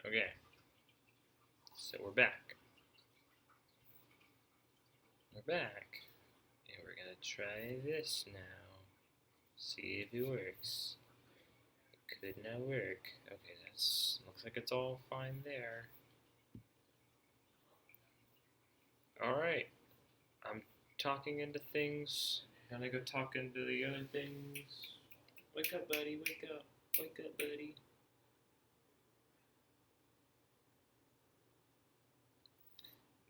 Okay, so we're back. We're back. And we're gonna try this now. See if it works. It could not work. Okay, that's looks like it's all fine there. Alright. I'm talking into things. Gonna go talk into the other things. Wake up, buddy, wake up. Wake up, buddy.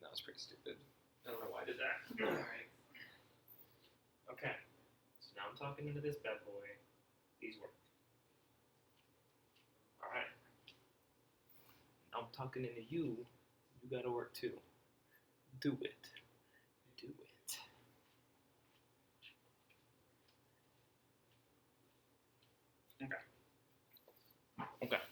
That was pretty stupid. I don't know why I did that. Alright. Okay. So now I'm talking into this bad boy. These work. Alright. Now I'm talking into you. You gotta work too. Do it. Do it. Okay. Okay.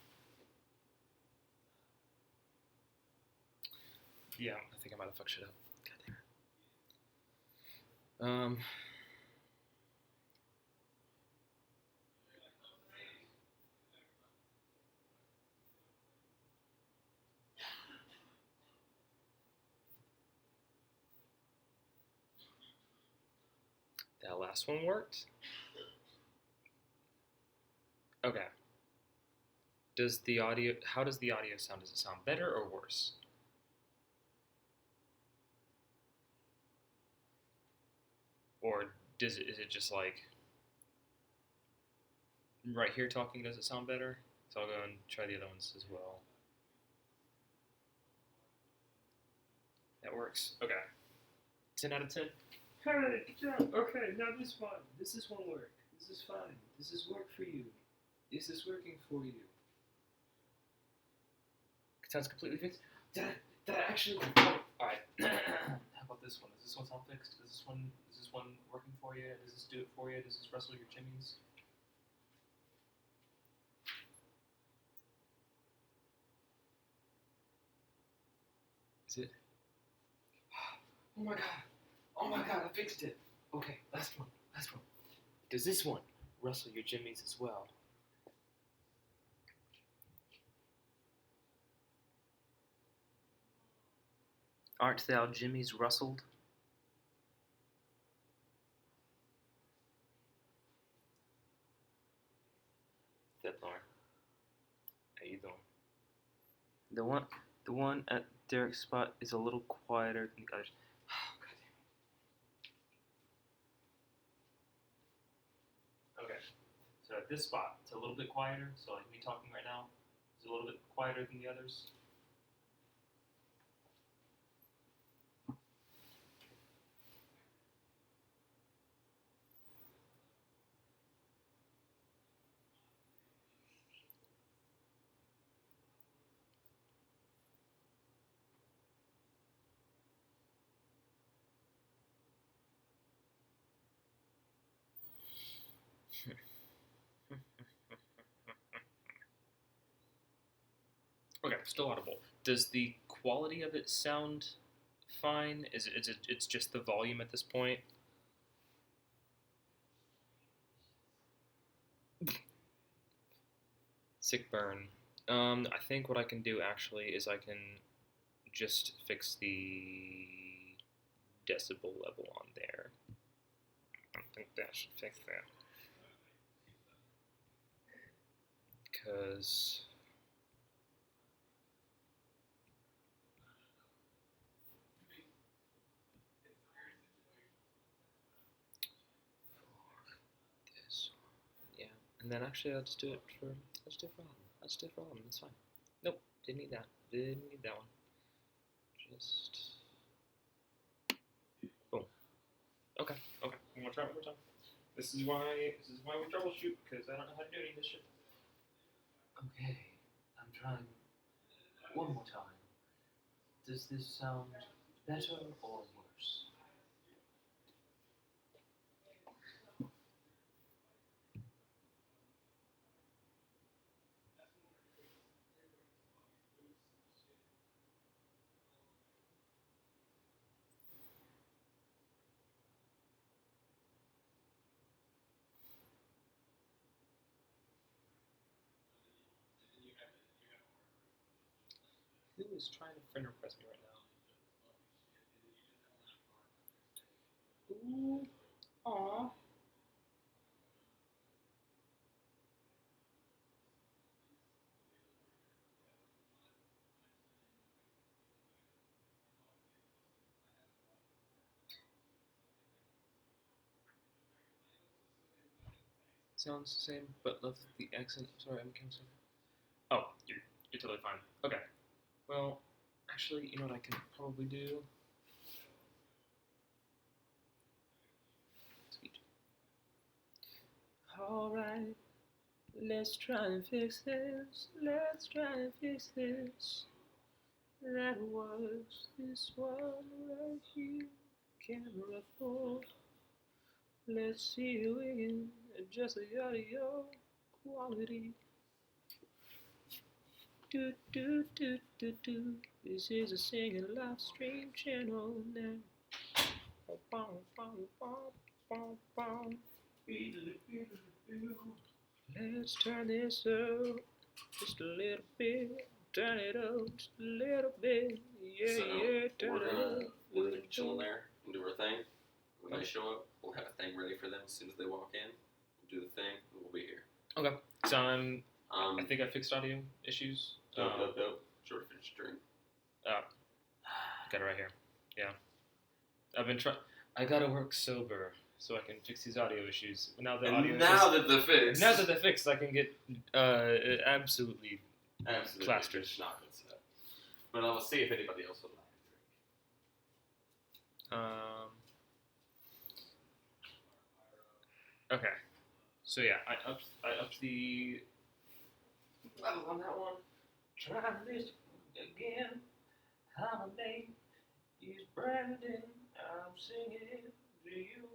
Yeah, I think I might have fucked shit up. God damn it. That last one worked. Okay. Does the audio? How does the audio sound? Does it sound better or worse? Or does it? Is it just like right here talking? Does it sound better? So I'll go and try the other ones as well. That works. Okay. 10 out of 10. Hey, good job. Okay, now this one. This won't work. This is fine. This is work for you. Is this working for you? It sounds completely fixed. Did I actually? Oh, all right. How about this one? Does this one sound fixed? Is this one working for you? Does this do it for you? Does this rustle your jimmies? Is it? Oh my god! Oh my god! I fixed it. Okay, last one. Last one. Does this one rustle your jimmies as well? Art thou jimmies rustled? That Lauren. How you doing? The one at Derek's spot is a little quieter than the others. Okay, so at this spot, it's a little bit quieter. So like me talking right now is a little bit quieter than the others. Okay, still audible. Does the quality of it sound fine? It's just the volume at this point? Sick burn. I think what I can do actually is I can just fix the decibel level on there. I think that should fix that. Because this one, yeah. And then actually I'll just do it for all. Let's do it for all of them. That's fine. Nope, didn't need that. Didn't need that one. Just boom. Okay, okay. I'm gonna try it one more time. This is why we troubleshoot, because I don't know how to do any of this shit. Okay, I'm trying one more time. Does this sound better or worse? is trying to friend request me right now? Ooh, aw. Sounds the same, but love the accent. Sorry, I'm canceling. Oh, you're totally fine. Okay. Well, actually, you know what I can probably do? Sweet. Alright, let's try and fix this. Let's try and fix this. That was this one right here. Camera 4. Let's see if we can adjust the audio quality. Do do do do do. This is a singing live stream channel now. Let's turn this up just a little bit. Turn it up just a little bit. Yeah, So yeah, turn it up. we're gonna chill in there and do our thing. When they show up, we'll have a thing ready for them as soon as they walk in. We'll do the thing, and we'll be here. Okay. So I think I fixed audio issues. Dope. Sure to finish your drink. Got it right here. Yeah. I've been trying. I gotta work sober so I can fix these audio issues. Now that they're fixed. Now that they're fixed, I can get absolutely plastered. Just not good stuff. But I'll see if anybody else would like a drink. Okay. So yeah, I upped the level on that one. Try this again. My name is Brandon. I'm singing to you.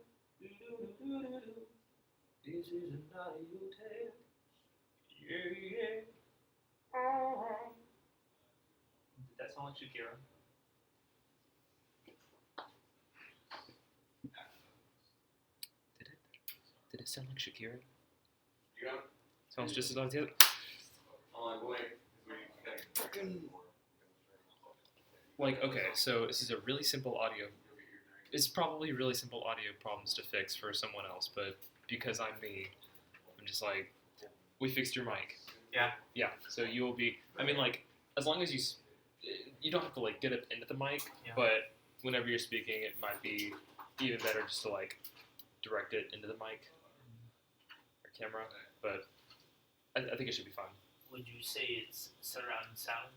This is an audio tale. Yeah, yeah. Did that sound like Shakira? Did it sound like Shakira? You got it? Sounds just as loud as the other. Oh, wait. Like, okay, so this is a really simple audio. It's probably really simple audio problems to fix for someone else, but because I'm me, I'm just like, we fixed your mic. Yeah. Yeah, so you will be, I mean, like, as long as you don't have to, like, get up into the mic, but whenever you're speaking, it might be even better just to, like, direct it into the mic or camera, but I think it should be fine. Would you say it's surround sound?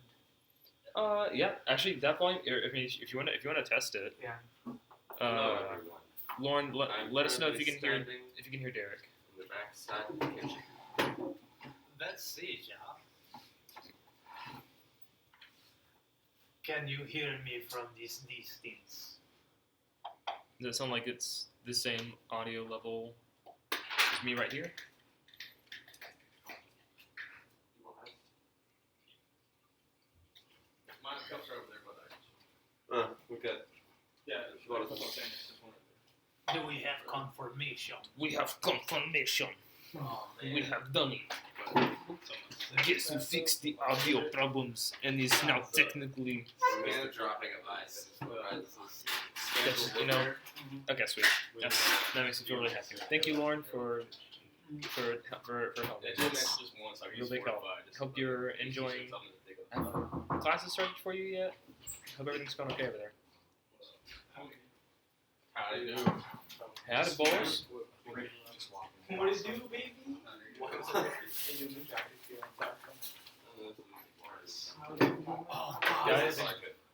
Yeah. Actually, that volume. I mean, if you wanna test it. Yeah. Lauren, let us know if you can hear Derek. In the back side of the kitchen. Let's see, yeah. Can you hear me from this distance? Does it sound like it's the same audio level as me right here? My cups are over there, but we got. Yeah, Do we have confirmation? We have confirmation. Oh, man. We have done it. Guess who fixed the audio problems and is now technically. We're dropping of ice. Yes, you know. Okay, sweet. That makes me feel really happy. Thank you, Lauren, for helping. It's real big help. Hope you're enjoying. Have classes started for you yet? Hope everything's going okay over there. How do you do? Howdy, boys. What is new, baby? Oh, Guys,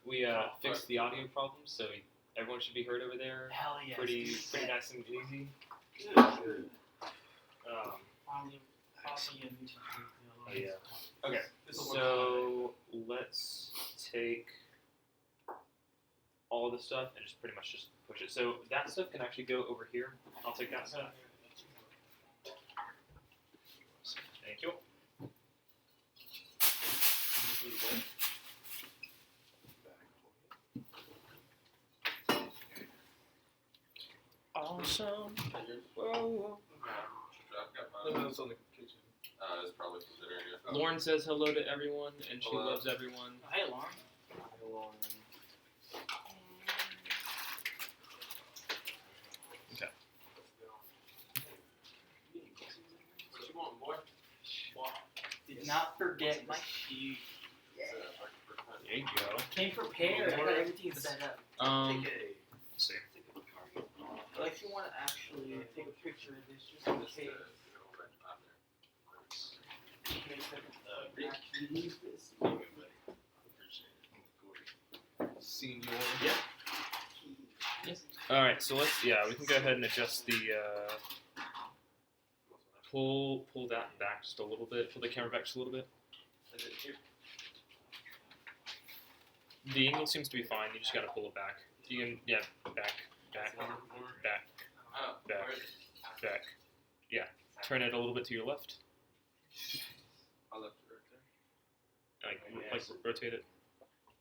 we fixed the audio problem, so everyone should be heard over there. Hell yes. Pretty nice and easy. Yeah. Okay, so let's take all the stuff and just pretty much just push it. So that stuff can actually go over here. I'll take that stuff. Thank you. Awesome. Whoa. It's on the kitchen. It's probably considered. Lauren says hello to everyone, and she Hello. loves everyone. Hey, Lauren. Okay. What you want, boy? Did not forget my shoe. There you go. Came prepared. I got everything set up. Let's see. But if you want to actually take a picture of this, just in case. Actually use this. Senior. All right, so let's we can go ahead and adjust the pull that back just a little bit. Pull the camera back just a little bit. The angle seems to be fine. You just gotta pull it back. You can back. Yeah, turn it a little bit to your left. I left it right there. Like rotate it.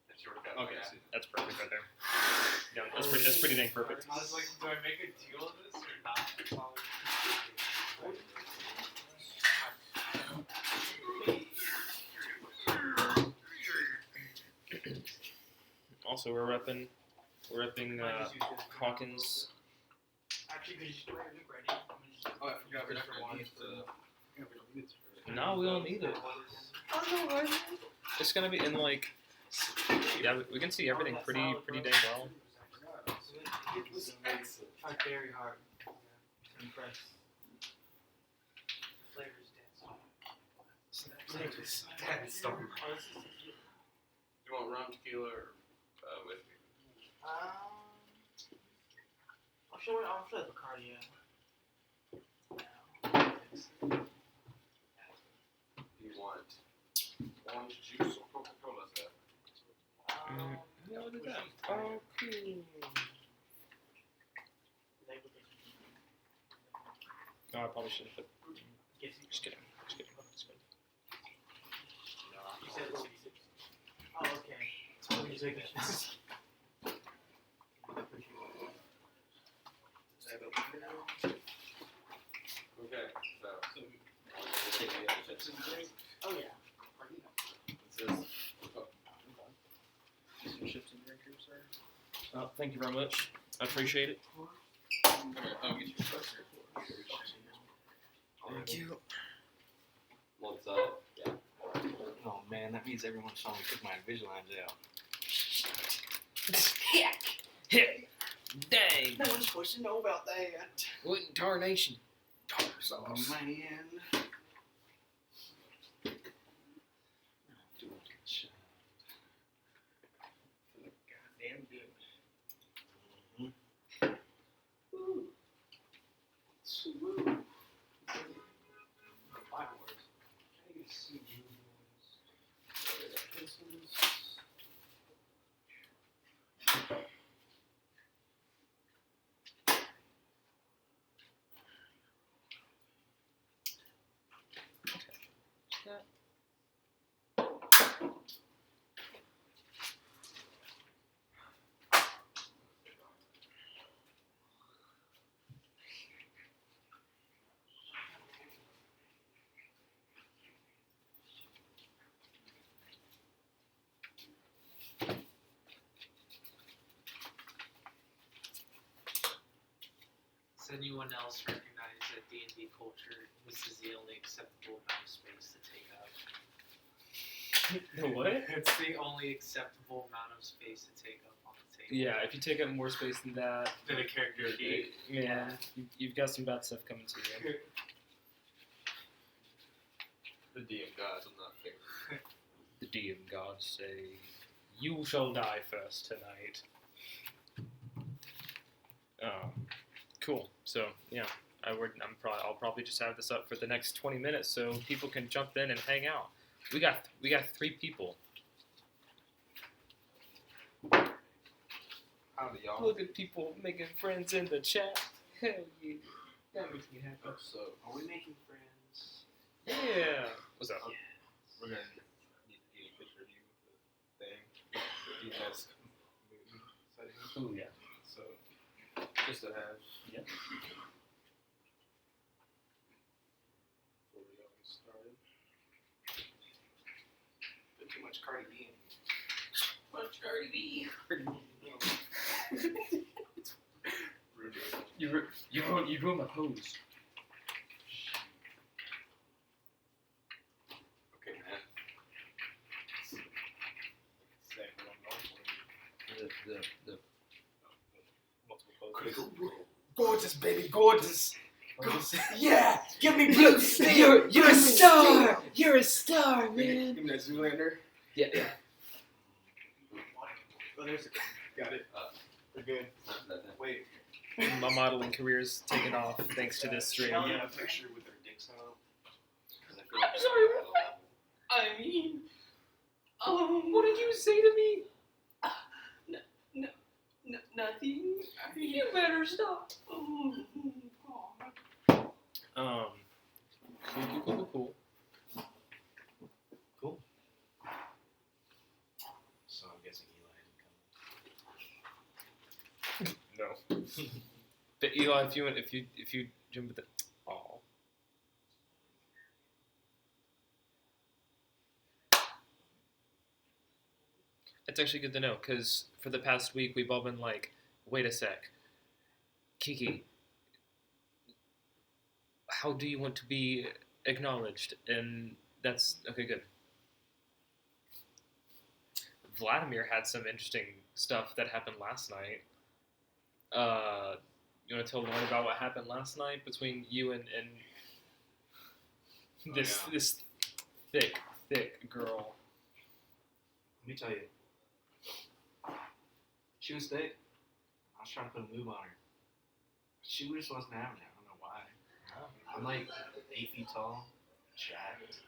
That's your cut. Okay. Yeah. That's perfect right there. Yeah, that's pretty dang perfect. I was like, do I make a deal of this or not? Also, we're repping Hawkins. Actually, because you already ready. Oh, I forgot we don't need the. No, we don't need it. It's gonna be in like. Yeah, we can see everything pretty dang well. It was excellent. Tried very hard. Impressed. Flavors dance. You want rum, tequila, or whiskey? I'll show the Bacardi. You want orange juice or Coca-Cola stuff? Yeah, look at that. Oh, cool. No, I probably shouldn't put. Just kidding. Just kidding. You said it's 66. Oh, okay. I'm just making sure. Okay, so. Oh, yeah. Some chips and drinkers, sir. Oh, thank you very much. I appreciate it. I'll get you a Thank you. What's up? Yeah. Oh man, that means everyone saw me took my Invisaligns out. Heck! Dang! No one's supposed to know about that. What in tarnation? Tartar Oh sauce. man. Do it, child. Feel goddamn good. Ooh. Smooth. Does anyone else recognize that D&D culture, this is the only acceptable amount of space to take up? The what? It's the only acceptable amount of space to take up on the table. Yeah, if you take up more space than that, Than a character sheet. yeah, you've got some bad stuff coming to you. The DM gods, I'm not fair. The DM gods say, "You shall die first tonight." Cool. So yeah, I'll probably just have this up for the next 20 minutes so people can jump in and hang out. We got 3 people. Howdy, y'all. Look at people making friends in the chat. Hell yeah, that makes me happy. So, Are we making friends? Yeah. What's up? we're gonna need to get a picture of you with the thing. The DNS movie setting. Ooh yeah. So, just to have. Yeah. Before we get started. Bit too much Cardi B in here. much Cardi B. You ruined my pose. Okay, man. Exactly what I'm going for. The Multiple poses. Gorgeous, baby, gorgeous. Yeah, give me blue steel. You're a star. You're a star, man. Give me that Zoolander. yeah. Oh, there's a... Got it. We're good. Not that thing. Wait. My modeling career's taken off thanks to this stream. Shall we have a picture with their dicks out? 'Cause I feel like I'm sorry, they're at a level. I mean, what did you say to me? Nothing. You better stop. Cool. So I'm guessing Eli isn't coming. No. But Eli, if you jump with the oh. It's actually good to know because for the past week we've all been like, wait a sec, Kiki, how do you want to be acknowledged? And that's okay, good. Vladimir had some interesting stuff that happened last night. You want to tell Lauren about what happened last night between you and this yeah. this thick girl? Let me tell you. She was thick. I was trying to put a move on her. She just wasn't having it. I don't know why. I'm like 8 feet tall, jacked.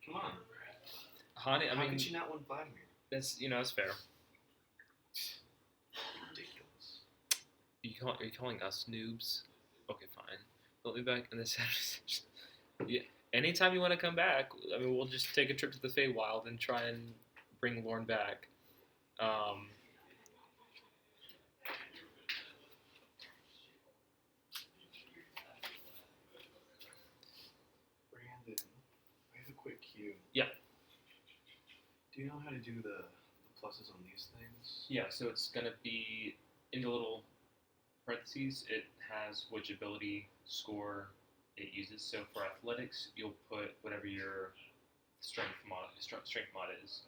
Come on. Honey, I How mean, could she not win Vladimir? that's that's fair. Ridiculous. Are you calling us noobs? Okay, fine. Let me back in the session. Yeah. Anytime you want to come back, I mean, we'll just take a trip to the Feywild and try and bring Lauren back. Brandon, I have a quick cue. Yeah. Do you know how to do the pluses on these things? Yeah, so it's going to be in the little parentheses, it has which ability score it uses. So for athletics, you'll put whatever your strength mod is.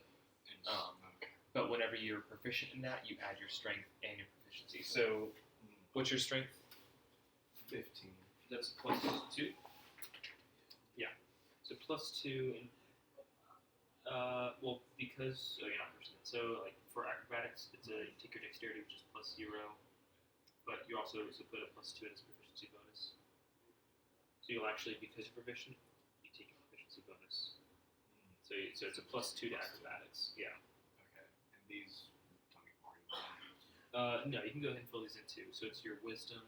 Okay. But whenever you're proficient in that, you add your strength and your proficiency. So what's your strength? 15. That's plus 2? Yeah. So plus 2, and well, because you're not proficient. So like for acrobatics, it's you take your dexterity, which is plus 0, but you also put a plus 2 as a proficiency bonus. So you'll actually, because you're proficient, you take your proficiency bonus. So it's a plus 2 to acrobatics. Yeah. Okay. And these, tell me more. No, you can go ahead and fill these in too. So it's your wisdom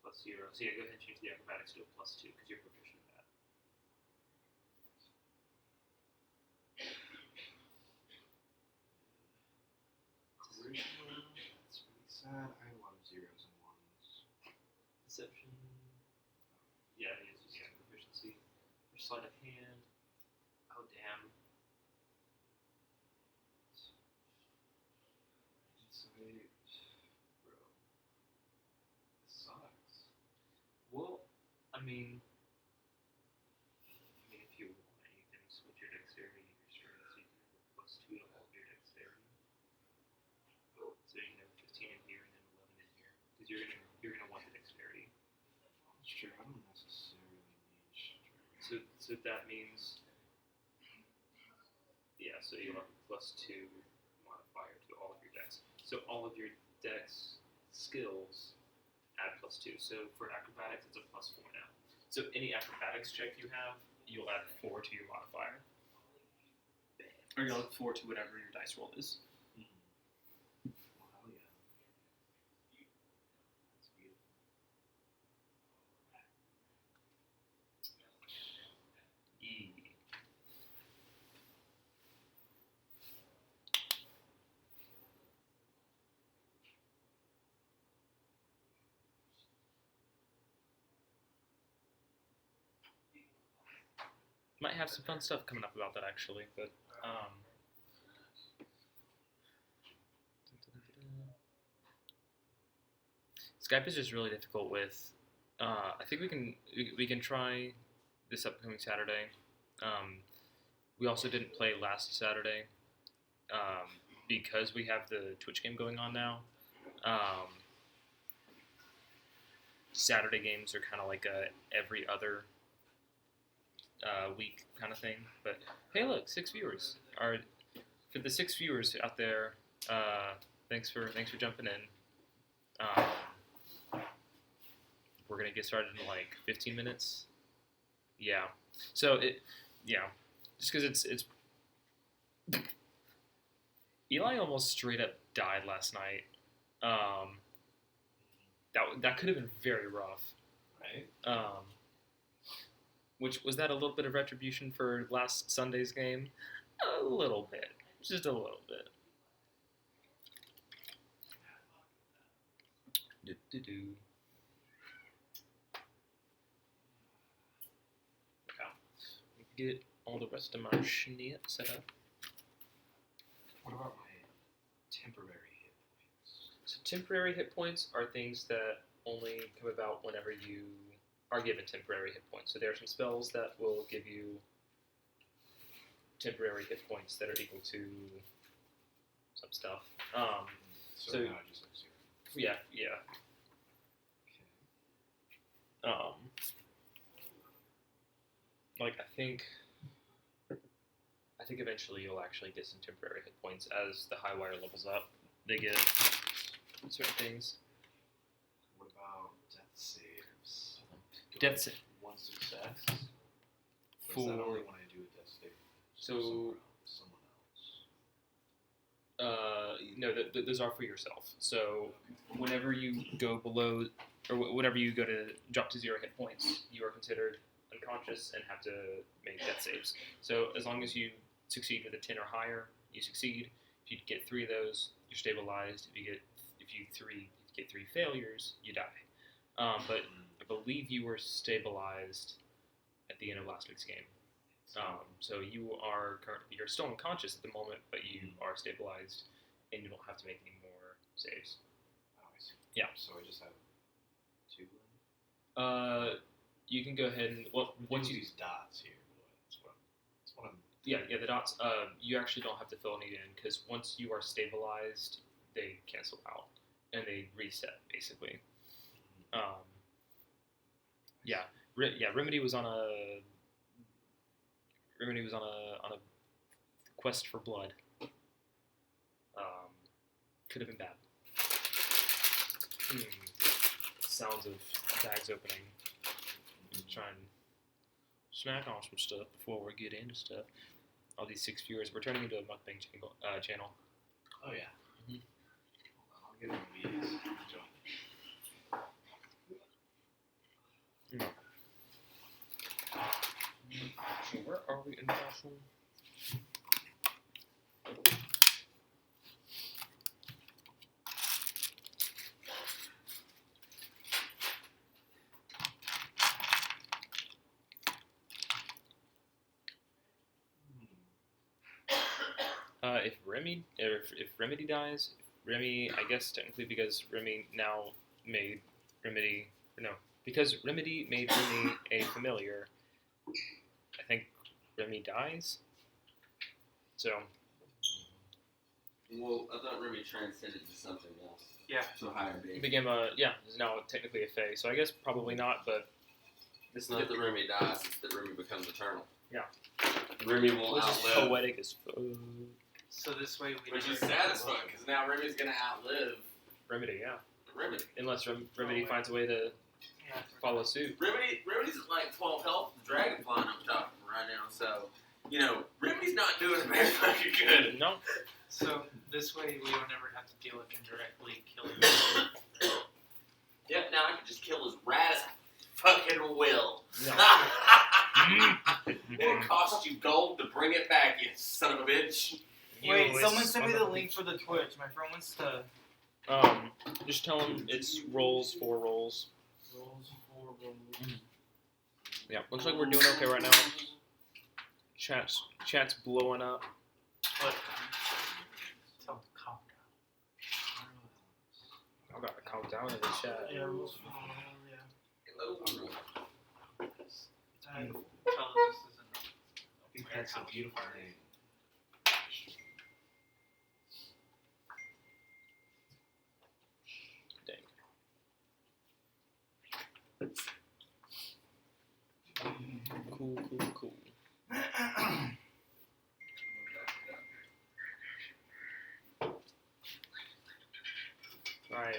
plus 0. So yeah, go ahead and change the acrobatics to a plus 2 because you're proficient in that. Charisma, that's really sad. I had a lot of zeros and ones. Deception. Yeah, it is. Yeah, proficiency. For sleight of hand. Oh damn. Insight. Bro. This sucks. Well, I mean, if you want, you can switch your dexterity and your strength, so you can have a plus 2 to all of your dexterity. So you can have 15 in here and then 11 in here, because you're gonna want the dexterity. That's true. I don't necessarily need strength. So that means, yeah. So you'll have a plus 2 modifier to all of your dex. So all of your dex skills add plus 2. So for acrobatics, it's a plus 4 now. So any acrobatics check you have, you'll add 4 to your modifier. Or you'll add 4 to whatever your dice roll is. Well, hell yeah. That's beautiful. Might have some fun stuff coming up about that actually, but Skype is just really difficult with. I think we can try this upcoming Saturday. We also didn't play last Saturday because we have the Twitch game going on now. Saturday games are kind of like a every other week kind of thing. But hey, look, 6 viewers. For the 6 viewers out there, thanks for jumping in. We're gonna get started in like 15 minutes. Yeah. So just because it's Eli almost straight up died last night. That could have been very rough. Right. Which was that a little bit of retribution for last Sunday's game? A little bit, just a little bit. Do. Get all the rest of my shit set up. What about my temporary hit points? So temporary hit points are things that only come about whenever you are given temporary hit points. So there are some spells that will give you temporary hit points that are equal to some stuff. So so now I just have 0. yeah. Okay. Like I think eventually you'll actually get some temporary hit points as the high wire levels up. They get certain things. What about death saves? Death sa- One success. Or is For- that only when I do a death save? So- Someone else. No, those are for yourself. So whenever you go below, or whenever you go to drop to 0 hit points, you are considered unconscious and have to make death saves. So as long as you succeed with a 10 or higher, you succeed. If you get 3 of those, you're stabilized. If you get 3 failures, you die. But I believe you were stabilized at the end of last week's game. So you're still unconscious at the moment, but you are stabilized, and you don't have to make any more saves. Oh, I see. Yeah. So I just have 2 then? You can go ahead and Once you use dots here, that's what I'm. the dots. You actually don't have to fill any in because once you are stabilized, they cancel out and they reset basically. Remedy was on a quest for blood. Could have been bad. Sounds of bags opening. Try and smack on some stuff before we get into stuff. All these 6 viewers, we're turning into a mukbang channel. Oh yeah. Mhm. I'll get into these. So where are we in this one? If Remedy dies, Remy, I guess technically because Remy now made Remedy, because Remedy made Remy a familiar, I think Remy dies. So. Well, I thought Remy transcended to something else. Yeah. To a higher He being. became is now technically a Fae. So I guess probably not, but It's not that Remy dies, it's that Remy becomes eternal. Yeah. Remy will which is outlive. poetic as fuck. So this way we Which never is get sad to as look. fuck, because now Remy's gonna outlive Remedy, yeah. Remedy. Unless Remedy finds a way to Yeah. follow suit. Remedy's at like 12 health, the dragon flying up top of him right now, so, Remedy's not doing very fucking good. No. So this way we don't ever have to deal with him directly killing him. Yep, now I can just kill his rat as I fucking will. No. It cost you gold to bring it back, you son of a bitch. Wait, You someone sent me son the of a link for the Twitch. My friend wants to. Just tell him it's rolls 4 rolls. Rolls 4 rolls. Yeah, looks like we're doing okay right now. Chat's blowing up. But tell him to calm down. I got a down in the chat. Yeah, yeah. It's beautiful. Tell them this isn't. I think that's a beautiful name. Cool. Alright,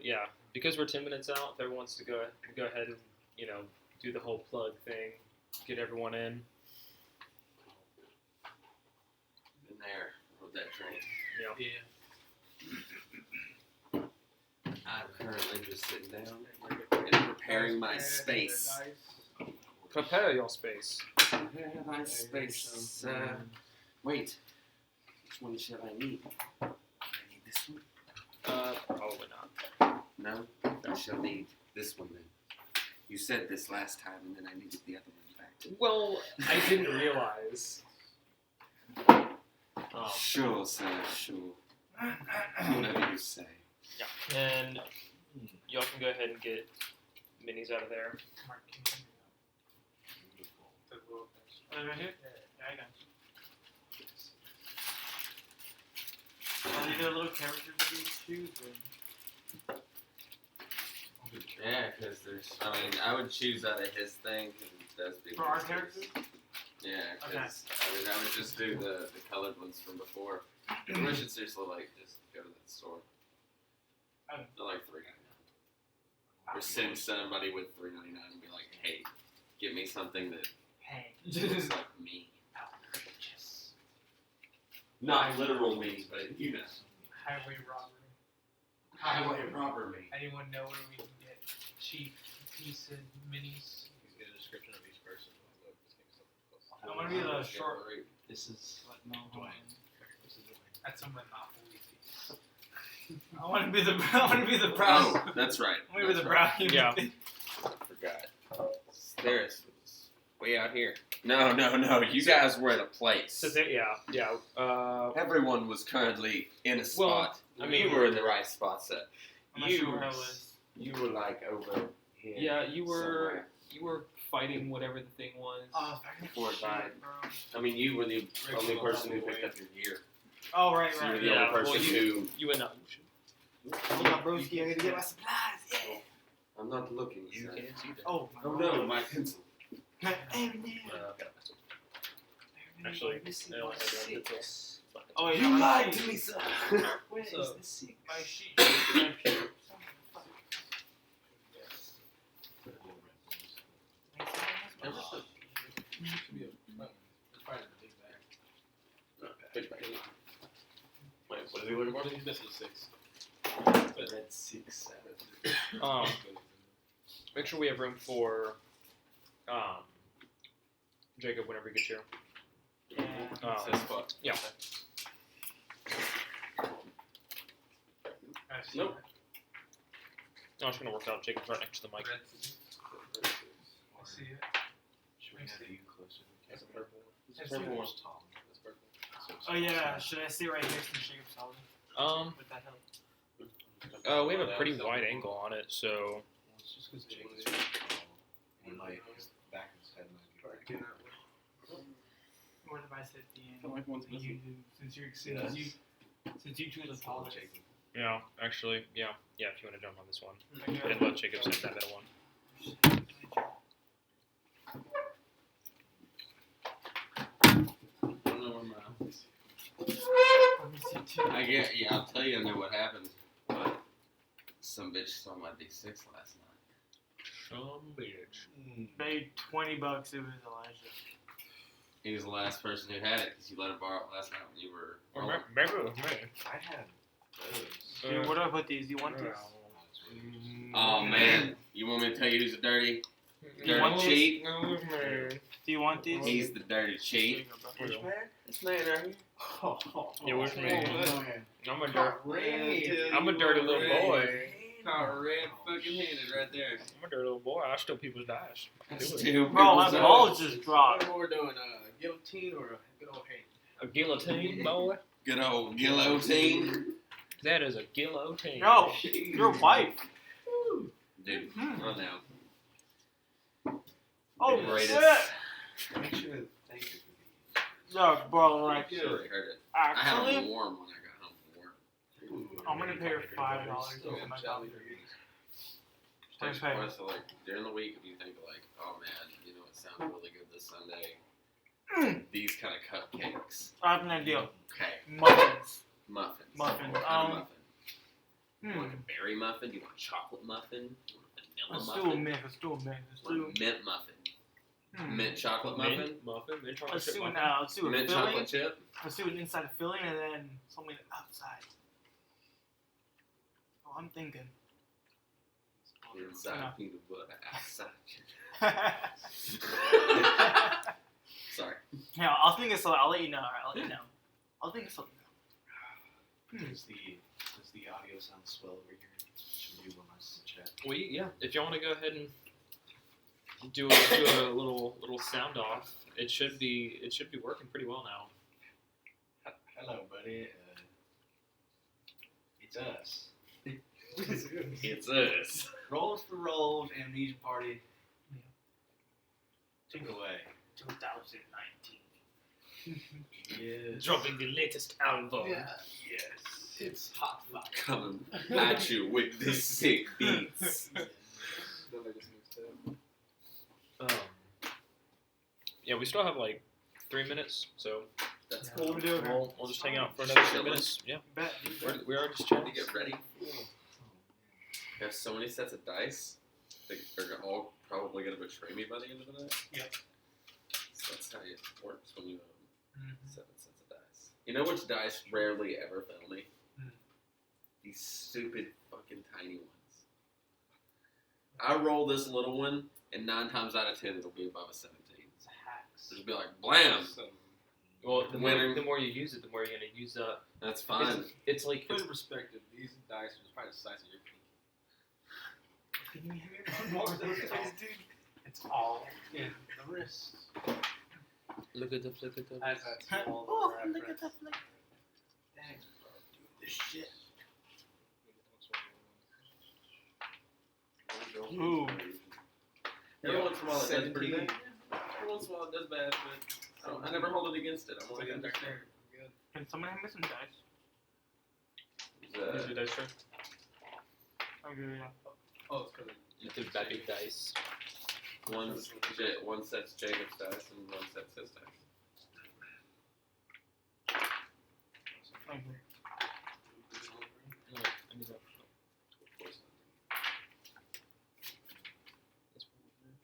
yeah. Because we're 10 minutes out, if everyone wants to go ahead and, do the whole plug thing, get everyone in. Been there, rode that train. Yeah. Yeah. I'm currently just sitting down and preparing my space. Prepare your space. Prepare my space. Wait. Which one should I need? I need this one? Probably not. No? I shall need this one then. You said this last time and then I needed the other one back. Well, I didn't realize. Sure, sir, sure. Whatever you say. Yeah. And y'all can go ahead and get minis out of there. Mark, can you Beautiful. the little things? Right here? Yeah, I got you. Are these little characters of these shoes? Yeah, because there's. I mean, I would choose out of his thing because it does be. For our characters? Yeah, because I would just do the colored ones from before. We should seriously just go to that store. Okay. They're like $3.99. Or send somebody with $3.99 and be like, hey, get me something that Hey. looks like me. Outrageous. Not literal me, but you know. Highway robbery. Highway robbery. Anyone know where we can get cheap decent minis? He's got a description of each person. Look, this makes something close. I want to be the short. This is No, Dwayne. This is Dwayne. That's a Monopoly piece. I want to be the. I want to be the brown. Oh, that's right. I want to be That's the right. brown. Yeah. Forgot. There's way out here. No. You guys were at a place. So there, yeah. Everyone was currently in a spot. I mean, you were in the right spot, Seth. I'm not sure where I was. You were like over here. Yeah, you were somewhere. fighting whatever the thing was. Before it died. I mean, you were the only person who picked up your gear. Oh, right, So you were right. the Yeah, only person well, who. You went up. Hold on, broski. I gotta get my supplies. Yeah. I'm not looking. You Seth. can't see that. Oh, Oh no, my pencil. Actually, I only had one pencil. Oh, yeah. You lied to me, sir. Where is So- the six? My sheet. Should be a it's probably a big bag. Big bag. Wait, what is he looking for? He's missing a 6. That's 6, 7. Make sure we have room for Jacob whenever he gets here. Yeah. This spot. Yeah. Nope. I'm just gonna work out. Jacob's right next to the mic. Red tea. I see it. Should we have you closer? That's a purple one. That's Purple it. one's tall. That's purple. Oh, yeah. Should I sit right next to Jacob's solid? Would that help? We have a pretty wide angle on it, so Well, it's just because Jacob's really tall. And like his back of his head might be right. What if I said the end? feel like one's You missing. do, since Yes. you two are the tallest. Jacob. yeah. Actually, yeah. If you want to jump on this one, Okay. and let Jacob sit that middle one. I don't know where my. Let me see two. I'll tell you, I know what happened. But some bitch stole my D6 last night. Some bitch. Paid $20. It was Elijah. He was the last person who had it because you let him borrow it last night when you were. Maybe it was me. I had those. Dude, where do I put these? Do you want these? Oh man, you want me to tell you who's a dirty You want these? cheat? No, it was me. Do you want these? He's the dirty cheat. Which man? This man right here. Yeah, which Oh, man? man. I'm a dirty little boy. Caught red fucking handed right there. I'm a dirty little boy. I steal people's dice. Do it. Still Bro, my people's balls eyes. just dropped. What are we doing? Guillotine or a good old hand? A guillotine, boy. Good old guillotine. That is a guillotine. No, your wife. Dude, Hmm. run now. Oh Greatest. shit. Make sure to thank you for these. No, bro, like You already heard it. I had actually, them warm when I got home from work. I'm gonna pay her $5 Still for my jelly coffee. Takes Okay. points to like during the week if you think like, oh man, you know it sounds really good this Sunday. These kind of cupcakes. I have an idea. Okay. Muffins. Muffins. Muffins. What kind of muffin? You Hmm. want a berry muffin? You want a chocolate muffin? You want a vanilla Let's muffin? do a mix. Let's do a mix. Let's You want do. a mint muffin? Hmm. Mint chocolate muffin? Mint chocolate Let's chip do muffin. let's do a Mint filling. chocolate chip? Let's do an inside filling and then something outside. Oh, I'm thinking. Inside No. peanut butter, outside Sorry. Yeah, I'll think of something. I'll let you know. Alright, I'll let you know. I'll think of something. Does the audio sound swell over here? Should we do one last check? If you want to go ahead and do a little sound off, it should be working pretty well now. Hello, buddy. It's us. It's us. Rolls for rolls, Amnesia Party. Take it away. 2019. Yes. Dropping the latest album. Yes. It's hot fire. Coming at you with the sick beats. Yeah, we still have like 3 minutes, so That's Yeah. cool. We'll do it. we'll just hang out for another 3 Chilling. minutes. Yeah, Bet. we are just Trying chatting. to get ready. We have so many sets of dice. They're all probably going to betray me by the end of the night. Yep. So that's how it works when you Mhm. 7 sets of dice. You know which dice rarely ever fail me? Hmm. These stupid fucking tiny ones. I roll this little one, and 9 times out of 10 it'll be above a 17. It's hacks. It'll be like, blam! Well, the Winner. more you use it, the more you're gonna use up. That's fine. It's like Put in perspective, these dice are probably the size of your pinky. Can you hear me? More of those guys, dude. It's all in the wrist. look at the flick of the. As that small Oh, reference. look at that flick. Thanks, bro. Dude, this shit. Ooh. Every once in a while it does pretty 17. bad. Every once in a while it does bad, but I never hold it against it. I'm So like, you I'm understand. Good. Can someone hand me some dice? Use your dice tray. I'll give you that. Oh, it's because You did that big dice. one set's Jacob's dice and one set's his dice. Thank you. No, I need that. This one over there.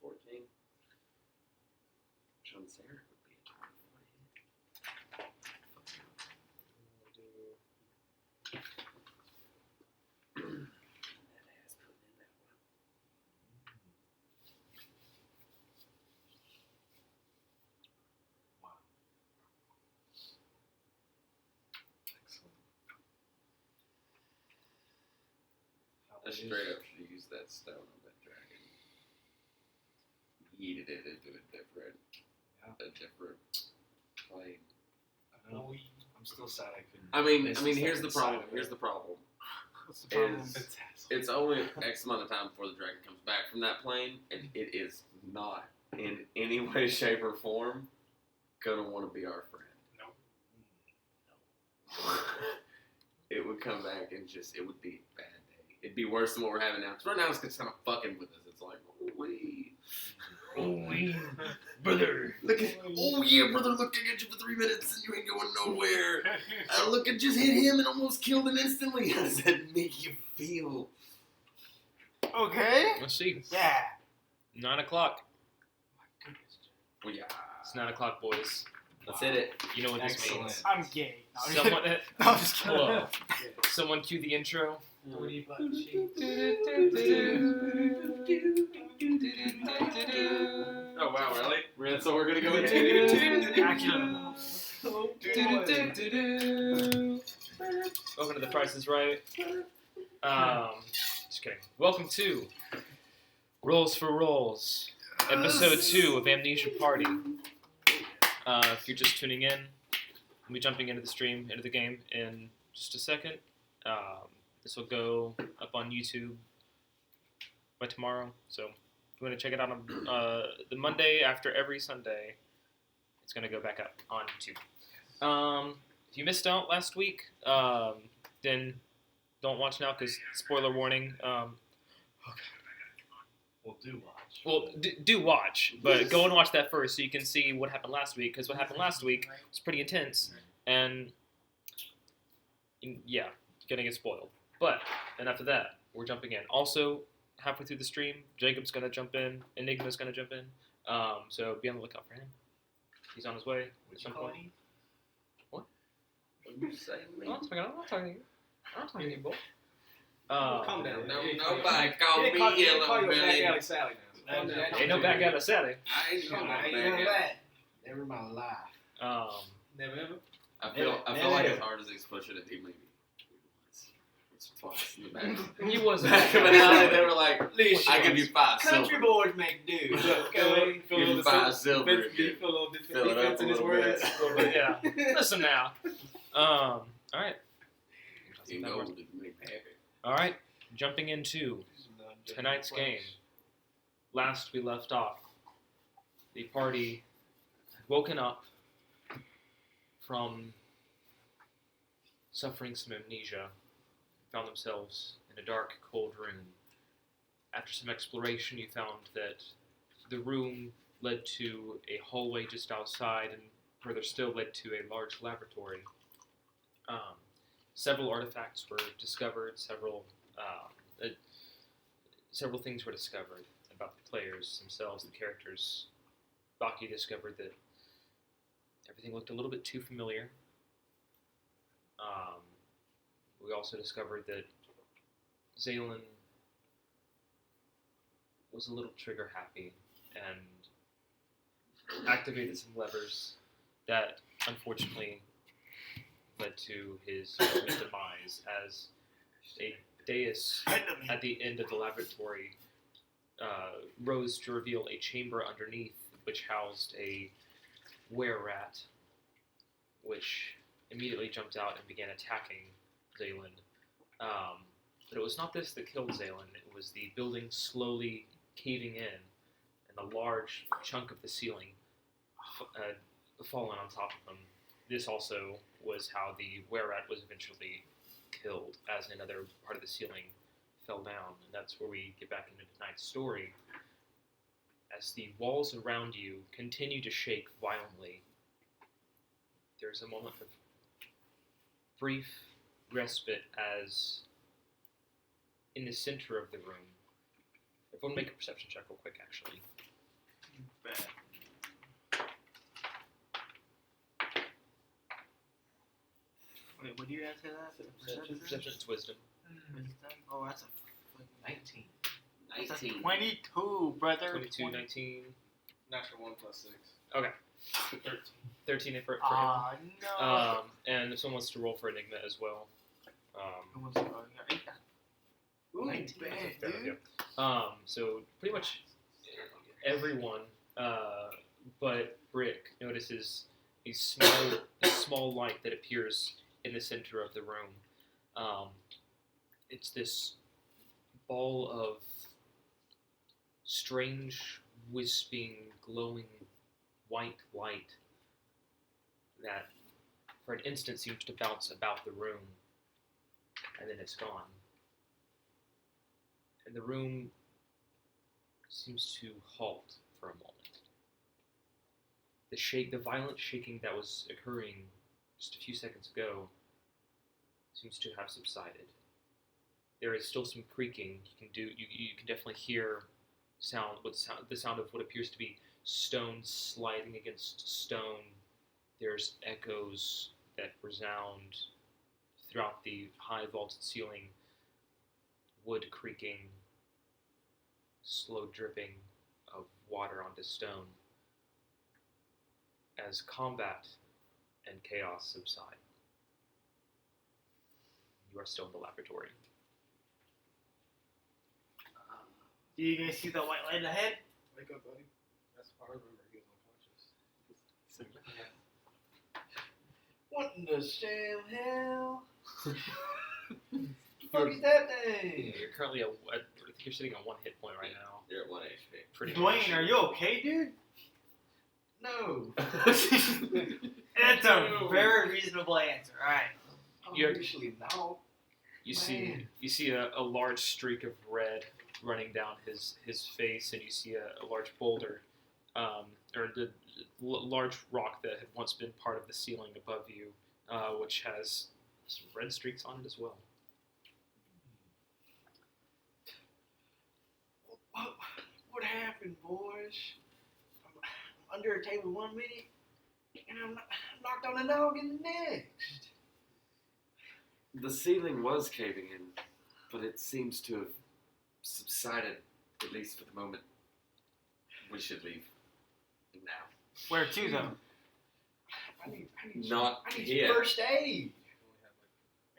14. John Sarah would be a 20. That ass put in that one. Wow. Excellent. I straight up should use that stone on that dragon. Yeeted it into a different plane. I know. I'm still sad I couldn't. I mean, miss here's the second problem. side of Here's it. the problem. What's the problem? Is it's only X amount of time before the dragon comes back from that plane, and it is not in any way, shape, or form gonna want to be our friend. It would come back and it would be a bad day. It'd be worse than what we're having now. Because right now it's just kind of fucking with us. It's like, Brother. look at, oh yeah, brother, looking at you for 3 minutes and you ain't going nowhere. Look at, just hit him and almost killed him instantly. How does that make you feel? Okay. Let's see. Yeah. 9 o'clock. Well, yeah. It's 9 o'clock, boys. Let's hit it. You know what this Excellent. means. I'm gay. No, I'm just Someone, kidding. No, I'm just kidding. hello. Someone cue the intro. Booty butt cheeks. Oh wow, really? That's what we're gonna go into. Actually, Welcome to The Price is Right. Just kidding. Welcome to Rolls for Rolls, episode 2 of Amnesia Party. If you're just tuning in, we'll be jumping into the stream, into the game in just a second. This will go up on YouTube by tomorrow. So if you want to check it out on the Monday after every Sunday, it's going to go back up on YouTube. If you missed out last week, then don't watch now because spoiler warning. Well, do watch. Well, do watch, but go and watch that first so you can see what happened last week, because what happened last week was pretty intense, and yeah, gonna get spoiled. But enough of that. We're jumping in. Also, halfway through the stream, Jacob's gonna jump in. Enigma's gonna jump in. So be on the lookout for him. He's on his way at some point. What? What did you say? I'm not talking to you. I'm not talking to you, boy. Calm down. No, nobody call me Yellow Belly. Sally now. Calm down. Ain't no back out of Sally. I ain't Come on, going ain't back none of out. that. Never in my life. Never ever. I feel Never. like as hard as he's pushing it, he maybe once or twice in the back. He wasn't. Back of an alley, they were like, Listen, I give you 5 country silver. boys make do. Okay. Give you 5 silver. Do you feel a little Fill it up defense a in his little words? bit. Yeah. Listen now. All right. You know what it make me happy. All right. Jumping into tonight's game. Last we left off, the party had woken up from suffering some amnesia, found themselves in a dark, cold room. After some exploration, you found that the room led to a hallway just outside, and further still led to a large laboratory. Several artifacts were discovered, several things were discovered about the players themselves, the characters. Baki discovered that everything looked a little bit too familiar. We also discovered that Zaylin was a little trigger happy and activated some levers that unfortunately led to his ultimate demise as a dais at the end of the laboratory rose to reveal a chamber underneath which housed a were-rat, which immediately jumped out and began attacking Zaylin. But it was not this that killed Zaylin, it was the building slowly caving in and a large chunk of the ceiling fallen on top of them. This also was how the were-rat was eventually killed, as another part of the ceiling fell down. And that's where we get back into tonight's story. As the walls around you continue to shake violently, there's a moment of brief respite as in the center of the room, everyone make a perception check real quick, actually. Bad. Wait, what do you add to that? Perception, it's wisdom. Oh, that's a fucking 19. 19. 22, brother. 22, 19, Natural 1 plus 6. okay. 13. 13 for him. No. And if someone wants to roll for Enigma as well. Who wants to go? Yeah, Ooh, 19. bad, Fair, dude. yeah. So pretty much everyone, but Brick notices a small light that appears in the center of the room. It's this ball of strange, wisping, glowing white light that for an instant seems to bounce about the room, and then it's gone. And the room seems to halt for a moment. The violent shaking that was occurring just a few seconds ago seems to have subsided. There is still some creaking. You can definitely hear the sound of what appears to be stone sliding against stone. There's echoes that resound throughout the high vaulted ceiling, wood creaking, slow dripping of water onto stone as combat and chaos subside. You are still in the laboratory. Do you guys see the white light ahead? Wake up, buddy. That's I remember he was unconscious. What in the damn hell? Fuck is that thing? You're currently I think you're sitting on 1 hit point right now. You're at 1 HP. Pretty Dwayne, much. are you okay, dude? No. It's a very reasonable answer. All right. You're- Usually no. You see a large streak of red running down his face, and you see a large boulder, or the large rock that had once been part of the ceiling above you, which has some red streaks on it as well. What happened, boys? I'm under a table 1 minute, and I'm knocked on the dog in the next. The ceiling was caving in, but it seems to have subsided, at least for the moment. We should leave now. Where to though? I need Not I need here. some first aid.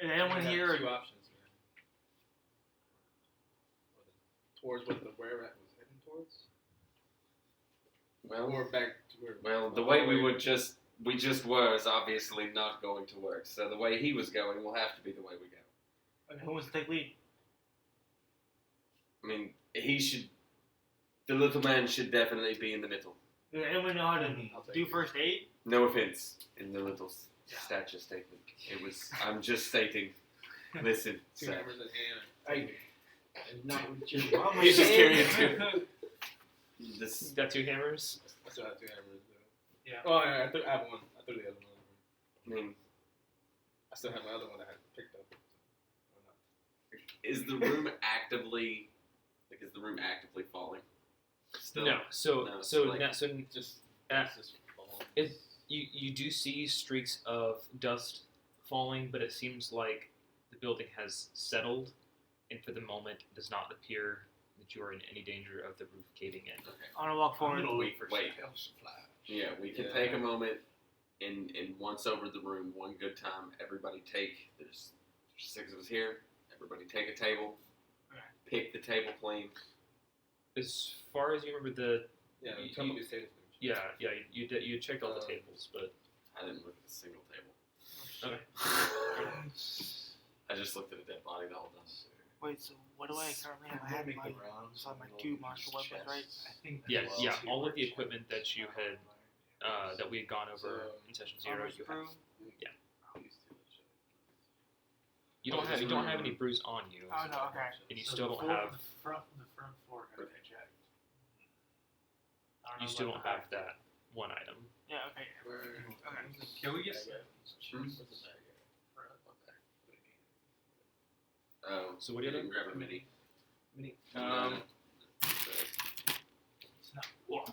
Is anyone We have here? two options, man. Towards what the where rat was heading towards, Well, or back to where. well, the way we just were is obviously not going to work. So the way he was going will have to be the way we go. Who wants to take lead? I mean, he should. The little man should definitely be in the middle. Does anyone know how to I'll take do it. first aid? No offense in the little Yeah. stature statement. It was. I'm just stating. Listen, Two Seth. hammers in hand. Hey, not with your mama. He's just said. carrying two. This. You got 2 hammers. I still have two hammers though. Yeah. Oh, yeah, I have one. I threw the other one. I mean, I still have my other one that I had picked up. Or not. is the room actively? Like, is the room actively falling? Still. No. So No, so like- now, so Just. Uh, it's just falling. you do see streaks of dust falling, but it seems like the building has settled, and for the moment does not appear that you are in any danger of the roof caving in. I want to walk forward. Wait. Yeah, we can Yeah. take a moment and once over the room, one good time. Everybody take. There's 6 of us here. Everybody take a table. Okay. Pick the table plane. As far as you remember, Yeah, You- tell me you- to say this. you checked all the Uh, tables, but I didn't look at a single table. okay. I just looked at a dead body the whole time. Wait, so what do I currently have? I have my, so I have my 2 martial weapons, right? I think Yeah, that's yeah. two All of the words. equipment that you had that we had gone over So, in session 0, Armor's you brew. have. You don't have any bruise on you, Oh no, okay. and you still don't have. the front floor got checked. I don't You know still about don't the have that one item. Yeah, okay. Okay. Can we get Oh, So what do you didn't do? grab a mini? Um, It's not. Whoa.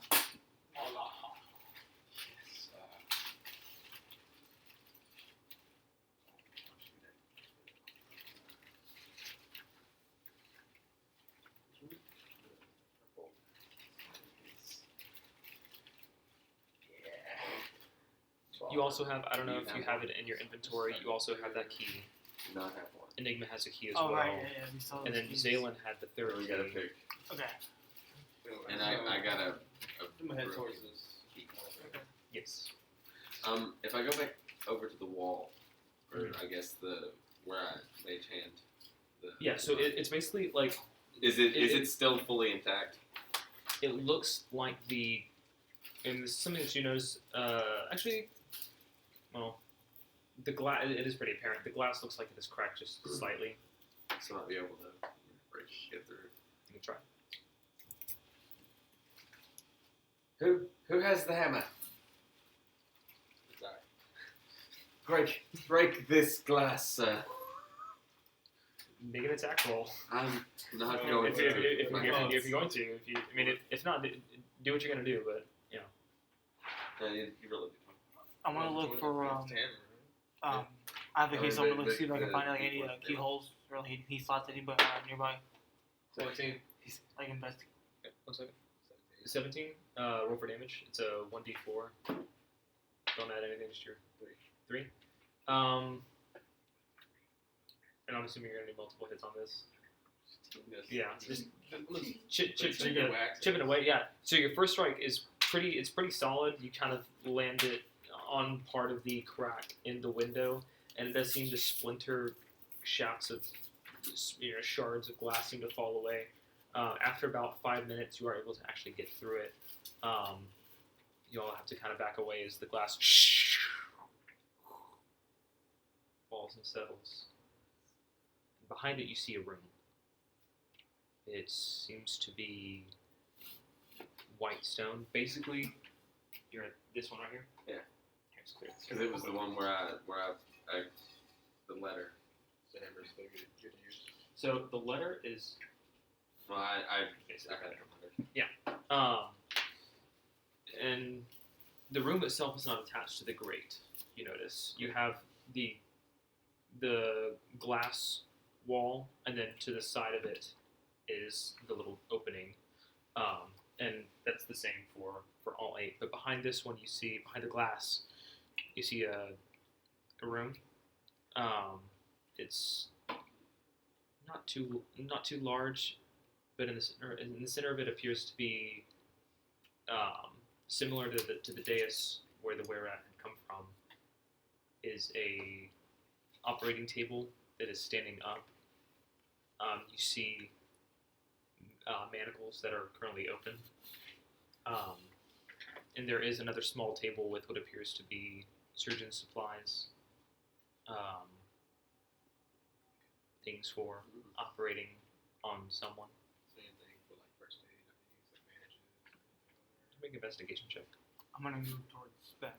you also have. I don't know You if have you have it in your inventory. You also have that key. Do not have one. Enigma has a key as Oh well. right, yeah, we saw And those then keys. Zaylan had the third So we key. gotta pick. Okay. And I got a I'm gonna head broken towards this. key. Yes. If I go back over to the wall, or I guess where I mage hand. Yeah. So it's basically like Is it still fully intact? it looks like and this is something that you notice. Actually, well, the glass. It is pretty apparent. The glass looks like it is cracked just slightly. So I'll be able to get through. You can try. Who has the hammer? Sorry. Break this glass, sir. Make an attack roll. I'm not going If to. you're going to, if not, do what you're gonna do. But No, you really do. I'm gonna look for It's hammer, right? I have a key, so I'm gonna But- see if I can but- find like any but- keyholes or he slots anybody nearby. 17. Like investigate. 1 second. 17. Roll for damage. It's a 1d4. Don't add anything. Just your 3. And I'm assuming you're gonna do multiple hits on this. Yes. Yeah. Just chip Whack. it away. Yeah. So your first strike is pretty solid. You kind of land it on part of the crack in the window, and it does seem to splinter shafts of shards of glass seem to fall away. After about 5 minutes, you are able to actually get through it. You all have to kind of back away as the glass falls and settles. And behind it, you see a room. It seems to be white stone. Basically, you're at this one right here. Yeah. Here's clear. Because it was the one where I the letter. The hammer's still good use. So the letter is Well, I basically got that. it. And the room itself is not attached to the grate. You notice you have the glass wall, and then to the side of it is the little opening, and that's the same for all 8. But behind this one, you see behind the glass, you see a room. It's not too large, but in the center of it appears to be similar to the dais where the were-rat had come from. Is a operating table that is standing up. You see manacles that are currently open, and there is another small table with what appears to be surgeon's supplies. Things for operating on someone. Same thing for like first aid. I can use like bandages. Make an investigation check. I'm gonna move towards them.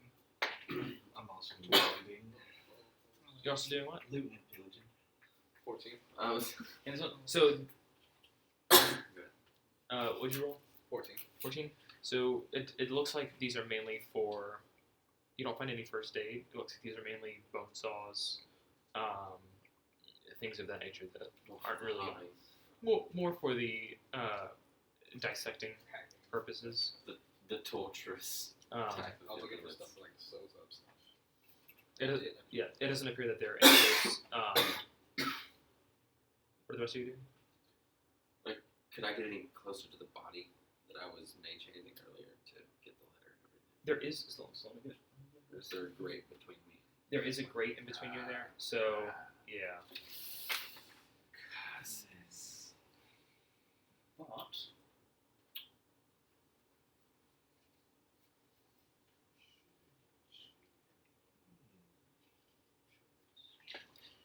I'm also looting. You're also doing what? Looting and pillaging. 14. I was. And so what'd you roll? 14. 14? So it looks like these are mainly for, you don't find any first aid. It looks like these are mainly bone saws, things of that nature that aren't really, more for the dissecting purposes. The torturous Um, type of I was looking for illness. stuff like sews up stuff. it doesn't appear that there are any of those. What are the rest of you doing? Could I get any closer to the body that I was mage handing earlier to get the letter and everything? There is still Or is there a grate between me? there is a grate in between you and there. So yeah.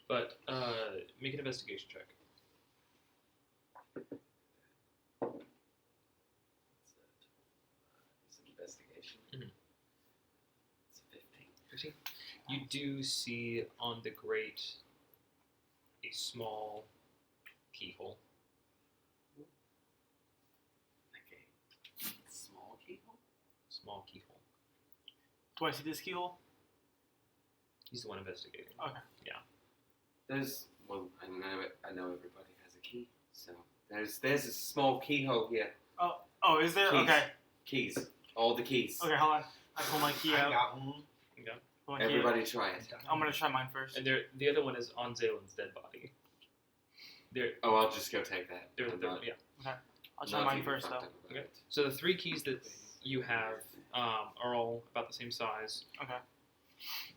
But make an investigation check. It's an investigation. Mhm. It's a 15. 15. You do see on the grate a small keyhole. Okay. Small keyhole? Small keyhole. Do I see this keyhole? He's the one investigating. Okay. There's I know everybody has a key, so there's a small keyhole here. Oh, is there? Keys. Okay. Keys. All the keys. Okay, hold on. I pull my key I out. got one. Okay. Pull my key out. Everybody try it. I'm gonna try mine first. And the other one is on Zalen's dead body. Oh, I'll just go take that. They're, I'm they're, not- yeah. I'll try not mine even first fucked though. up about Okay. it. So the 3 keys that you have are all about the same size. Okay.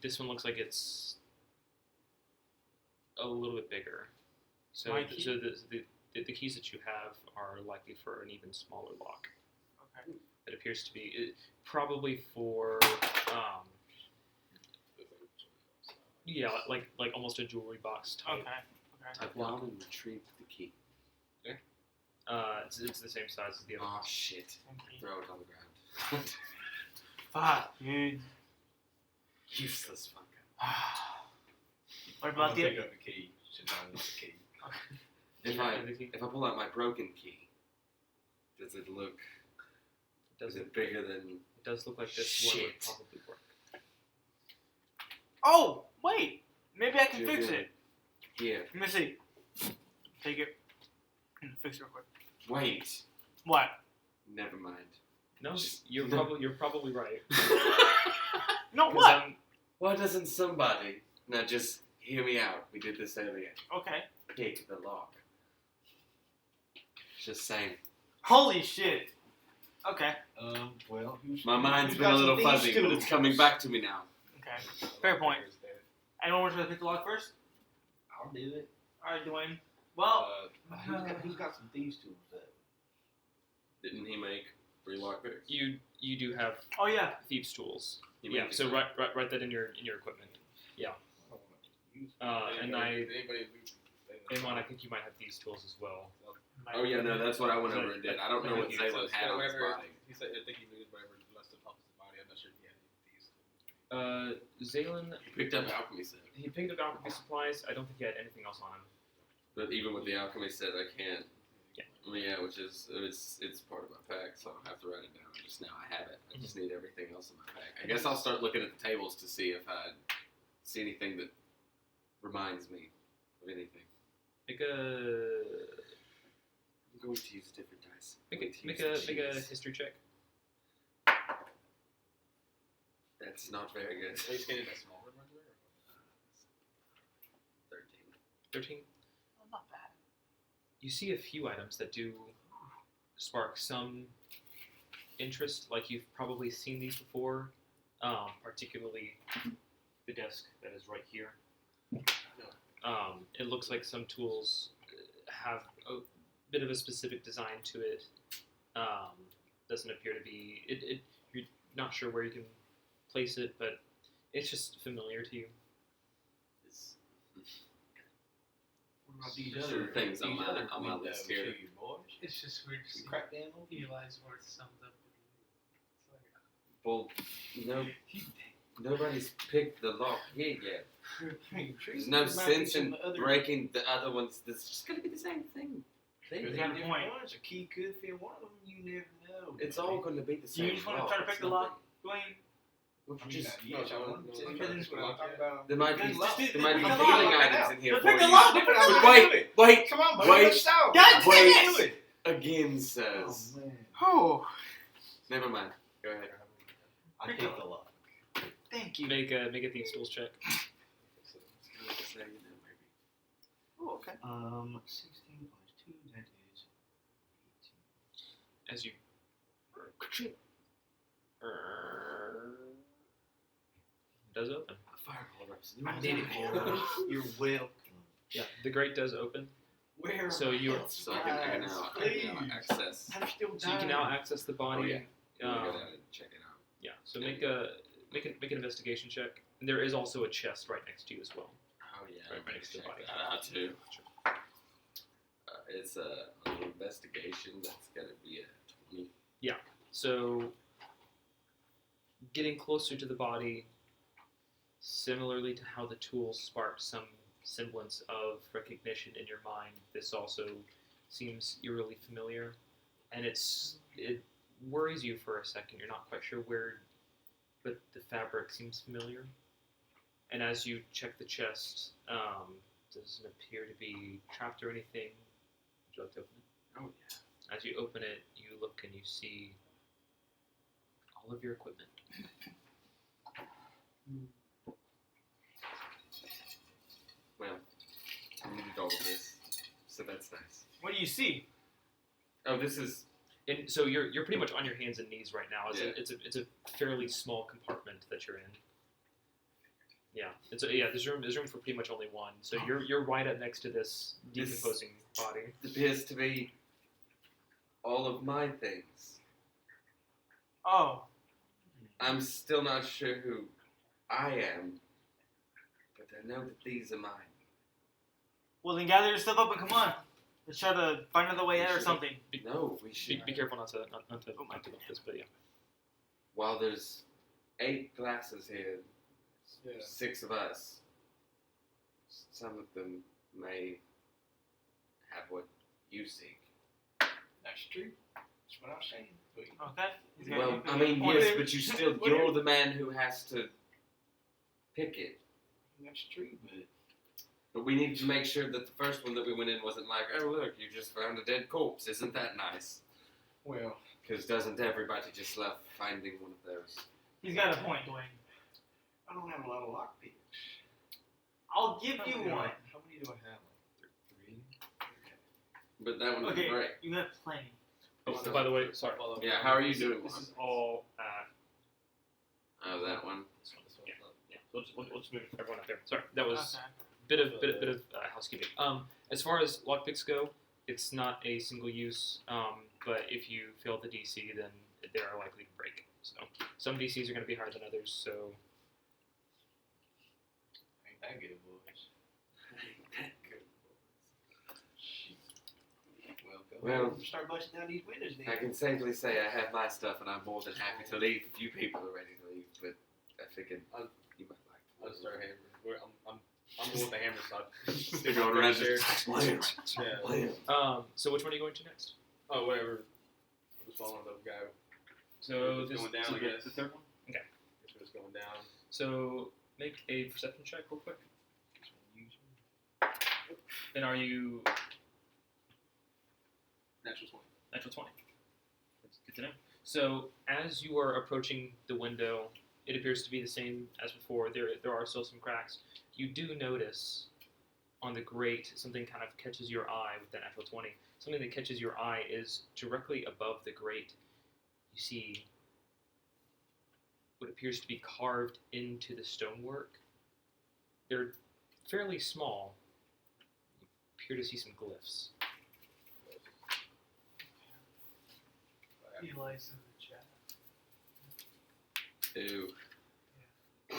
This one looks like it's a little bit bigger. So My key? so the keys that you have are likely for an even smaller lock. Okay. It appears to be probably for yeah, like almost a jewelry box type. Okay. Okay. I've gone and retrieved the key. It's the same size as the other. Oh shit! Same key. Throw it on the ground. Fuck, dude. Useless fucker. What I'm about gonna the? pick up the key. Since I want the key. If Yeah, I the key. if I pull out my broken key, does it look? Does Is it it bigger than? It does look like this one would Shit. probably work. Oh, wait. Maybe I can You're fix good. it. Here. Let me see. Take it. Fix it real quick. Wait. What? Never mind. No, you're probably right. No, 'Cause, what? Why doesn't somebody now just hear me out? We did this earlier. Okay. Pick the lock. Just saying. Holy shit. Okay. Well, who's My mind's who's been a got little some things fuzzy, to but do? it's coming back to me now. Okay. Fair point. Anyone want to pick the lock first? I'll do it. Alright, Dwayne. Well, Who's got some thieves tools though? Didn't he make 3 lockpicks? You do have oh yeah. thieves tools. He Yeah. made So the- write that in your equipment. I don't want to use it. And Anybody Amon, I think you might have thieves tools as well. Oh yeah, no, that's what I went over and did. I don't know what So- Zaylen had on his body. He said, I think he needed whatever less than half his body. I'm not sure if he had these. Zaylen, He picked up alchemy set, he picked up alchemy supplies. I don't think he had anything else on him. but even with the alchemy set, I can't. Yeah. Yeah, which is it's part of my pack, so I don't have to write it down. Just now I have it. I just need everything else in my pack. I guess I'll start looking at the tables to see if I see anything that reminds me of anything. Make a I'm going to use different dice. I'm make going a to make use a the make a cheese. history check. That's not very good. Are you skating that small room right there? 13. Oh, not bad. You see a few items that do spark some interest, like you've probably seen these before, particularly the desk that is right here. It looks like some tools have a bit of a specific design to it. Doesn't appear to be. You're not sure where you can place it, but it's just familiar to you. It's What about these Sure, other things on these my- other on my windows list here. to you, boys? It's just weird to You see crack down on Eli's worth summed up. well, no, nobody's picked the lock here yet. There's no sense in breaking the other ones. It's just gonna be the same thing. You got a point. Ones. A key could fit one of them. You never know. It's all going to be the same. You just want to lock. try to pick It's the nothing. lock, Dwayne? That's what I'm talking about. There might be Good luck. there might be Pick the healing lock. items in here Pick for the you. lock. But wait, Come on, buddy. Wait. Let's go. God Wait. damn it! again says. Oh, man. Oh, Never mind. Go ahead. I take the lock. thank you. Make a thieves tools check. Oh, okay. 16 plus 2, that is 18. As you. Does open. Fireball reps. I did it, boy. You're welcome. Yeah, the grate does open. Where? So you- So I can now access. I'm still dying. So you can now access the body. Oh, yeah. Go Um, down and check it out. yeah. So make an investigation check. And there is also a chest right next to you as well. Oh yeah. Right I'm next to the gonna body. check that out too. It's an investigation. That's gonna be a 20. So getting closer to the body, similarly to how the tools sparked some semblance of recognition in your mind, this also seems eerily familiar, and it worries you for a second. You're not quite sure where, but the fabric seems familiar. And as you check the chest, doesn't appear to be trapped or anything. Would you like to open it? Oh yeah. As you open it, you look and you see all of your equipment. Well, I needed all of this, so that's nice. What do you see? Oh, this is. And so you're pretty much on your hands and knees right now. Yeah. It's a fairly small compartment that you're in. Yeah, there's room for pretty much only one. So you're right up next to this This- decomposing body. appears to be all of my things. Oh, I'm still not sure who I am, but I know that these are mine. well then gather your stuff up and come on. Let's try to find another way out or something. No, we should. Be careful not to bump this, but yeah. While there's 8 glasses here, Yeah. 6 of us, some of them may have what you seek. That's true. That's what I'm saying. Okay. He's got- Well, he's got I a mean, point. yes, but you're the man who has to pick it. That's true, But we need to make sure that the first one that we went in wasn't like, oh look, you just found a dead corpse. Isn't that nice? well, Because doesn't everybody just love finding one of those? He's got a point, Dwayne. I don't have a lot of lockpicks. I'll give How you many do I- one. How many do I have? Like 3? But that one was Okay, great. you have plenty. Oh, so by the way, sorry. Yeah, how are you doing? This is all at Oh, that one. this one. Yeah. So we'll just move everyone up there. Sorry, that was Okay. bit of housekeeping. As far as lockpicks go, it's not a single use. But if you fail the DC, then they are likely to break. So some DCs are going to be higher than others. So Ain't that good, boys. Well, start busting down these windows then. I can safely say I have my stuff, and I'm more than happy to leave. A few people are ready to leave, but I figured you might like to. I'll start hammering. I'm going with the hammer side. Stick going around just so which one are you going to next? Oh, whatever. I'm just following the guy. So It's this going down, so I guess. the third one. Okay. It's just going down. So make a perception check real quick. Then are you Natural 20. natural 20? That's good to know. So as you are approaching the window, it appears to be the same as before. There are still some cracks. You do notice on the grate something kind of catches your eye with that natural 20. Something that catches your eye is directly above the grate. You see what appears to be carved into the stonework. They're fairly small. You appear to see some glyphs. Eli's in the chat. Ew. I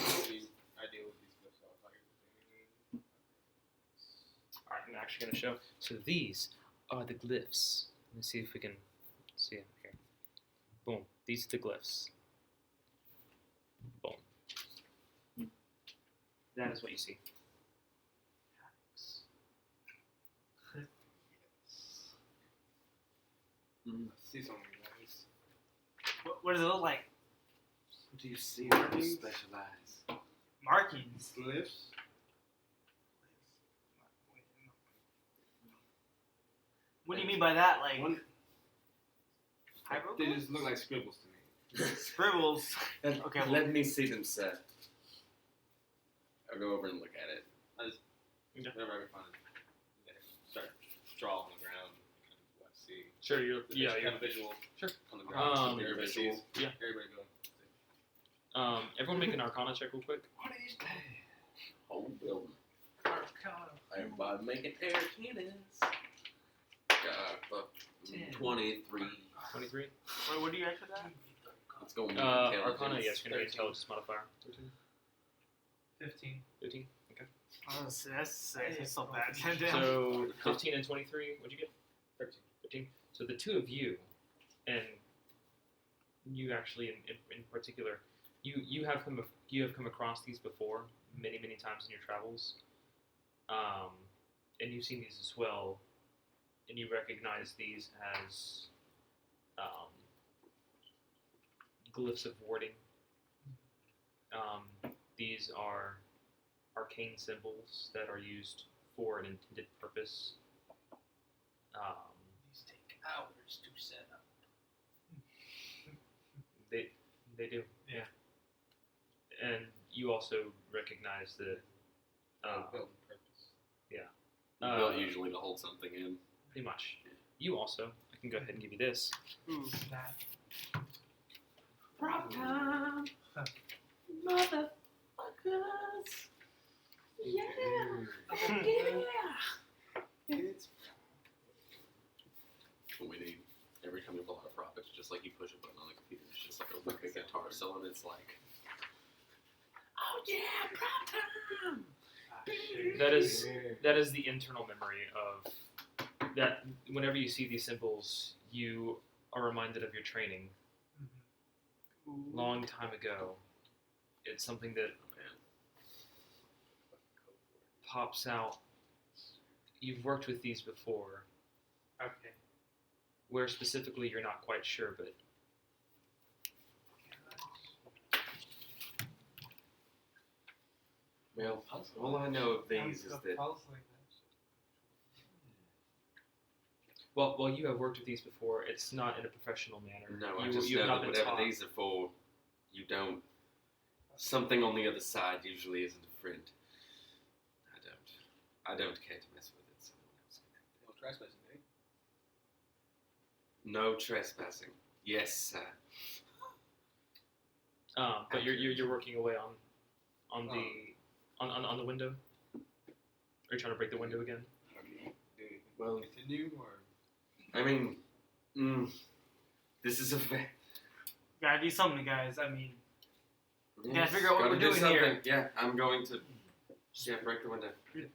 deal with these stuff, so I'm like, Alright, I'm actually going to show. So these are the glyphs. Let me see if we can see them here. Boom. These are the glyphs. Boom. That is what you see. I see something nice. What does it look like? What do you see when you specialize? Markings. Glyphs? What do you mean by that? Like One, they hieroglyphs? just look like scribbles to me. Scribbles. Okay, well- Let me see them, sir. I'll go over and look at it. Whenever I can find it, start draw on the ground. Kind of what I see. Sure, you're Have a visual Sure. on the ground. Um, everybody visual. sees. Yeah. Everybody go. everyone make an Arcana check real quick. What is that? Whole building. Arcana. Everybody making air cannons. Got 23. 23. Wait, what do you actually got? Let's go. Arcana, yes, you're going to be intelligence modifier. 13. 15. 15. Okay. Oh, that's so bad. So 15 and 23. What'd you get? 13. 15. So the two of you, and you actually in particular, you have come across these before many times in your travels, and you've seen these as well, and you recognize these as glyphs of warding. These are arcane symbols that are used for an intended purpose. These take hours to set up. They do. Yeah. And you also recognize that Building purpose. Built usually to hold something in. pretty much. You also, I can go ahead and give you this. Ooh. That. Prop time, motherfuckers! Yeah, It's what we need. Every time you pull out a prop, it's just like you push a button on a computer. It's just like a guitar solo, and it's like, oh yeah, prop time! That is the internal memory of that. Whenever you see these symbols, you are reminded of your training long time ago. It's something that pops out. You've worked with these before. Okay. Where specifically, you're not quite sure, but Well, all I know of these is that well, you have worked with these before. It's not in a professional manner. no, I you, just you have know not that been whatever taught. these are for, you don't. Something on the other side usually isn't a friend. I don't care to mess with it. Someone else can have No trespassing, eh? it. No trespassing. Yes, sir. But you're working away on the window. Are you trying to break the window again? Well, Continue or? I mean, this is a fact. Gotta do something, guys. I mean, Yes, gotta figure out what gotta we're do doing something. here. Yeah, I'm going to. Yeah, break the window.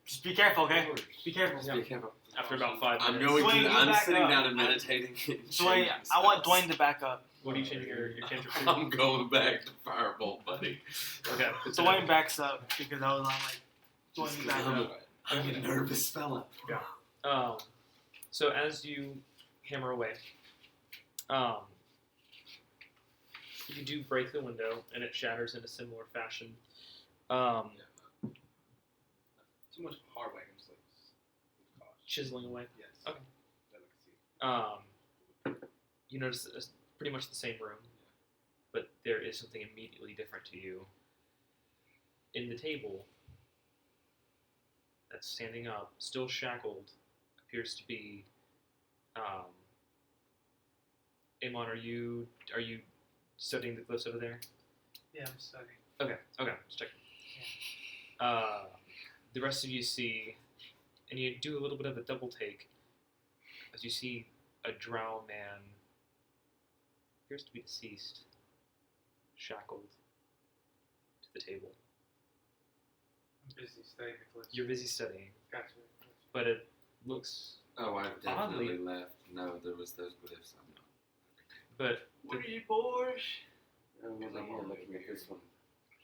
just be careful, okay? Be careful. Just be careful. After about 5 I'm minutes. going Dwayne, to. you I'm back sitting up. down and meditating. And Dwayne, changing I want spells. Dwayne to back up. What are you changing your cantrip to? I'm going back to Firebolt, buddy. Okay. Dwayne backs up because I was on like, Dwayne, Just you back 'cause up. I'm a nervous fella. So as you hammer away, you do break the window and it shatters in a similar fashion. Too much hard way. I'm just like, Chiseling away. yes. Okay. That I can see. You notice it's pretty much the same room, but there is something immediately different to you. In the table that's standing up, still shackled, appears to be. Amon, are you studying the glyphs over there? Yeah, I'm studying. Okay, just checking. The rest of you see, and you do a little bit of a double take, as you see a drow man, appears to be deceased, shackled to the table. I'm busy studying the glyphs. You're busy studying, Gotcha. but it looks, Oh, I've definitely Oddly. left. No, there was those glyphs. I'm not. but What are you, boys? Oh, well, I'm here looking at this one.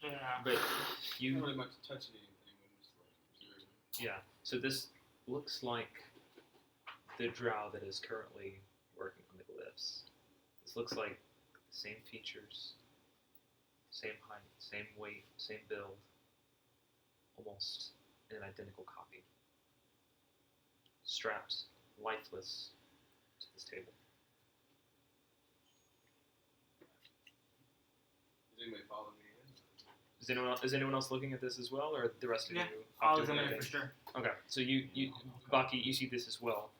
Yeah. but I don't you, really much touch anything. I'm just like observing. yeah. So this looks like the drow that is currently working on the glyphs. This looks like the same features, same height, same weight, same build, almost an identical copy. Strapped, lifeless, to this table. Does anybody follow me in? Is anyone else looking at this as well, or the rest of Yeah, you? I'll doing examine their it for thing? sure. Okay, so you Baki, you see this as well.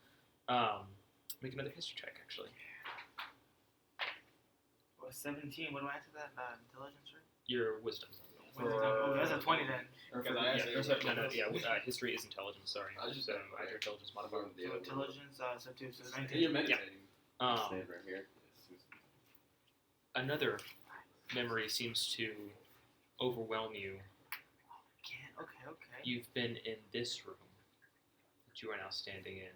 Make another history check, actually. Well, 17. What do I add to that? Intelligence, right? Your wisdom. Oh, that's a 20 then. Because I Yeah, asked there's everybody a, no, else. yeah. History is intelligence. Sorry. I just So said add your intelligence modifier. The So other one. intelligence, so 2, so And 19. you're meditating. Stand right here. Another memory seems to overwhelm you. Okay. You've been in this room that you are now standing in,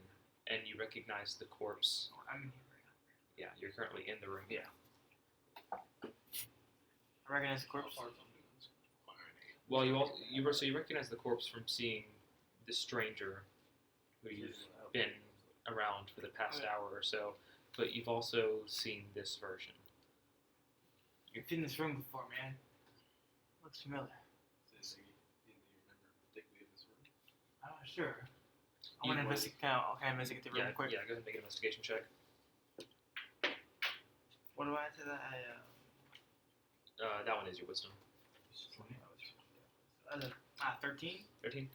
and you recognize the corpse. Oh, I'm in here right now. Yeah, you're currently in the room. Yeah. I recognize the corpse. Well, you recognize the corpse from seeing the stranger who you've been around for the past hour or so, but you've also seen this version. You've been in this room before, man. Looks familiar. Oh, sure. I want to investigate. Investigate the room Yeah, quick. yeah. Go ahead and make an investigation check. What do I add to that? That one is your wisdom. 13. 13.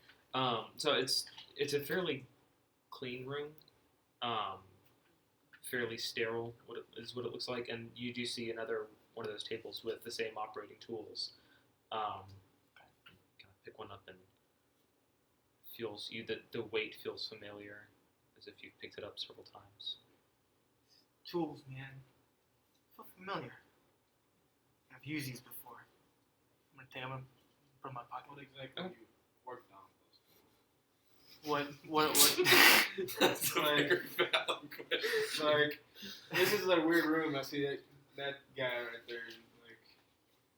So it's a fairly clean room, fairly sterile. What it looks like, and you do see another one of those tables with the same operating tools. Kind of pick one up and feels you the weight feels familiar, as if you've picked it up several times. Tools, man. So familiar. I've used these before. I'm gonna take them from my pocket. What exactly you worked on? What? That's a Like- very valid question. Like, this is a weird room. I see that guy right there.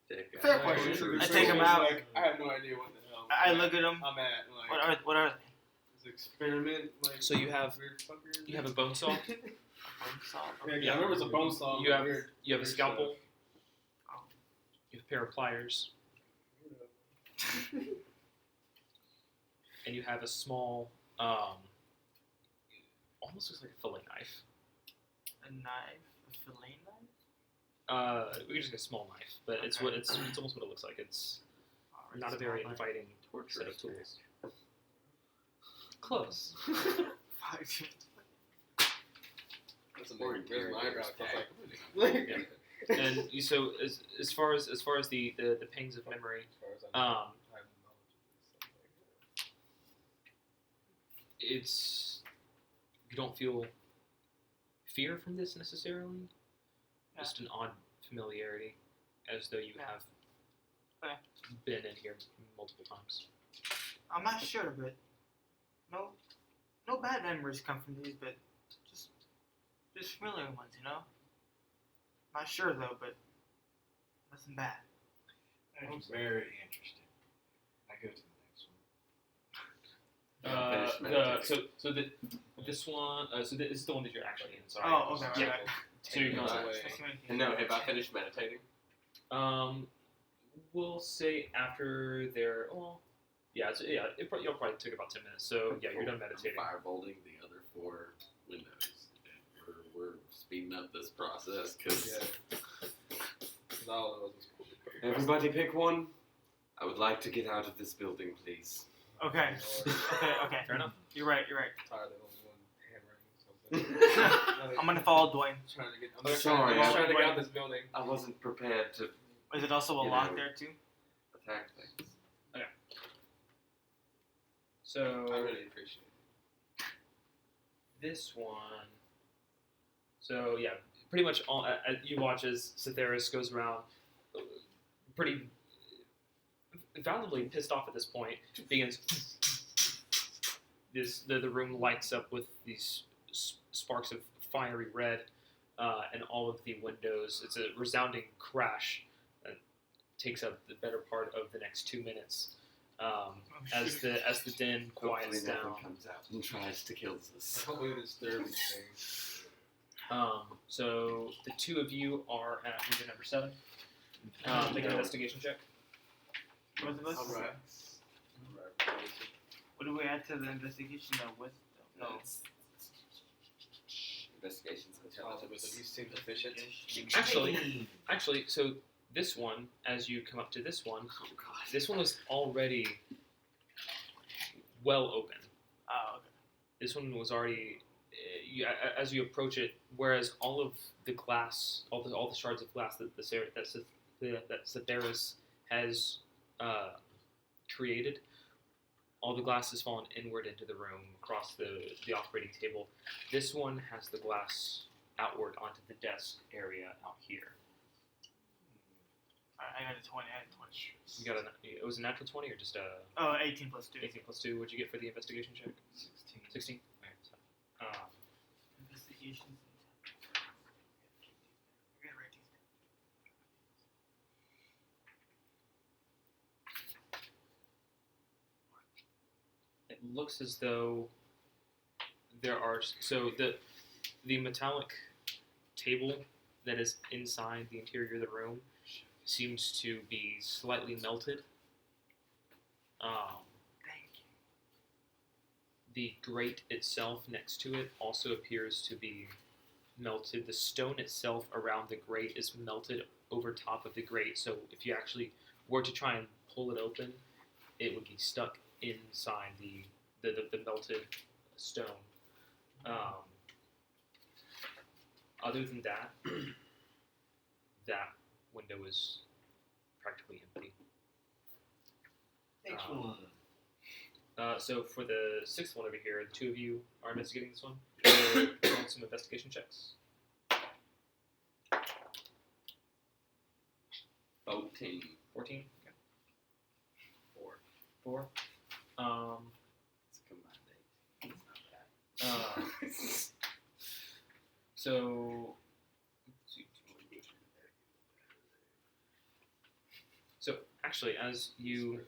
Like, Fair like, question. it's I it's take him out. Like, I have no idea what the hell. I look at them. I'm at like What are they? this experiment. Like, So you have- weird fucker. You have a bone saw. Bone saw? Yeah, I remember it's a bone saw. You but have weird. you have a weird scalpel. Oh. You have a pair of pliers, stuff. and you have a small, almost looks like a fillet knife. A knife? A fillet knife? We just get a small knife, but it's Okay. what it's almost what it looks like. It's Alright, not a small very knife. inviting set of tools. Close. That's Or amazing. There's my characters, eyebrows. I was tag. like, Yeah. And you, so as far as the pangs of memory, As far as I know, um, I have knowledge of this stuff it's you don't feel fear from this necessarily. Yeah. Just an odd familiarity, as though you Yeah. have Okay. been in here multiple times. I'm not sure, but no bad memories come from these, but just familiar ones, you know. Not sure though, but nothing bad. That's very interesting. I go to the next one. This one. So this is the one that you're actually in. Sorry. Oh, okay, Yeah. right. So you're going Right. And no, have I finished meditating? We'll say after their. Well, yeah. You'll probably take about 10 minutes. So yeah, you're done meditating. Firebolting the other 4 windows. We're speeding up this process because All of those. everybody pick one. I would like to get out of this building, please. Okay. Okay. Fair enough. You're right. Tired of only one handwriting. I'm gonna follow Dwayne. I'm sorry, I'm just I- trying to get out of this building. I wasn't prepared to Is it also a You lock know. there too? attack things. So I really appreciate it. this one. So yeah, pretty much all you watch as Cytheris goes around, pretty validly pissed off at this point. Begins the room lights up with these sparks of fiery red, and all of the windows. It's a resounding crash that takes up the better part of the next 2 minutes. As the din quiets Hopefully no down. one comes out and tries to kill us. Hopefully this disturb anything. So the 2 of you are at window number 7. Make an investigation check. Both of us. Alright. What do we add to the investigation though? With no. Investigations But intelligence. at least seems efficient. Actually, so this one, as you come up to this one, Oh god. this one was already well open. Oh, okay. This one was already, as you approach it, whereas all of the glass, all the shards of glass that Cytheris has created, all the glass has fallen inward into the room across the operating table. This one has the glass outward onto the desk area out here. I got a 20. I had a 20. You got it was a natural 20 or just a Oh, 18 plus 2. 18 plus 2? What'd you get for the investigation check? 16. 16. Okay, so, Investigations. I gotta write these down. it looks as though there are the metallic table that is inside the interior of the room seems to be slightly melted. Thank you. The grate itself next to it also appears to be melted. The stone itself around the grate is melted over top of the grate, so if you actually were to try and pull it open, it would be stuck inside the melted stone. Other than that, that window is practically empty. So for the 6th one over here, the 2 of you are investigating this one. Roll some investigation checks. 14. 14. Okay. 4. 4. It's a combined 8. It's not bad. So actually, as you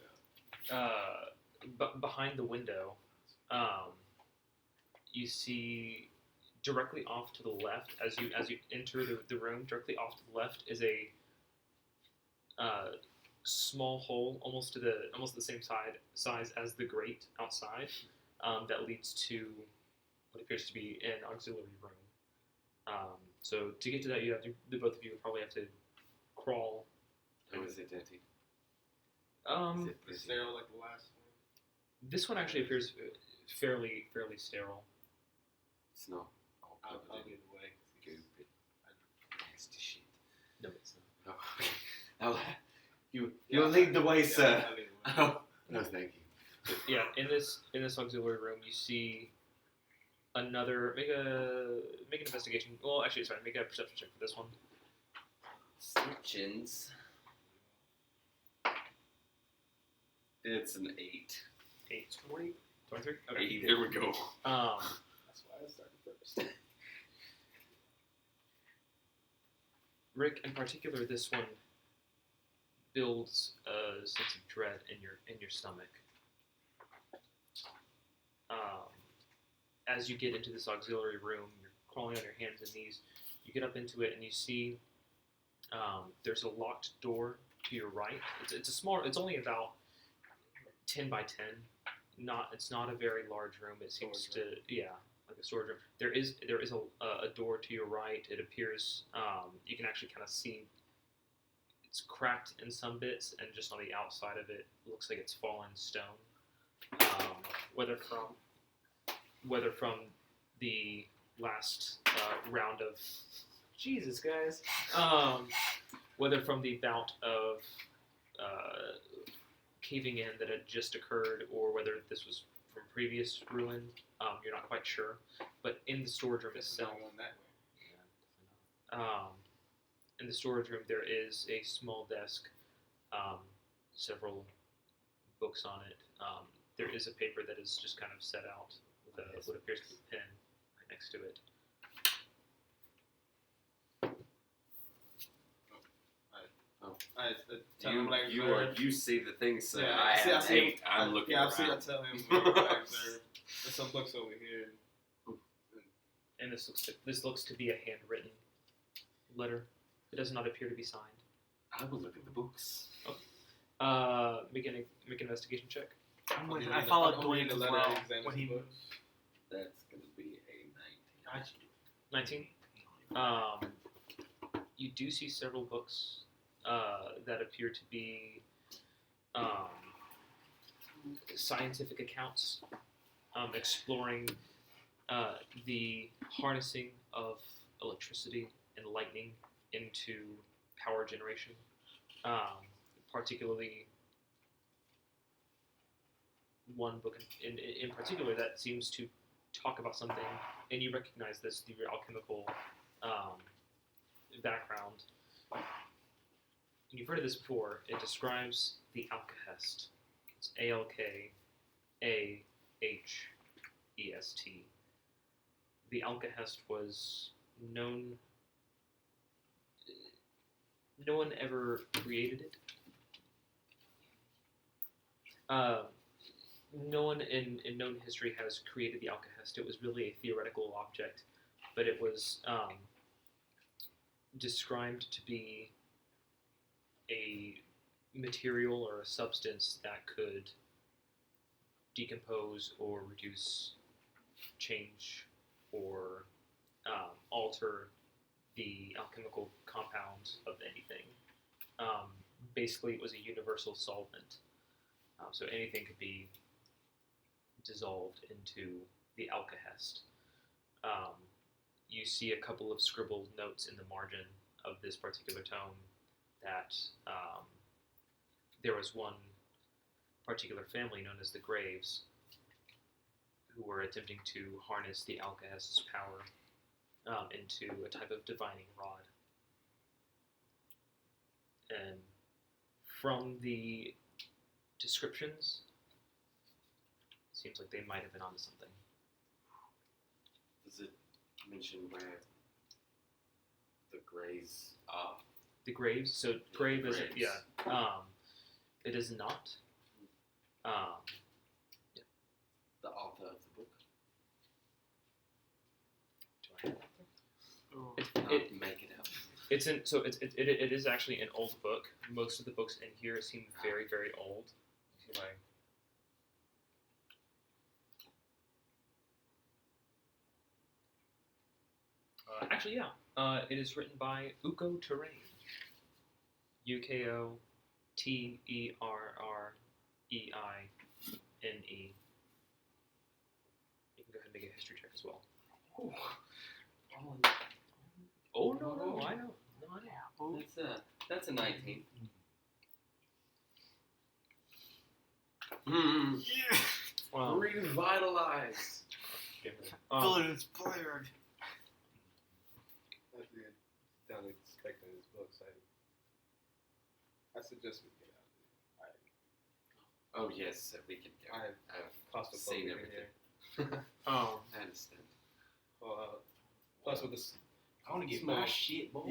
behind the window, you see directly off to the left as you enter the room. Directly off to the left is a small hole, almost the same size as the grate outside, that leads to what appears to be an auxiliary room. So to get to that, the both of you would probably have to crawl. How is it, Daddy? Is there like the last one? This one actually appears fairly sterile. It's not all I'll covered lead in the way. goop and nasty shit. No, it's not. Oh, you'll lead the way, sir. I'll lead the way. Oh, no, thank you. Yeah, in this auxiliary room, you see another. Make an investigation. Well, actually, sorry, make a perception check for this one. Switchins. It's an 8. 8, 20, 23? Okay. 8, there we go. Um, That's why I started first. Rick, in particular, this one builds a sense of dread in your stomach. As you get into this auxiliary room, you're crawling on your hands and knees. You get up into it and you see there's a locked door to your right. It's a small. It's only about 10 by 10. It's not a very large room. It seems like a storage room. There is a door to your right. It appears you can actually kind of see it's cracked in some bits, and just on the outside of it looks like it's fallen stone. Whether from the last round of Jesus, guys. Whether from the bout of caving in that had just occurred, or whether this was from previous ruin, you're not quite sure. But in the storage room itself, in the storage room there is a small desk, several books on it. There is a paper that is just kind of set out with what appears to be a pen right next to it. You see the things say, Yeah, I see- have I see 8, I'm looking Yeah, around. I tell him I observe. There's some books over here. And this looks to be a handwritten letter. It does not appear to be signed. I will look at the books. Make an investigation check. I followed I'm Dwayne reading the as letter well and examining when the he book. moves. That's going to be a 19. 19. You do see several books that appear to be scientific accounts exploring the harnessing of electricity and lightning into power generation. Particularly one book in particular that seems to talk about something, and you recognize this through your alchemical background. You've heard of this before. It describes the Alkahest. It's Alkahest. The Alkahest was known. No one ever created it. No one in known history has created the Alkahest. It was really a theoretical object, but it was described to be a material or a substance that could decompose or reduce, change, or alter the alchemical compounds of anything. Basically, it was a universal solvent. So anything could be dissolved into the Alkahest. You see a couple of scribbled notes in the margin of this particular tome that there was one particular family known as the Graves who were attempting to harness the Alkahest's power into a type of divining rod. And from the descriptions, seems like they might have been onto something. Does it mention where the Greys are? The Graves. So grave is Graves. it is not. The author of the book? Do I have that there? Ooh. Not make it up. It's in. So it is actually an old book. Most of the books in here seem very, very old. Let's see if I- actually, yeah. It is written by Uko Terrain. UKOTERREINE. You can go ahead and make a history check as well. Oh no! I know. No, I know. That's a 19. Revitalize. Bullet inspired. That's good. Down expecting his books. I suggest we get out. Oh yes, we can go. I I've cost of seen in everything. here. Um, I understand. Plus with this I want to get Small. my shit, boys.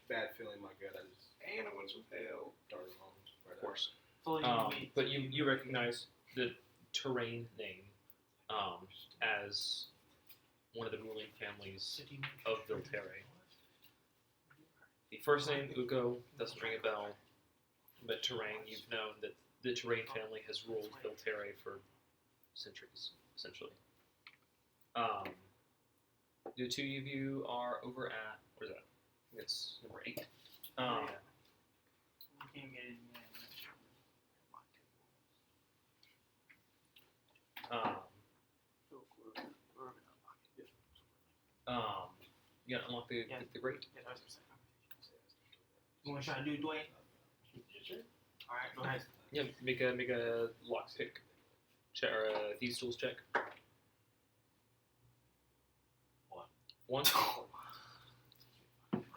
bad feeling in my gut, I just And I went to hell. darted home. Right of course. Fully But you recognize the terrain name as one of the ruling families of Volterre. The first name, Ugo, doesn't ring a bell, but terrain, you've known that the terrain family has ruled Volterre for centuries, essentially. The two of you are over at, what is that? I think it's number 8. We can't get in yet. You gotta unlock the grate. Yeah, that's what I'm saying. You want to try to do it, Dwayne? Alright, go ahead. Yeah, make a lockpick check or a thieves tools check. One.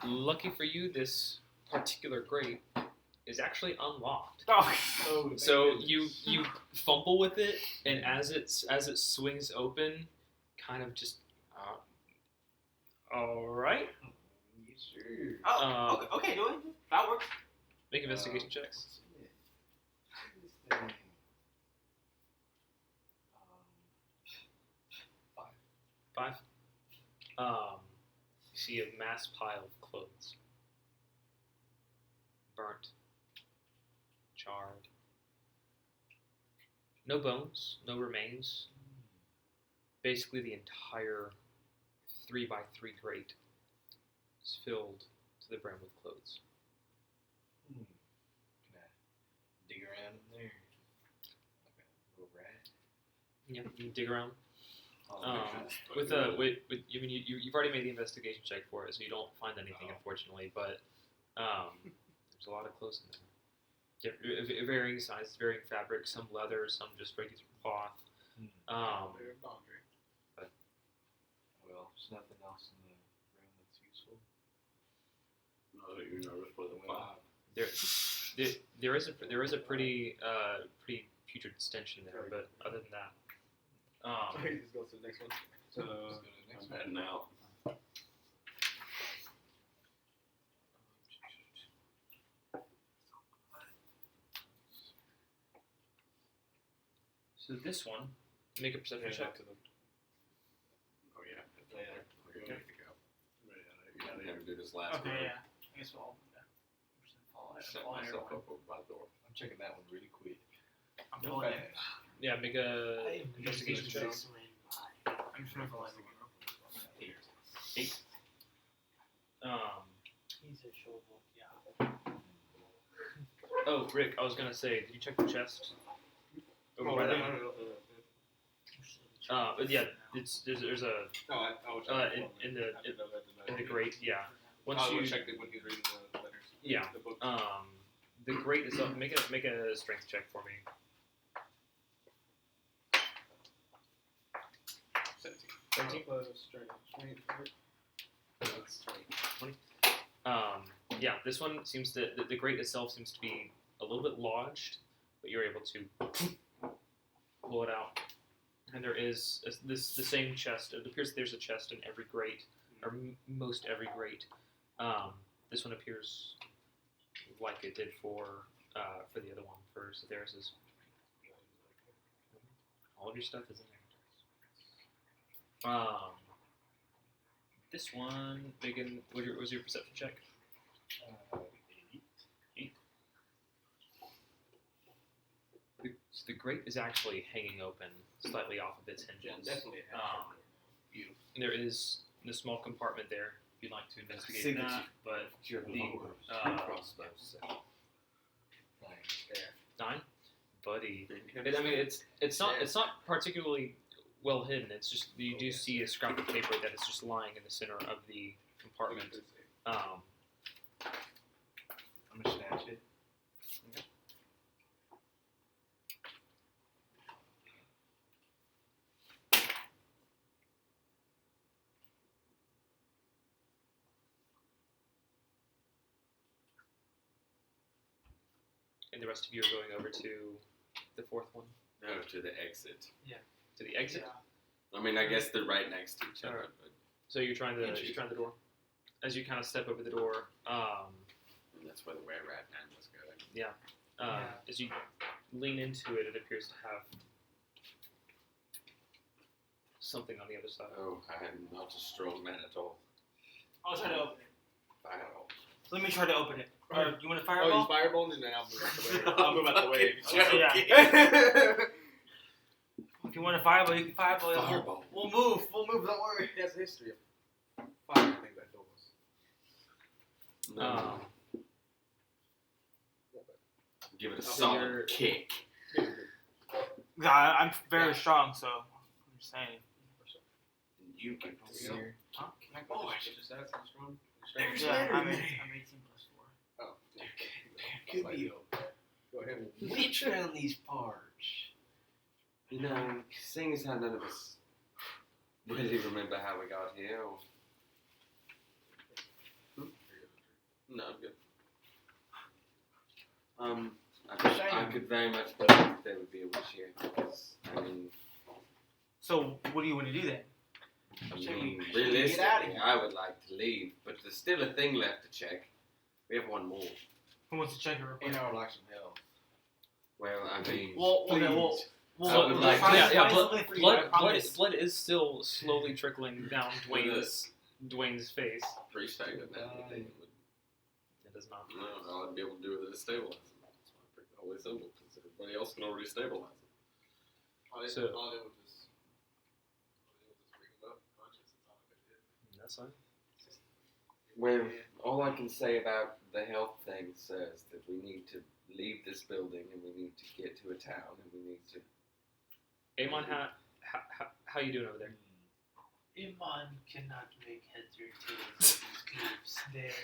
Lucky for you, this particular grate is actually unlocked. Oh, So you fumble with it, and as it swings open, kind of just all right. Sure. okay, do it. That works. Make investigation checks. Um, 5. You see a mass pile of clothes, burnt, charred. No bones, no remains. Basically, the entire 3x3 grate is filled to the brim with clothes. Can I dig around in there? Like a little rat? Yeah, you can dig around. With You've already made the investigation check for it, so you don't find anything, unfortunately. But there's a lot of clothes in there. Varying sizes, varying fabrics. Some leather, some just regular cloth. Well, there's nothing else in the room that's useful. No, you're nervous for the 5. There is a pretty putrid stench in there, but other than that, He just goes to the next one. So, let's go to the next I'm heading out. so this one, make a perception check. To them. Oh yeah. Yeah. We're good to go. We gotta have to do this last Okay, one. yeah. I guess we'll all do that. Set myself up over by the door. I'm checking that one really quick. I'm Go pulling it. fast. Yeah, make a investigation check. I'm just gonna pull it. 8. He's a shovel. Yeah. Oh, Rick, I was gonna say, did you check the chest? Over by that one? But yeah, there's a No, I was in the grate. Yeah, once I you checked it when he was reading the letters. Yeah. The book. the grate is up. Make a strength check for me. 17 plus strength. 20. Yeah, this one seems to the grate itself seems to be a little bit lodged, but you're able to pull it out. And there is the same chest. It appears there's a chest in every grate, or most every grate. This one appears like it did for the other one. So theirs is all of your stuff is in there. This one, Megan, what was your perception check? 8. The grate is actually hanging open slightly off of its hinges. Definitely. And there is a small compartment there if you'd like to investigate that. But crossbows. 9, buddy. It's not particularly well hidden. It's just you do see a scrap of paper that is just lying in the center of the compartment. I'm gonna snatch it. And the rest of you are going over to the fourth one, No, to the exit. to the exit. Yeah. I mean, I guess they're right next to each other, Alright. but So you're trying the door. As you kind of step over the door, that's where the were rat man was going. as you lean into it, it appears to have something on the other side. Oh, I am not a strong man at all. I'll try to open it. Fireball. Let me try to open it. You want a Oh, fireball? use fireball, and then I'll move out the way. I'll move out the way. Yeah. If you want a fireball, you can fireball. Fireball. We'll move. Don't worry. He has a history of firing things at doors. No. Give it a So you're- solid kick. Yeah, I'm very strong, so I'm just saying. You can Yeah. see. Oh, I should just ask how strong. Yeah, I'm 18 plus 4. Oh, Could be go ahead. witch around these parts. You know, seeing as how none of us really remember how we got here, or... No, I'm good. I could very much believe that there would be a witch here, because, I mean, So, what do you want to do then? realistically, get out of here. I would like to leave, but there's still a thing left to check. We have one more. Who wants to check it real quick? And I would like some help. Well, I mean, Well, okay, Please. I would like to- find yeah, something for you, I promise. blood is still slowly trickling down Dwayne's face. priest tag doesn't have anything that would... It does not. No, all I'd be able to do with it is stabilize him. That's why I picked the holy symbol, because everybody else can already stabilize him. All they So- will just bring him up conscious. That's all they did. That's fine. Well, all I can say about the health thing says that we need to leave this building and we need to get to a town and we need to... Amon, how you doing over there? Iman cannot make heads or tails of these cubes.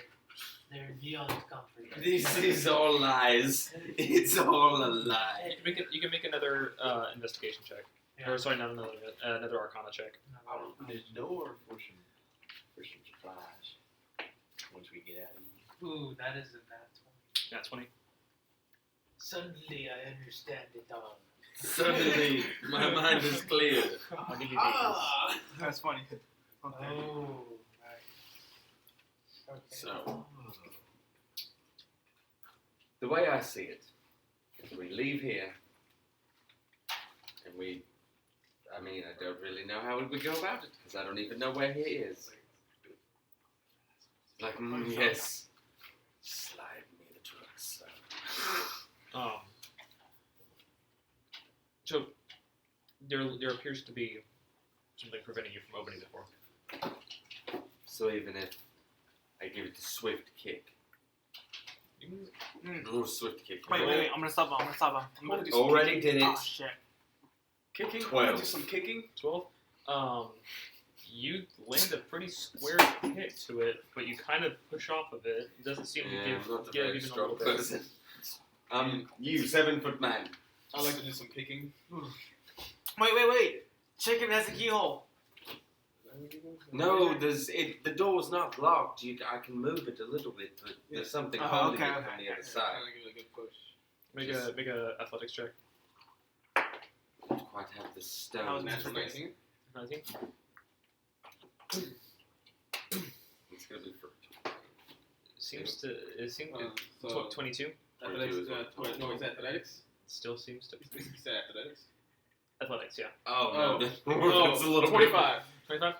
They're beyond comfort. This is all lies. It's all a lie. You can make another investigation check. Yeah. Or sorry, not another Arcana check. I'll open this door for some supplies. Once we get out of here. Ooh, that is a bad one. That's 20. Suddenly I understand it all. Suddenly, my mind is clear. I'll give you Ah, that's funny. Okay. Oh, right. Okay. So, the way I see it is we leave here and I don't really know how we would go about it because I don't even know where he is. Like, yes, slide me the trucks. So there appears to be something preventing you from opening the door. So even if I give it a swift kick, swift kick. Wait. I'm gonna stop him. I'm gonna do some Already did it. Oh, shit. kicking. 12. I'm gonna do some kicking. 12. You land a pretty square hit to it, but you kind of push off of it. It doesn't seem to Yeah, I'm not a give very even a strong little bit. person. You 7-foot man. I like to do some kicking. Wait. Chicken has a keyhole. No, the door's not locked. I can move it a little bit, but there's something Oh, holding okay, it okay, from the okay. other side. Trying to give it a good push. Make a athletics check. Don't quite have the stone. That was Natural 19. 19. It's gonna be for It seems So 22. athletics. 22 is what- No, it's athletics. Still seems to be You said athletics. athletics. Yeah. Oh no, Oh, it's a little 25. 25.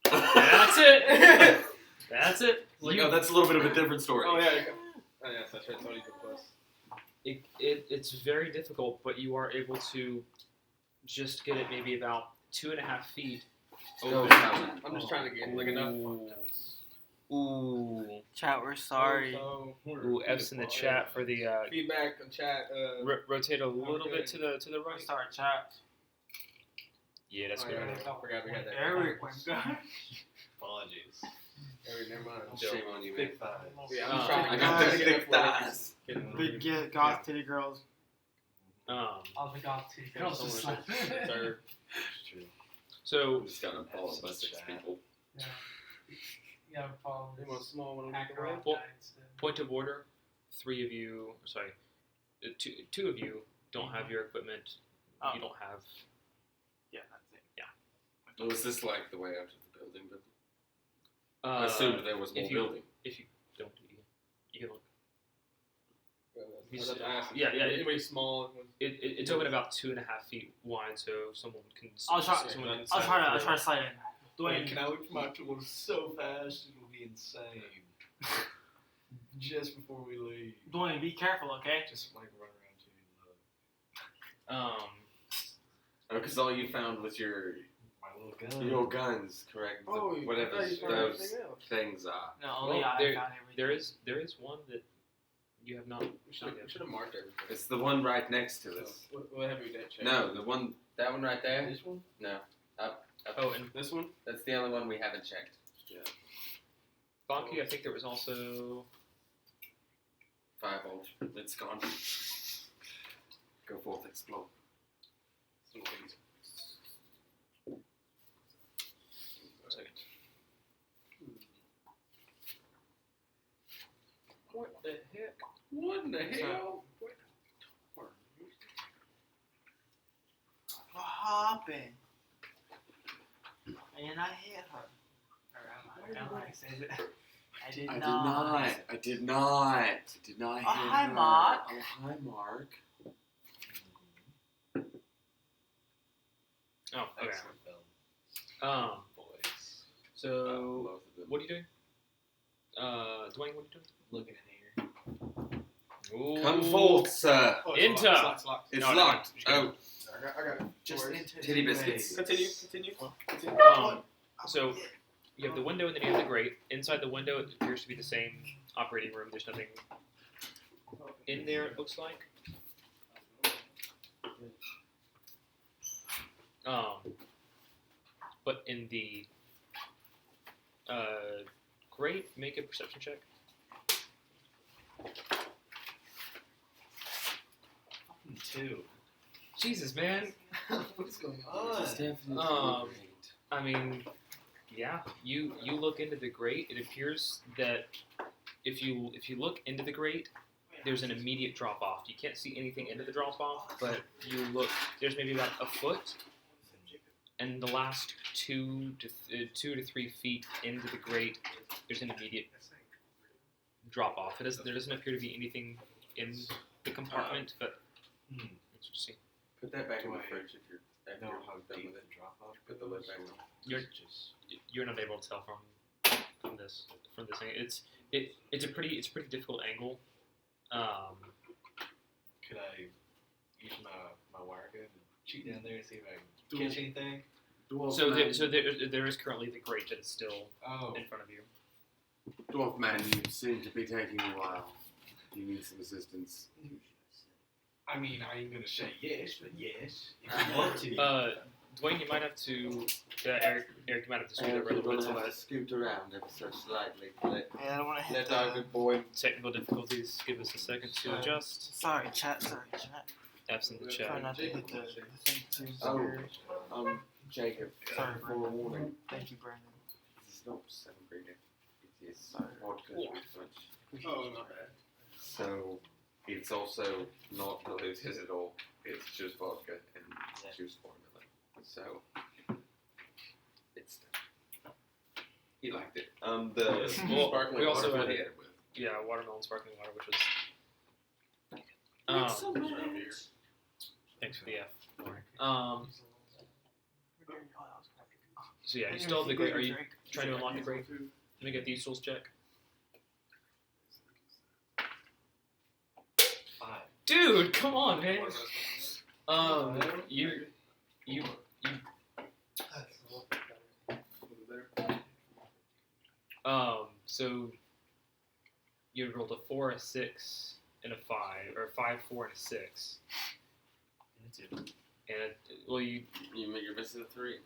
That's it. That's it. No, that's a little bit of a different story. Oh yeah. Oh yeah. So I tried 20 plus. It's very difficult, but you are able to just get it maybe about 2.5 feet Go open. down. I'm just trying to get like enough. Ooh. Chat, we're sorry. Ooh, F's in the chat for the Feedback on chat. rotate a little bit to the We're right. sorry, chat. Yeah, that's Oh, good. yeah, I forgot we had that. Eric, my God. Apologies. Eric, never mind. Shame on you, man. Big thighs. Yeah, I'm trying to I get got trying the to thick get enough thighs. Big goth titty girls. All the goth two girls just like It's true. So We just got a ball of 6 people. yeah. You gotta follow You this want a small one? hacker Right? off Well, guide instead. point of order, 3 of you. Sorry, two of you don't have your equipment. Oh. You don't have. Yeah, that's it. Was this like the way out of the building? But Uh, I assumed there was more if you- building. If you don't, you can look. He's Yeah, yeah, Anybody small? It's open about 2.5 feet wide, so someone can. I'll try. someone can I'll try to. I'll slide try to slide in. Dwayne, Dwayne, can I look for my tools so fast it'll be insane? Just before we leave. Dwayne, be careful, okay? Just like run around to Oh, because all you found was your my little gun. your guns, correct? Whatever those things are. No, only Well, I there- found everything. there is one that you have not. We should have marked everything. It's the one right next to us. What have we done? Check? No, that one right there. This one? No, up. Oh, and This one? That's the only one we haven't checked. Baki, I think there was also. 5 volt. It's gone. Go forth, explore. What the heck? What in the hell? What happened? And I hit her. Or am I saying it? I did I not. did not hit hi, her. Mark. Oh, hi, Mark. Oh, okay. Excellent film. Boys. So Both of them. what are you doing? Dwayne, what are you doing? Looking in here. Ooh. Come forth, sir. Oh, Into. It's locked. It's No, no, locked. no. Oh, I got it. Just Doors. into Titty the biscuits. ways. Continue. So you have the window and then you have the grate. Inside the window, it appears to be the same operating room. There's nothing in there. It looks like. But in the grate, make a perception check. Fucking 2. Jesus, man. What is going on? it's definitely Um, great. I mean, yeah. You look into the grate. It appears that if you look into the grate, there's an immediate drop off. You can't see anything into the drop off, but you look. There's maybe about a foot, and the last 2 to 3 feet into the grate, there's an immediate drop off. There doesn't appear to be anything in the compartment, but Hmm. let's just see. Put that back in the Do I fridge if you're Know done how with deep it. the drop off Put the lid back on. You're- just You're not able to tell from this thing. It's a pretty difficult angle. could I use my wire gun and shoot down there and see if I can catch anything? So there is currently the grate that is still Oh, in front of you. Dwarf man, you seem to be taking a while. Do you need some assistance? I mean, I ain't gonna say yes, but yes, if you want to. Dwayne, you might have to. Eric, you might have to scoot over a We're little bit gonna so have to that scoot around ever so slightly. Let Yeah, I don't want to hit our the. good boy. technical difficulties. Give us a second to Sorry. adjust. Sorry, chat. Absent the Try chat. not to hit the thing too. Oh. Jacob, Sorry, for a warning. Thank you, Brandon. This is not celebrated. It is Sorry. vodka with French. Oh, not bad. So it's also not diluted at all. It's just vodka and juice formula. So it's he liked it. The Well, sparkling we also water had he it- had it with. Yeah, watermelon sparkling water, which was. Not so Um, much. thanks for the F. So yeah, you still have the grate. Are you trying to unlock the grate? Let me get these tools check. 5. Dude, come on, man. You. So you rolled a 4, a 6, and a 5, or a 5, 4, and a 6. And well, you You're missing a 3.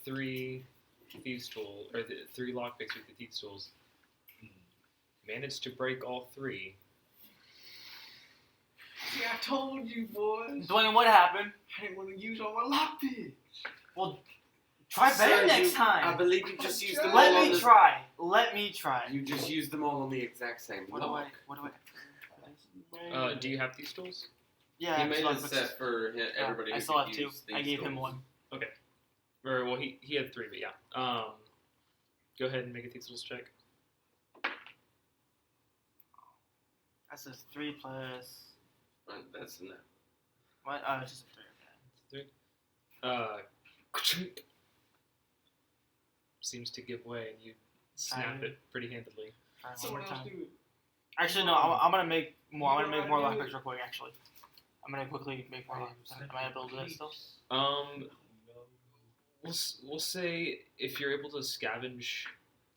3 thieves tools, or 3 lockpicks with the thieves tools. Managed to break all 3. See, I told you, boys. Dwayne, what happened? I didn't want to use all my lockpicks. Well, try better next I time. believe you just used them all Let on me the. try. Let me try. You just used them all on the exact same What do I? lock. What do I? Do you have these tools? Yeah. He made so I a fixed- set for everybody. I who still could have 2. use I these gave him tools. 1. Or well, he had 3, but yeah. Go ahead and make a thieves' tools check. That says 3 plus. That's enough. What? It's just a 3. Okay. Seems to give way, and you snap it pretty handedly. Try one Someone more else time. do it. Actually, no. I'm gonna make more. I'm gonna make more lockpicks real quick. Actually, I'm gonna quickly make more lockpicks. Am I able to do that still? We'll say if you're able to scavenge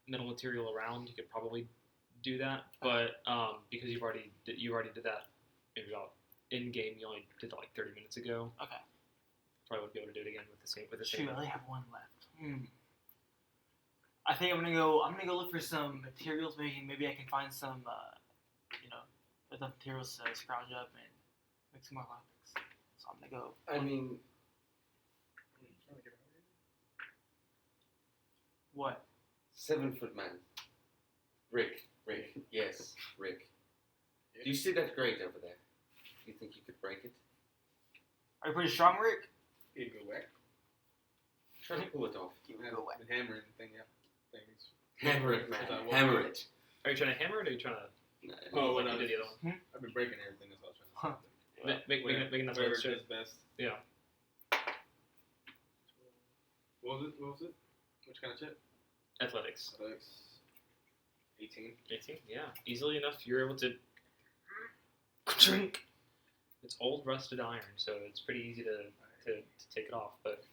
metal material around, you could probably do that. But because you already did that, maybe about in game, you only did that like 30 minutes ago. Okay. Probably wouldn't be able to do it again with the same. Shoot, I only have 1 left. I think I'm gonna go look for some materials. Maybe I can find some, enough materials to scrounge up and make some more lockpicks. So I'm gonna go. I mean, What? 7-foot man. Rick. Yes, Rick. Do you see that grate over there? Do you think you could break it? Are you pretty strong, Rick? Here you go, whack. Try to pull it off. Go whack. The hammer and thing, yeah. Things. Hammer it, man. Is that what- Hammer it. Are you trying to hammer it, or are you trying to? Oh, like when you did the other one. I've been breaking everything. That's what I was trying to say. Make another Whatever check. does best. Yeah. What was it? Which kind of chip? Athletics. 18. 18. Yeah. Easily enough, you're able to drink. It's old rusted iron, so it's pretty easy to take it off. But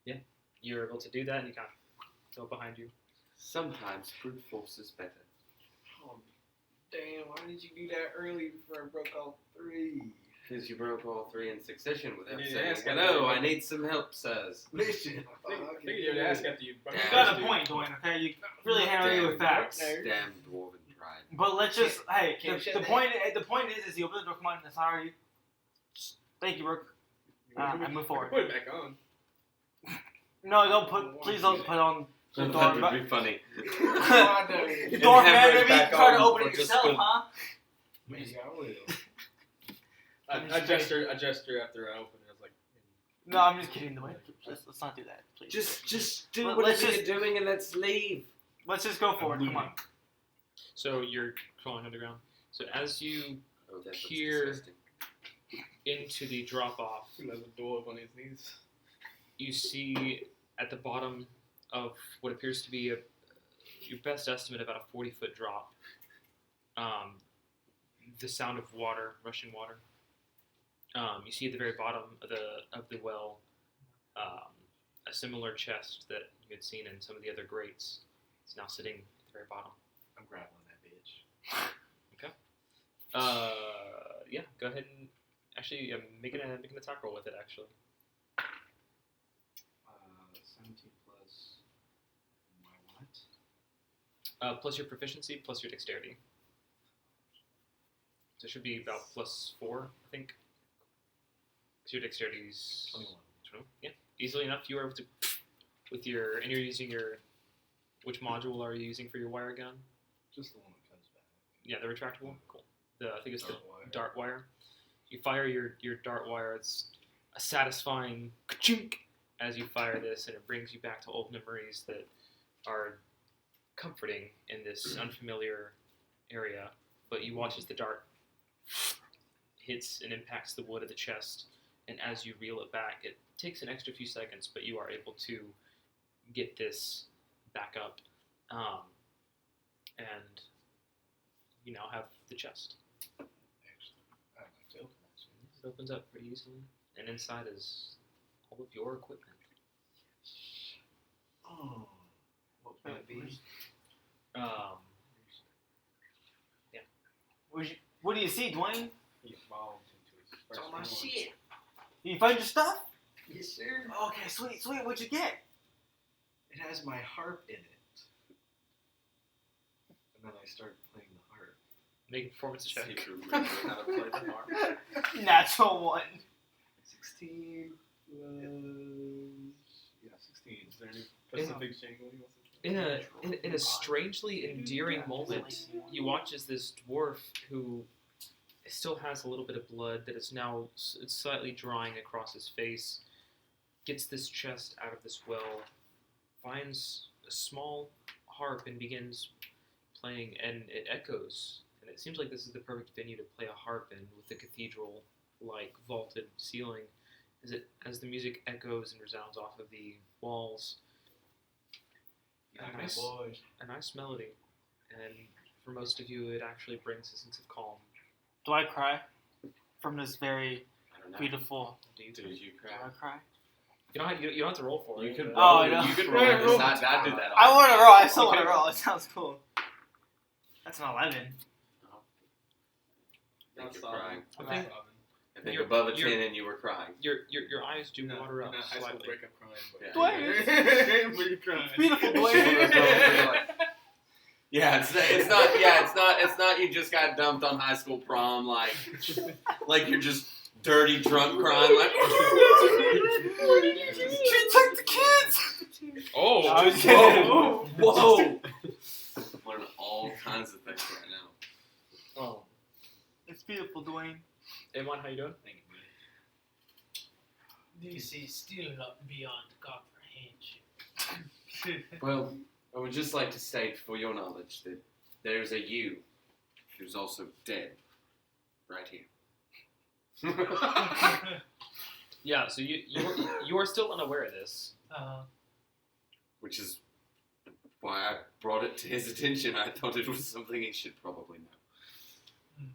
yeah, you're able to do that, and you kind of go behind you. Sometimes brute force is better. Oh, damn, why did you do that early before I broke all 3? Because you broke all 3 in succession without Yeah, saying, ask hello, after- I need some help, sirs. Listen, I figured you would ask after you. Damn. You got a point, Dwayne. Okay, you really hammer me with facts. Damn dwarven pride. But let's just Can't the shut point. The point is you open the door. Come on, that's not already. Thank you, Rook. I move forward. Put it back on. No, don't put. Please don't put on the door. That But, would be funny. the door, man. hammer it Maybe you back try to on open for it just yourself, good- huh? Maybe I will. I gesture after I open it. I was like, No, I'm just kidding, Dwayne. Let's not do that, please. Just do Let's whatever just- you're doing and let's leave. Let's just go forward. Come on. So you're crawling underground. So as you Oh, that's Here- disgusting. into the drop off, he let the door up on his knees. you see at the bottom of what appears to be your best estimate about a 40-foot drop. The sound of water, rushing water. You see at the very bottom of the well a similar chest that you had seen in some of the other grates. It's now sitting at the very bottom. I'm grappling that bitch. Yeah, go ahead and actually make an attack roll with it. Actually, 17 plus my what? plus your proficiency, plus your dexterity. So it should be about +4, I think. Because your dexterity is 21. Yeah, easily enough. You are able to with your and you're using your. Which module are you using for your wire gun? Just the one that comes back. Yeah, the retractable. Cool. I think it's the Wire. dart wire. You fire your dart wire. It's a satisfying ka-chink as you fire this, and it brings you back to old memories that are comforting in this unfamiliar area. But you watch as the dart hits and impacts the wood of the chest, and as you reel it back, it takes an extra few seconds, but you are able to get this back up, and you now have the chest. Actually, I'd like to open that soon. It opens up pretty easily, and inside is all of your equipment. Oh, what would that be? What do you see, Dwayne? He evolved into his It's first all my form. shit. You find your stuff? Yes, sir. Okay, sweet. What'd you get? It has my harp in it. And then I start playing the harp. Make a performance check. See if you remember how to play the harp. Natural one. 16 plus... Yeah, 16. Is there any Pacific jingle he wants to In a strangely endearing moment, you watch as this dwarf who it still has a little bit of blood that is now it's slightly drying across his face. Gets this chest out of this well, finds a small harp and begins playing, and it echoes. And it seems like this is the perfect venue to play a harp in, with the cathedral-like vaulted ceiling, as the music echoes and resounds off of the walls. A nice melody, and for most of you, it actually brings a sense of calm. Do I cry from this very I don't know. beautiful? Do you? Did you Do cry? I cry? You don't have to roll for it. You could but- roll. I know. You could roll. Yeah, roll. I do that. I want to roll. I still want to Okay. roll. It sounds cool. That's an 11. I think you're crying. I think I think You're- above a you're- 10 and you were crying. your eyes do water up Not high school slightly. breakup crying, but Yeah. but you're crying. Beautiful boy. Yeah, it's not you just got dumped on high school prom like you're just dirty drunk crying like She took the kids. Oh, I was kidding. whoa. Learning all kinds of things right now. Oh, It's beautiful, Dwayne. Amon, how you doing? This is still not beyond comprehension. Well, I would just like to state for your knowledge that there's a you who's also dead right here. Yeah, so you are still unaware of this. Which is why I brought it to his attention. I thought it was something he should probably know.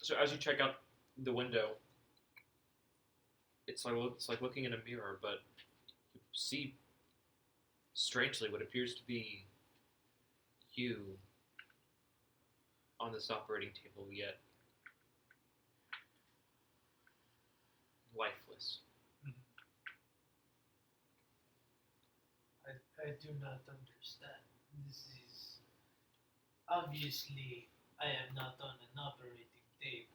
So as you check out the window, it's like looking in a mirror, but you see strangely what appears to be you on this operating table, yet lifeless. I do not understand. This is obviously I am not on an operating table.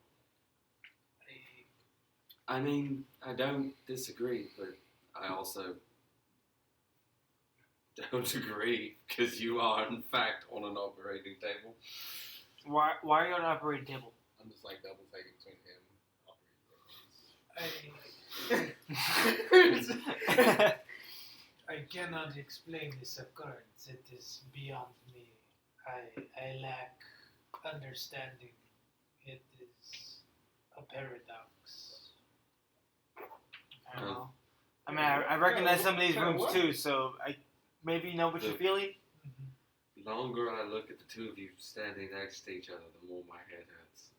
I mean, I don't disagree, but I also don't agree because you are, in fact, on an operating table. Why are you on an operating table? I'm just like double taking between him operating. I cannot explain this occurrence. It is beyond me. I lack understanding. It is a paradox. I don't know. I mean, I recognize some of these rooms too, so I maybe know what you're feeling. The longer I look at the two of you standing next to each other, the more my head hurts.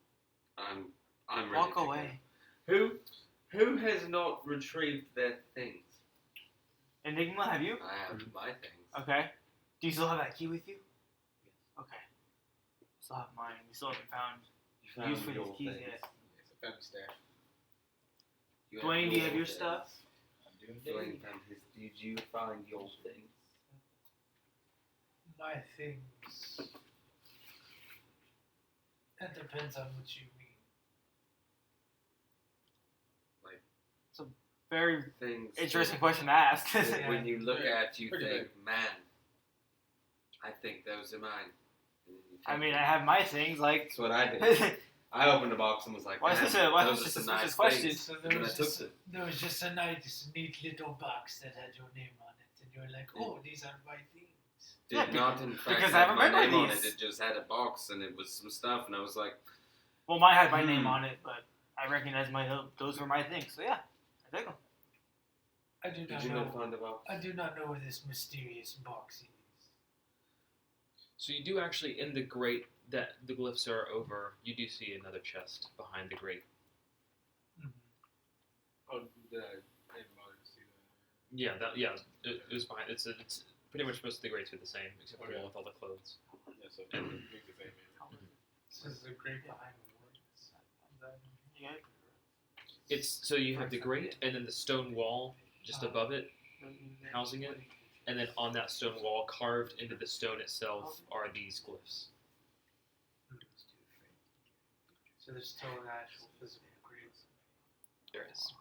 I'm ready Walk to away. go. Who has not retrieved their things? Enigma, have you? I have my things. Okay. Do you still have that key with you? Okay. Still have mine. We still haven't found You use for your these keys things. yet. It's a family staff. You Dwayne, do you have your things. stuff? I'm doing Dwayne found his. Did you find your things? My things. That depends on what you mean. Very Things. interesting question to ask. that when you look at, you Pretty think, man, I think those are mine. And then you I take mean, them. I have my things, like. That's what I did. I opened the box and was like, Why is man, this a- why is those this are a some nice suspicious question? things. So And then I took them. there was just a nice, neat little box that had your name on it, and you were like, "Oh, these are my things." Did Yeah, not in fact because I have my remember name on these. it. It just had a box and it was some stuff, and I was like, Well, mine had my name on it, but I recognize those were my things. So yeah, I take them. I do did not you know. not find a box? I do not know where this mysterious box is. So you do actually, in the grate that the glyphs are over, you do see another chest behind the grate. Oh, did I didn't bother to see that. Yeah, it was behind. It's pretty much most of the grates are the same, except for the Okay. one with all the clothes. Yeah, so we the same man. This is the great behind the words. Yeah. It's so you have the grate and then the stone wall just above it, housing it, and then on that stone wall, carved into the stone itself, are these glyphs. So there's still an actual physical grade. There is.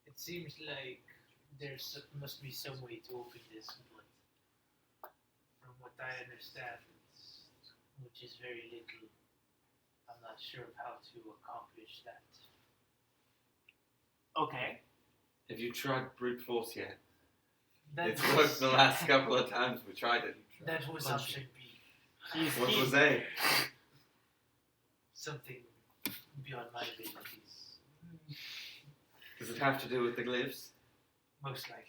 It seems like Must be some way to open this, but from what I understand, which is very little, I'm not sure of how to accomplish that. Okay. Have you tried brute force yet? That It's was, worked the last couple of times we tried it. That was option B. What was A? Something beyond my abilities. Does it have to do with the glyphs? Most likely.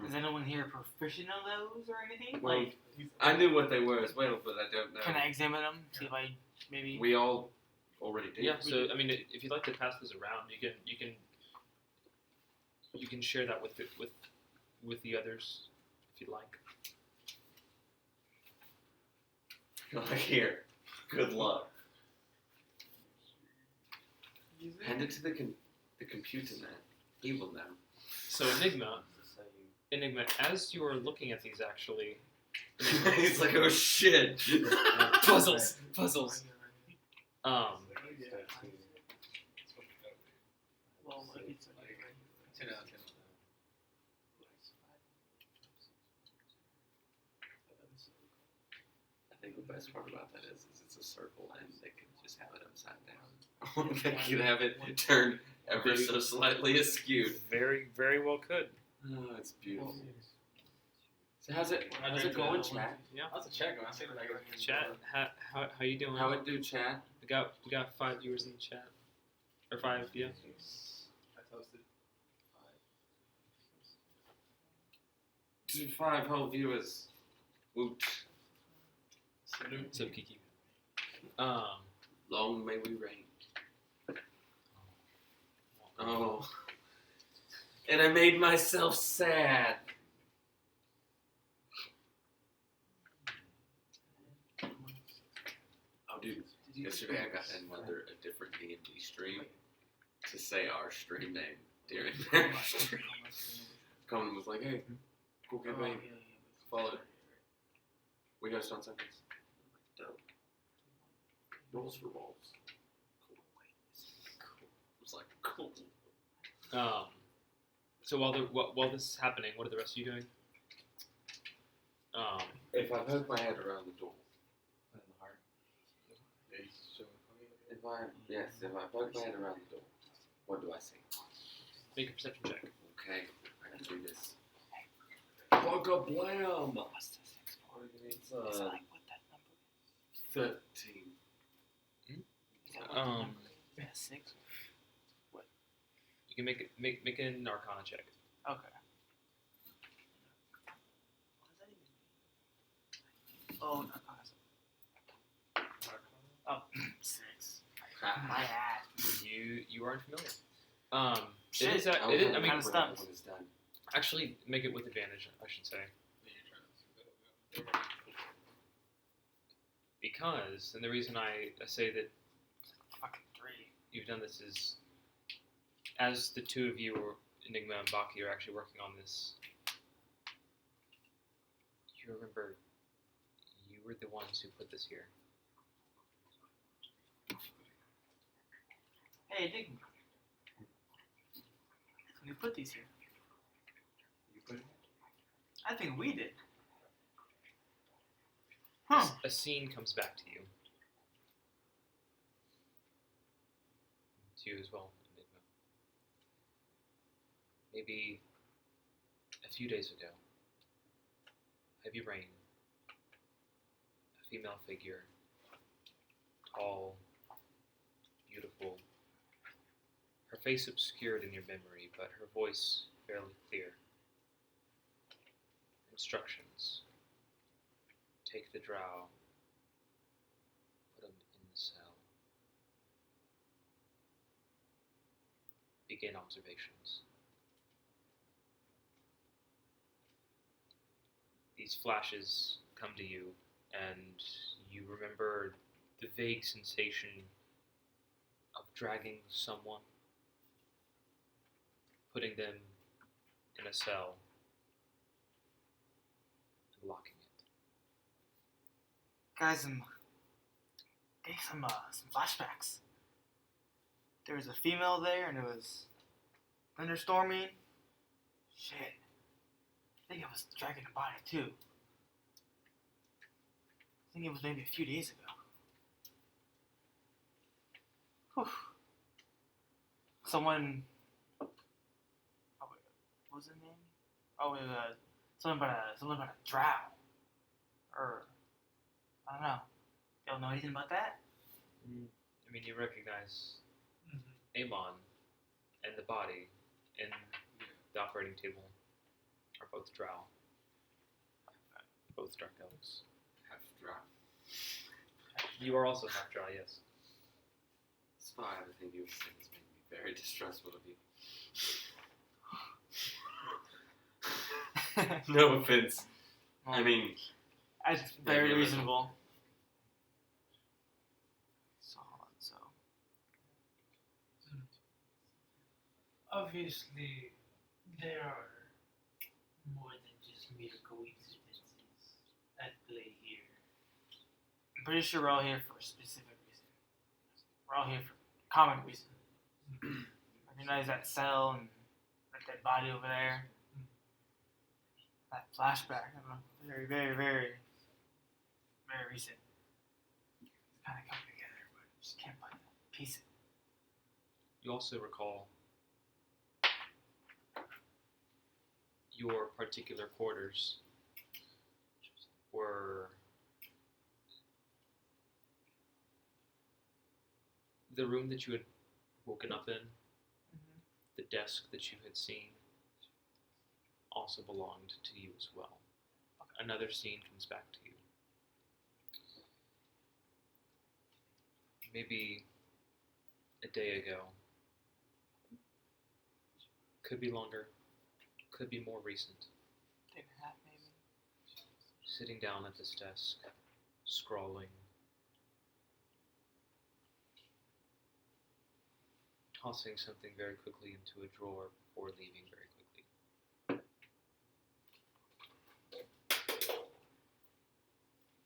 Is anyone here proficient on those or anything? Well, Like, I knew what they were as well, but I don't know. can I examine them? See if I maybe. We all already did. Yeah. So I mean, if you'd like to pass this around, you can share that with the others if you'd like. Here. Good luck. Hand it to the computer man. He will know. So Enigma, as you are looking at these, actually, He's like, oh shit. puzzles. Well, if it's 10 out of 10. I think the best part about that is it's a circle and they can just have it upside down. They can have it turned ever so slightly askew. Very, very well could. Oh, it's beautiful. So how's it going, chat? Yeah. How's the chat going? I think like Chat, how you doing? How it do, chat? We got 5 viewers in the chat, or 5, yeah. I toasted 5 whole viewers. Woot. What's up, Kiki? Long may we reign. Oh. And I made myself sad. Oh, dude. Yesterday I got a different D&D stream to say our stream name during their stream. Conan was like, hey, cool campaign. Follow it. We host on Sundays. Dope. Rolls for rolls. Cool. It was like, cool. So while this is happening, what are the rest of you doing? If I poke my head around the door, in the heart. Yeah, he's showing funny. if I poke my head around the door, what do I see? Make a perception check. Okay, I can do this. Bugga blam! It's 13. Six. You can make an Arcana check. Okay. Oh, no. Oh, 6. My ass. You aren't familiar. Shit. It is. It is. I mean, kinda stumped. When it's done. actually, make it with advantage. I should say. Yeah, you're trying to see that. Because, and the reason I say that Fucking 3. you've done this is, as the two of you, or Enigma and Baki, are actually working on this, you remember you were the ones who put this here. Hey, Enigma. We put these here. You put it? I think we did. Huh. A scene comes back to you. To you as well, Enigma. Maybe a few days ago, Heavy Rain, a female figure, tall, beautiful, her face obscured in your memory, but her voice fairly clear. Instructions. Take the drow, put him in the cell. Begin observations. These flashes come to you, and you remember the vague sensation of dragging someone, putting them in a cell, and locking it. Guys, I'm getting some flashbacks. There was a female there, and it was thunderstorming. Shit. I think I was dragging a body too. I think it was maybe a few days ago. Whew. Someone. Oh, wait, what was his name? Oh, it was something about a drow. Or I don't know. Y'all know anything about that? I mean, you recognize Amon and the body in the operating table are both drow. Both dark elves. Half drow. You are also half drow, yes. Despite everything you have said, it's made me very distrustful of you. No offense. I mean, That's very Maybe a little. reasonable. So. Obviously, there are more than just mere coincidences at play here. I'm pretty sure we're all here for a specific reason. We're all here for a common reason. Recognize that cell and that dead body over there. That flashback. I don't know. Very, very, very, very recent. It's kind of coming together, but I just can't put a piece. You also recall your particular quarters were the room that you had woken up in, the desk that you had seen, also belonged to you as well. Another scene comes back to you. Maybe a day ago. Could be longer. Could be more recent. Day and a half, maybe. Sitting down at this desk, scrawling, tossing something very quickly into a drawer before leaving very quickly.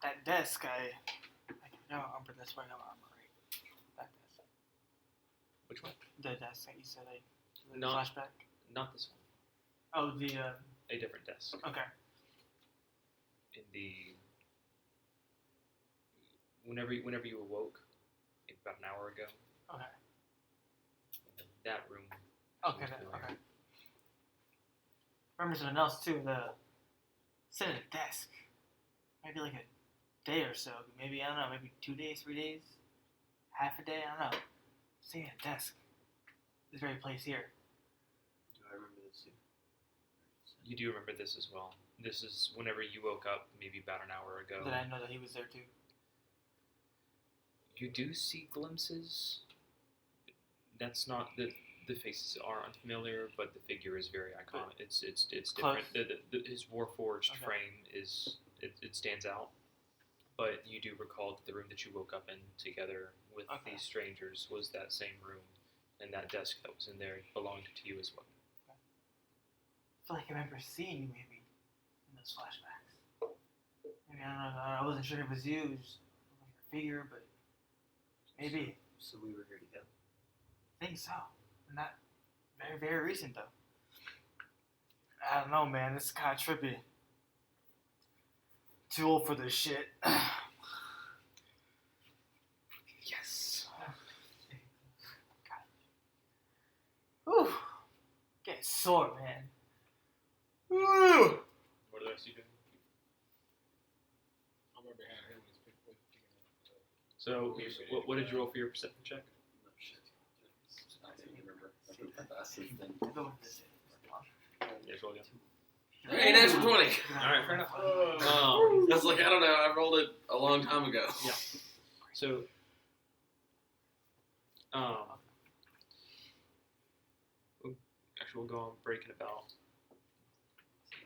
That desk, I don't remember this one. I'm right. That desk. Which one? The desk that you said the No. flashback. Not this one. Oh, the A different desk. okay. In the whenever you awoke, maybe about an hour ago, Okay. that room. Okay. was still there. Okay. Remember something else too. The sitting at a desk. Maybe like a day or so. Maybe I don't know. Maybe 2 days, 3 days, half a day. I don't know. Sitting at a desk. This very place here. Do I remember this too? You do remember this as well. This is whenever you woke up, maybe about an hour ago. Did I know that he was there too? You do see glimpses. That's not the faces are unfamiliar, but the figure is very iconic. It's Close. different. His warforged Okay. frame is it stands out. But you do recall that the room that you woke up in together with Okay. these strangers was that same room, and that desk that was in there belonged to you as well. I feel like I remember seeing you maybe in those flashbacks. Maybe I don't know. I wasn't sure if it was you. It was just like your figure, but maybe. So we were here together. I think so. Not very, very recent though. I don't know, man. This is kind of trippy. Too old for this shit. Yes. Whew. Getting sore, man. Whew. What did I see doing? I remember having him was picking up. So, what did you roll for your perception check? No shit. I don't even remember. That's his thing. I'll go with this. Yes, roll again. Hey, natural 20. Alright, fair enough. I was like, I don't know. I rolled it a long time ago. Yeah. So, actually, we'll go on break in about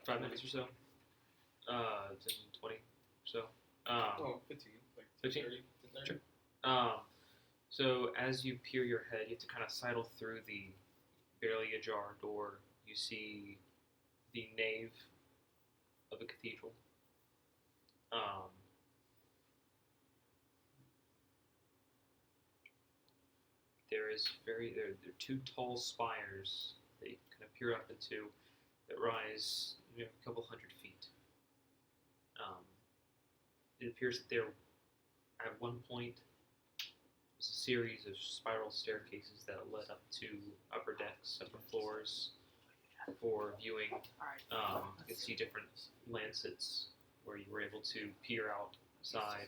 5 minutes or so. 10, 20 or so. 15. Like 15? 30, 30. Sure. So as you peer your head, you have to kind of sidle through the barely ajar door. You see the nave of a cathedral. There are two tall spires that you kind of peer up into. that rise a couple hundred feet. It appears that there, at one point, was a series of spiral staircases that led up to upper decks, upper floors, for viewing. You can see different lancets where you were able to peer outside.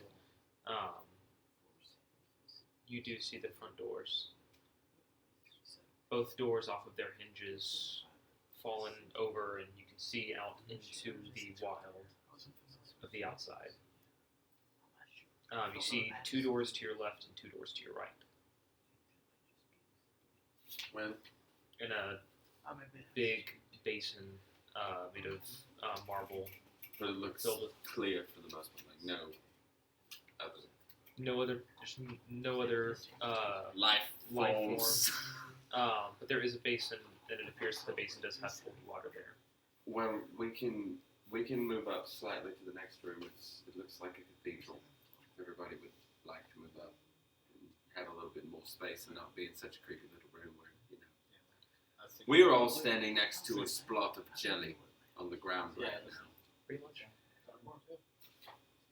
You do see the front doors. Both doors off of their hinges fallen over, and you can see out into the wild of the outside. You see 2 doors to your left and 2 doors to your right. Well, And a big basin made of marble. but it looks Filled with clear for the most part. Like there's no other life life forms. form. But there is a basin, and it appears that the basin does have holy water there. Well, we can move up slightly to the next room. It looks like a cathedral. Everybody would like to move up and have a little bit more space and not be in such a creepy little room where, we are all standing next to a splot of jelly on the ground right now. Pretty much.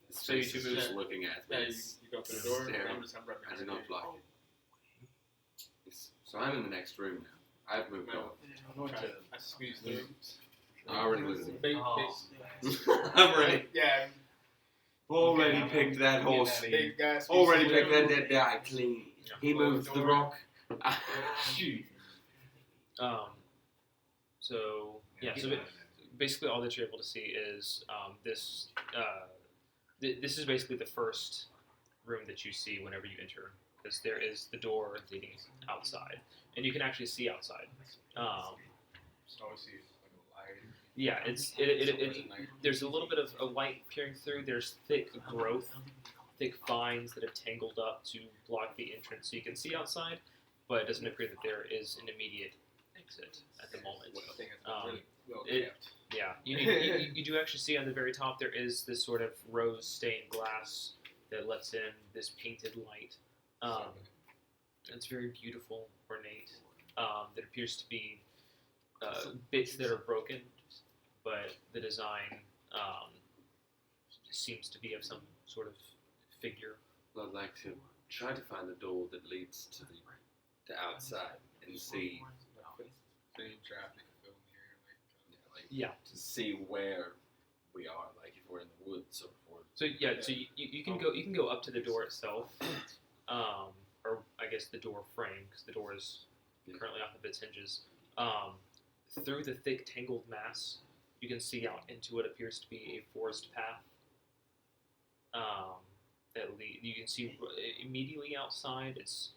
The So you space two is move- just looking at me. Yeah, you go through the door. Staring. I'm just right I behind do not you. block it. Yes. So I'm in the next room now. I've moved on. I'm going to. I squeeze through. I already moved. Big, I'm ready. yeah, Already picked that horse. big guy. squeeze Already through. picked that dead guy clean. He moved the rock. Shoot. So basically all that you're able to see is this. This is basically the first room that you see whenever you enter, because there is the door leading outside, and you can actually see outside. So I see like a light. Yeah, there's a little bit of a light peering through. There's thick growth, thick vines that have tangled up to block the entrance, so you can see outside, but it doesn't appear that there is an immediate exit at the moment. I think it's really well it- kept. Yeah, you do actually see on the very top there is this sort of rose-stained glass that lets in this painted light. It's very beautiful, ornate. There appears to be bits that are broken, but the design seems to be of some sort of figure. Well, I'd like to try to find the door that leads to the outside and see, Same traffic film here. Yeah. to see where we are. Like if we're in the woods or if we're So yeah, so you can go up to the door itself, or I guess the door frame, because the door is currently off of its hinges. Through the thick tangled mass, you can see out into what appears to be a forest path. You can see immediately outside. It's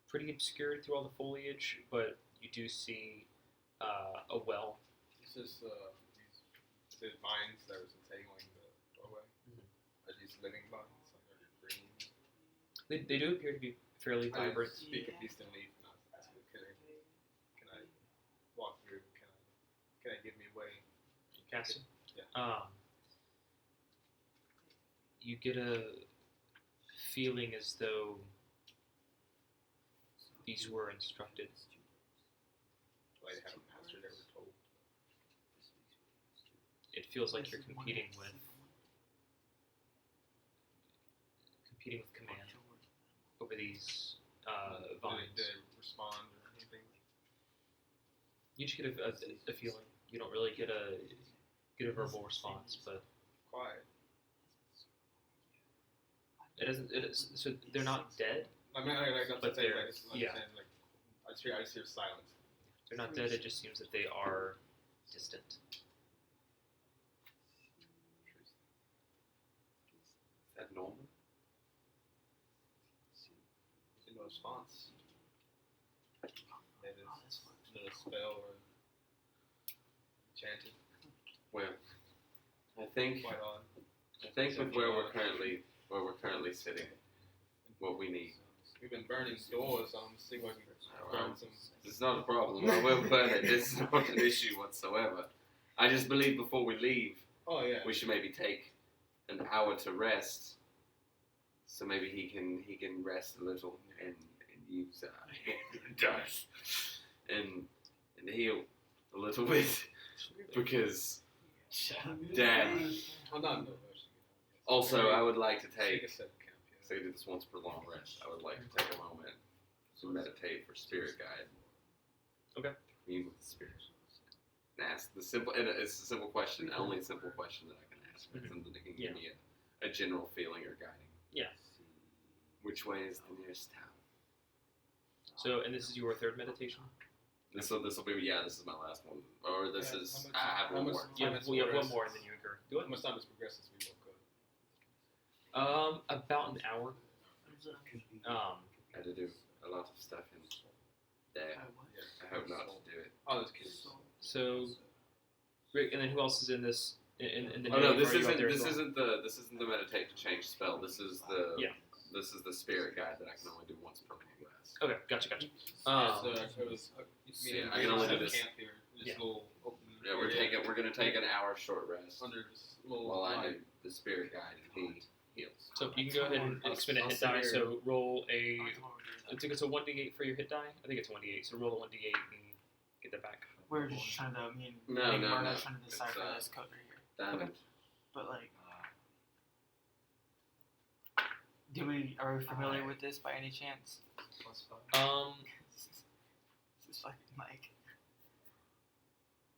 pretty obscured through all the foliage, but you do see a well. This is these vines that was entangling the doorway. Are these living vines? Like are they green? They do appear to be fairly I vibrant. speak a beast and leaf, and I was asking, can I walk through? Can I give me away? Cassie. Yeah. You get a feeling as though these were instructed. Do I have a master that were told? It feels like you're competing with command over these vines. Did they respond or anything? You just get a feeling. You don't really get a verbal response, but Quiet. it doesn't. It is, so they're not dead. I mean, like that's But the thing. they're- Like, yeah. like I just hear silence. They're not dead. It just seems that they are distant. is that normal? No response. Maybe it's a spell or chanted. Well, I think Quite odd. with where we're currently sitting, what we need. We've been burning doors. See if I can burn some. It's not a problem. I will burn it. This is not an issue whatsoever. I just believe before we leave, Oh yeah. we should maybe take an hour to rest. So maybe he can rest a little and use dust and heal a little bit. because Dad. Well, not no rush. Also, I would like to Take take. a step count. Yes. Say do this once per long rest. I would like to take a moment to meditate for spirit guide. Okay. Meet with the spirit. And ask the simple. And it's a simple question. Only a simple question that I can ask. But something that can give me a general feeling or guiding. Yeah. Which way is the nearest town? So, and this is your third meditation? This will be this is my last one. Or this Yeah, is how I have how one much- more. You how have, much we have one progress- more and then you incur. How much time has progressed since we woke up? About an hour. I had to do a lot of stuff in there. I hope not to do it. Oh, that's cute. So, Rick, and then who else is in this? In the Oh no, day? this Are you out isn't there as this isn't the meditate to change spell. This is the Yeah. This is the spirit guide that I can only do once per long rest. well? Okay, gotcha. So it was. Yeah, I can only do this. Camp here. Just Yeah. little open Yeah, we're gonna take an hour short rest under this little while I light. do the spirit guide and he heals. So you can go ahead and expend a I'll hit sit die. here. So roll a. I think it's a 1d8 for your hit die. I think it's 1d8. So roll a 1d8 and get that back. We're just trying to, No, we're no. not trying to It's, decipher this code right here. Diamond. But like, are we familiar with this by any chance? Um, This is fucking Mike.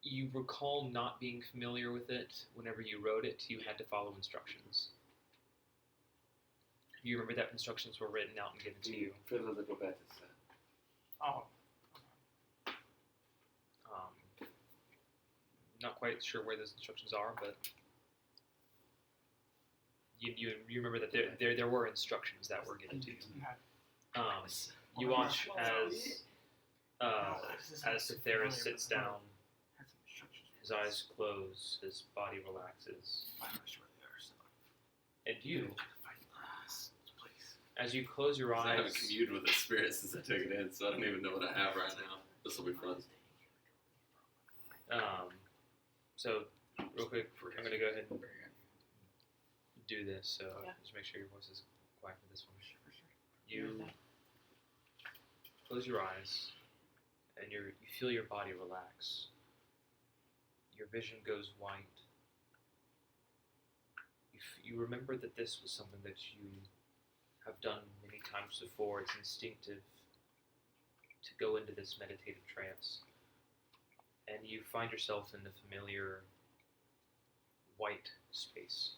you recall not being familiar with it whenever you wrote it. You had to follow instructions. You remember that instructions were written out and given to you. Feel a little better, sir. Oh, Not quite sure where those instructions are, but you remember that there were instructions that were given to you. You watch as Cytheris sits down, his eyes close, his body relaxes, and you, as you close your I haven't eyes, communed with the spirit since I took it in, so I don't even know what I have right now. This will be fun. So real quick, I'm gonna go ahead and do this. So just make sure your voice is quiet for this one. You close your eyes, and you feel your body relax. Your vision goes white. You remember that this was something that you have done many times before. It's instinctive to go into this meditative trance. And you find yourself in the familiar white space.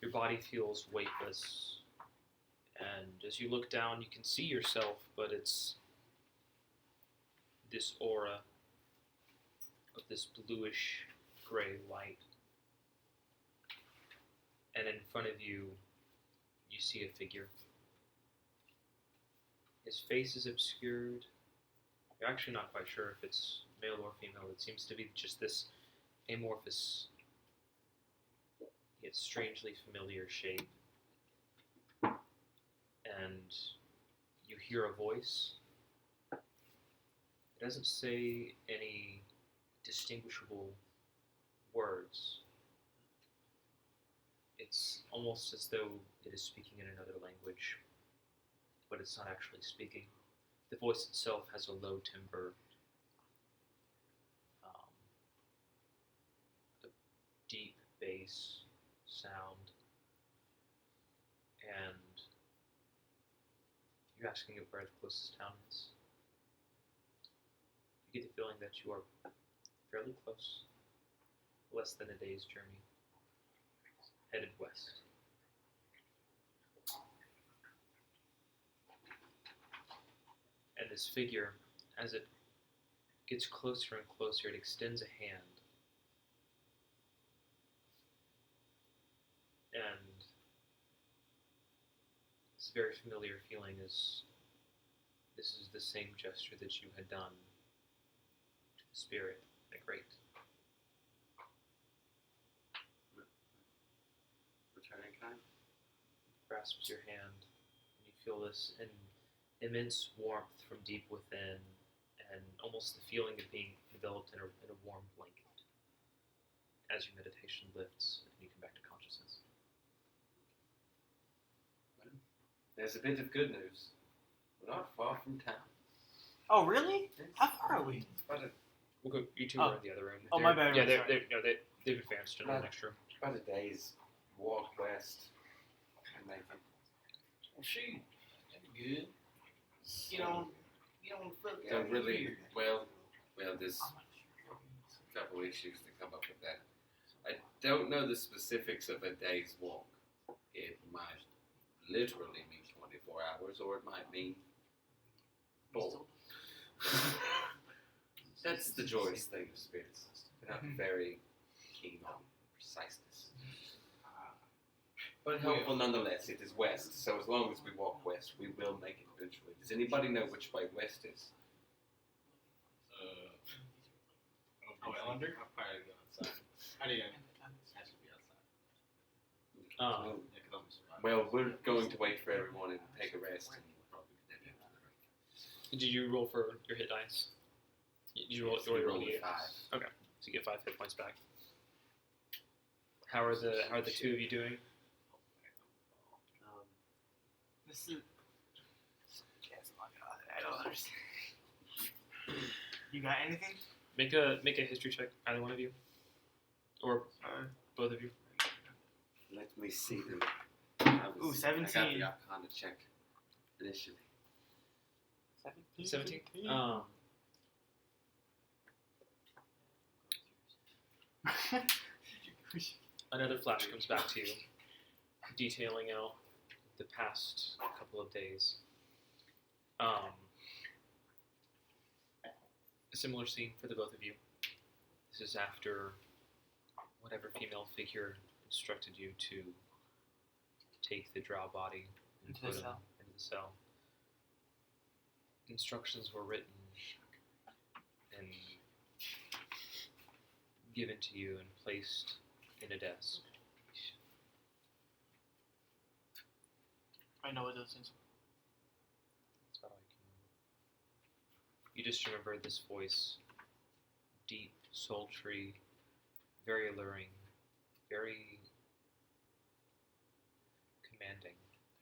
Your body feels weightless, and as you look down, you can see yourself, but it's this aura of this bluish gray light. And in front of you, you see a figure. His face is obscured. You're actually not quite sure if it's male or female. It seems to be just this amorphous, yet strangely familiar shape. And you hear a voice. It doesn't say any distinguishable words. It's almost as though it is speaking in another language, but it's not actually speaking. The voice itself has a low timbre, a deep bass sound, and you're asking it where the closest town is. You get the feeling that you are fairly close, less than a day's journey, headed west. And this figure, as it gets closer and closer, it extends a hand. And it's a very familiar feeling as this is the same gesture that you had done to the spirit, the great. Returning kind? Grasps your hand, and you feel this immense warmth from deep within, and almost the feeling of being enveloped in a warm blanket as your meditation lifts and you come back to consciousness. There's a bit of good news. We're not far from town. Oh, really? How far are we? It's about a We'll go. You two Oh. are in the other room. Oh, my bad. Yeah, Sorry. they've advanced into the next room. About a day's walk west. And make it. Well, shoot. That'd be good. Get on the foot. Don't really, well, there's a couple issues to come up with that. I don't know the specifics of a day's walk. It might literally mean 24 hours, or it might mean 4. That's the joyous thing of spirits. They're not very keen on preciseness. But helpful nonetheless. It is west, so as long as we walk west, we will make it eventually. Does anybody know which way west is? Well, under? I'll probably go outside. How do you? I should be outside. Um, Yeah, 'cause I'm surviving. Well, we're going to wait for everyone and take a rest, and we'll probably be dead after the did you roll for your hit dice? Did you roll? Yes, You we rolled rolled a 5. Okay, so you get 5 hit points back. How are the two of you doing? This is. Yes, my God, I don't understand. You got anything? Make a history check, either one of you, or both of you. Let me see them. I Ooh, 17. I got the Arcana check initially. 17. Another flash comes back to you, detailing out the past couple of days. A similar scene for the both of you. This is after whatever female figure instructed you to take the drow body and Into the put him cell. into the cell. Instructions were written and given to you and placed in a desk. I know what those things That's about all you can remember. You just remember this voice, deep, sultry, very alluring, very commanding.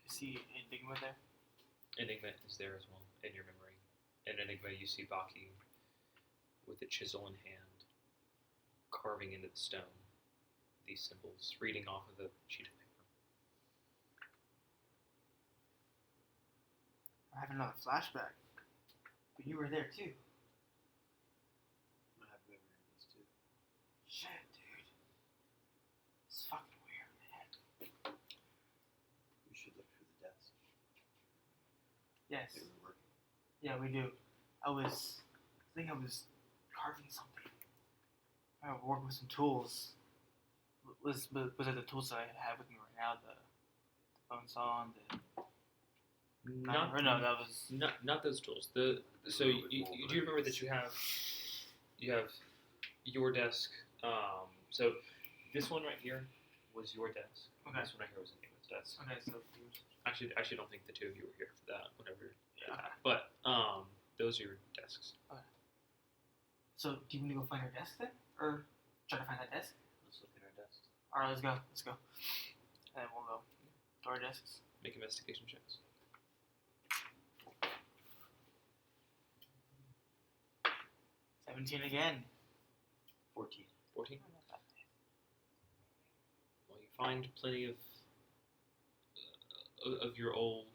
I see Enigma there. Enigma is there as well in your memory. In Enigma, you see Baki with a chisel in hand, carving into the stone these symbols, reading off of the sheet of paper. I have another flashback. But you were there too. I have memory of this too. Shit, dude. It's fucking weird, man. We should look through the desk. Yes. They were working. Yeah, we do. I think I was carving something. I worked with some tools. Was it the tools that I have with me right now? The bone saw and the that was Not those tools. So a little bit you more do you remember that you have your desk. So this one right here was your desk. Okay. This one right here was Enigma's desk. okay. So Actually, don't think the two of you were here for that. Whatever. yeah. But those are your desks. So do you want to go find our desk then, or try to find that desk? Let's look at our desks. All right, let's go. And then we'll go to our desks. Make investigation checks. 17 again. 14. 14. Well, you find plenty of your old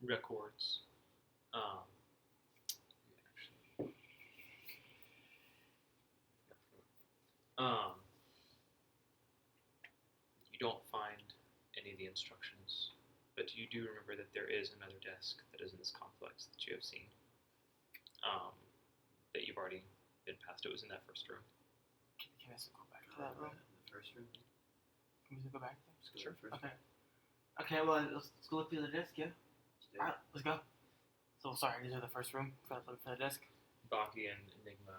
records. You don't find any of the instructions, but you do remember that there is another desk that is in this complex that you have seen. That you've already been past. It was in that first room. Can I still go back to that room? In the first room. Can we still go back there? Let's go Sure. to the first Okay. Okay, well, let's go look through the desk, yeah? room. Alright, let's go. So, sorry, these are the first room. Gotta look for the desk. Baki and Enigma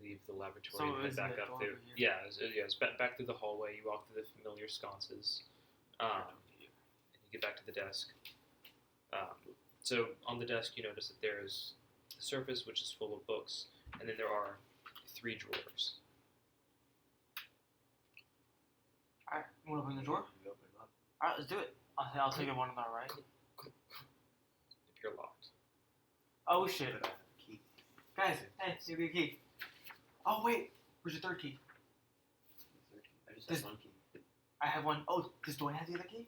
leave the laboratory So and head is back the up door there. over here? Yeah, it's back through the hallway. You walk through the familiar sconces, and you get back to the desk. So on the desk, you notice that there is the surface, which is full of books, and then there are 3 drawers. Alright, you wanna open the drawer? You open them up. Alright, let's do it. I'll take the one on the right. They appear locked. Oh shit. But I have a key. Guys, hey, give me a key. Oh wait, where's your third key? I just This- have one key. I have one. Oh, does Dwayne have the other key?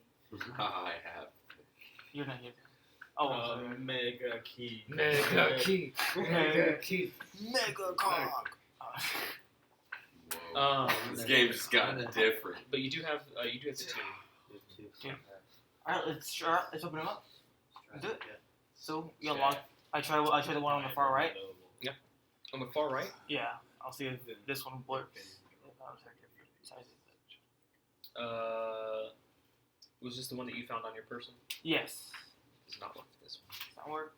I have. You're not here. Oh, I'm sorry. Mega key. Mega key. Mega key. Mega cock. Whoa. This game just got different. But you do have the two. There's two. Yeah. All right, let's open them up. Do it. Yeah. So you unlock. I try the one on the far right. On the far right, Yeah, I'll see if this one blurs. was this the one that you found on your person? Yes. Does not work for this one. Does that work?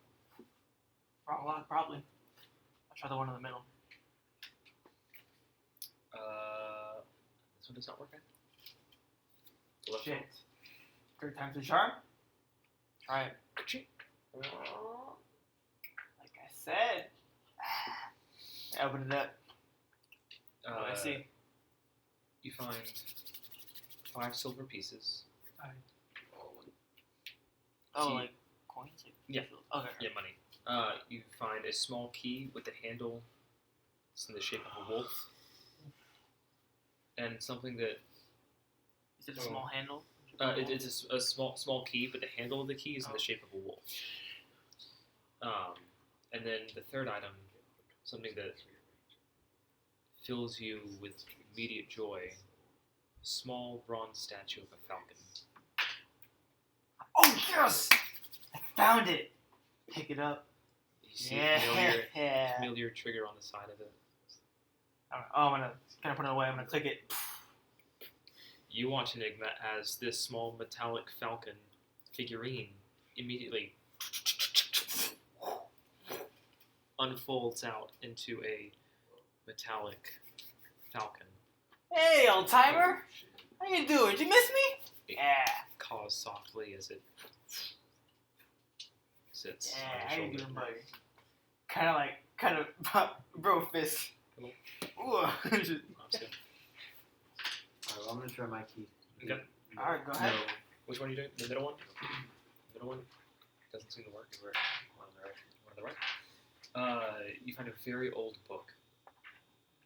Wrong lock, probably. I'll try the one in the middle. This one does not work. The left Shit. one. Third time's the charm. Try it. Like I said. I open it up. What do I see? You find 5 silver pieces. Oh, See- like coins? Like, Yeah. Okay. Yeah, money. You find a small key with a handle. It's in the shape of a wolf. And something that Is it a small handle? it's a small key, but the handle of the key is in the shape of a wolf. And then the third item, something that fills you with immediate joy, a small bronze statue of a falcon. Oh yes! I found it. Pick it up. You see a Yeah. familiar trigger on the side of it. I'm gonna kind of put it away. I'm gonna click it. You watch Enigma as this small metallic falcon figurine immediately unfolds out into a metallic falcon. Hey, old timer. How you doing? Did you miss me? Yeah. Caws softly as it sits Yeah. on How your you shoulder. doing, buddy? Kind of, bro fist. Hello. Ooh. Honestly. Alright, well, I'm gonna try my key. Okay. All right, go ahead. No. Which one are you doing? The middle one? Middle one? Doesn't seem to work. One on the right. One on the right. You find a very old book.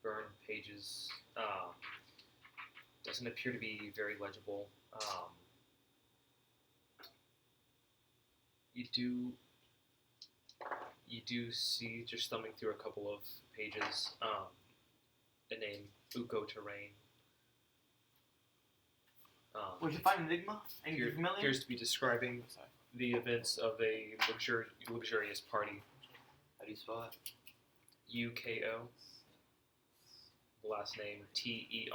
Burned pages. Doesn't appear to be very legible. You do see, just thumbing through a couple of pages, a name, Uko Terrain. Would you find Enigma? Anything familiar? Appears to be describing the events of a luxurious party. How do you spell it? UKO. The last name TERREINE.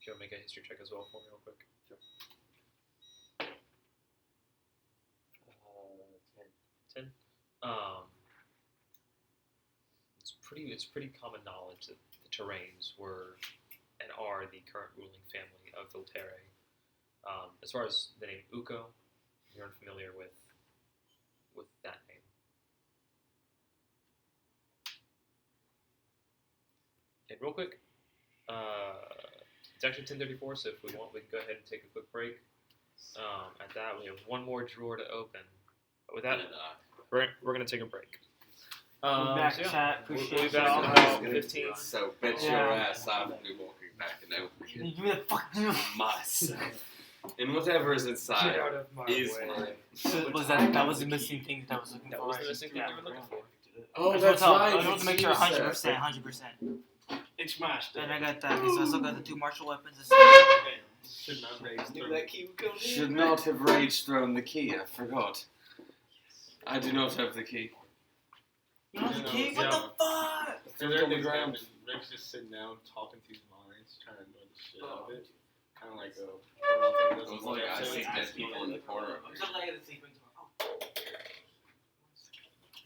If you want to make a history check as well for me, real quick. 10. 10. It's pretty common knowledge that the Terrains were and are the current ruling family of Volterra. As far as the name Uko, you're unfamiliar with that name. And real quick, it's actually 10:34, so if we want, we can go ahead and take a quick break. At that, we have one more drawer to open. But with that, we're going to take a break. We'll be back, so yeah, chat. we'll Appreciate be back y'all. in about 15. So bet your Yeah. ass I'll be walking back and opening Give me the fuck. myself. And whatever is inside Get out of my is way. mine. So that was the missing thing that I was looking That for. was the right? missing thing Yeah. you were looking for. Oh, I that's right. just want to make sure 100%, 100%. It's mashed. And I got that. So I still got the 2 martial weapons. Should not raise Knew that key would come in. Should not have rage thrown the key. I forgot. I do not have the key. You know the key? Yeah. What the fuck? So they're on the ground, and Rick's just sitting down, talking to his minds, trying to know the shit out of it. Kind of like a. It was like I see dead people in the corner. I'm so glad it's sleeping tomorrow.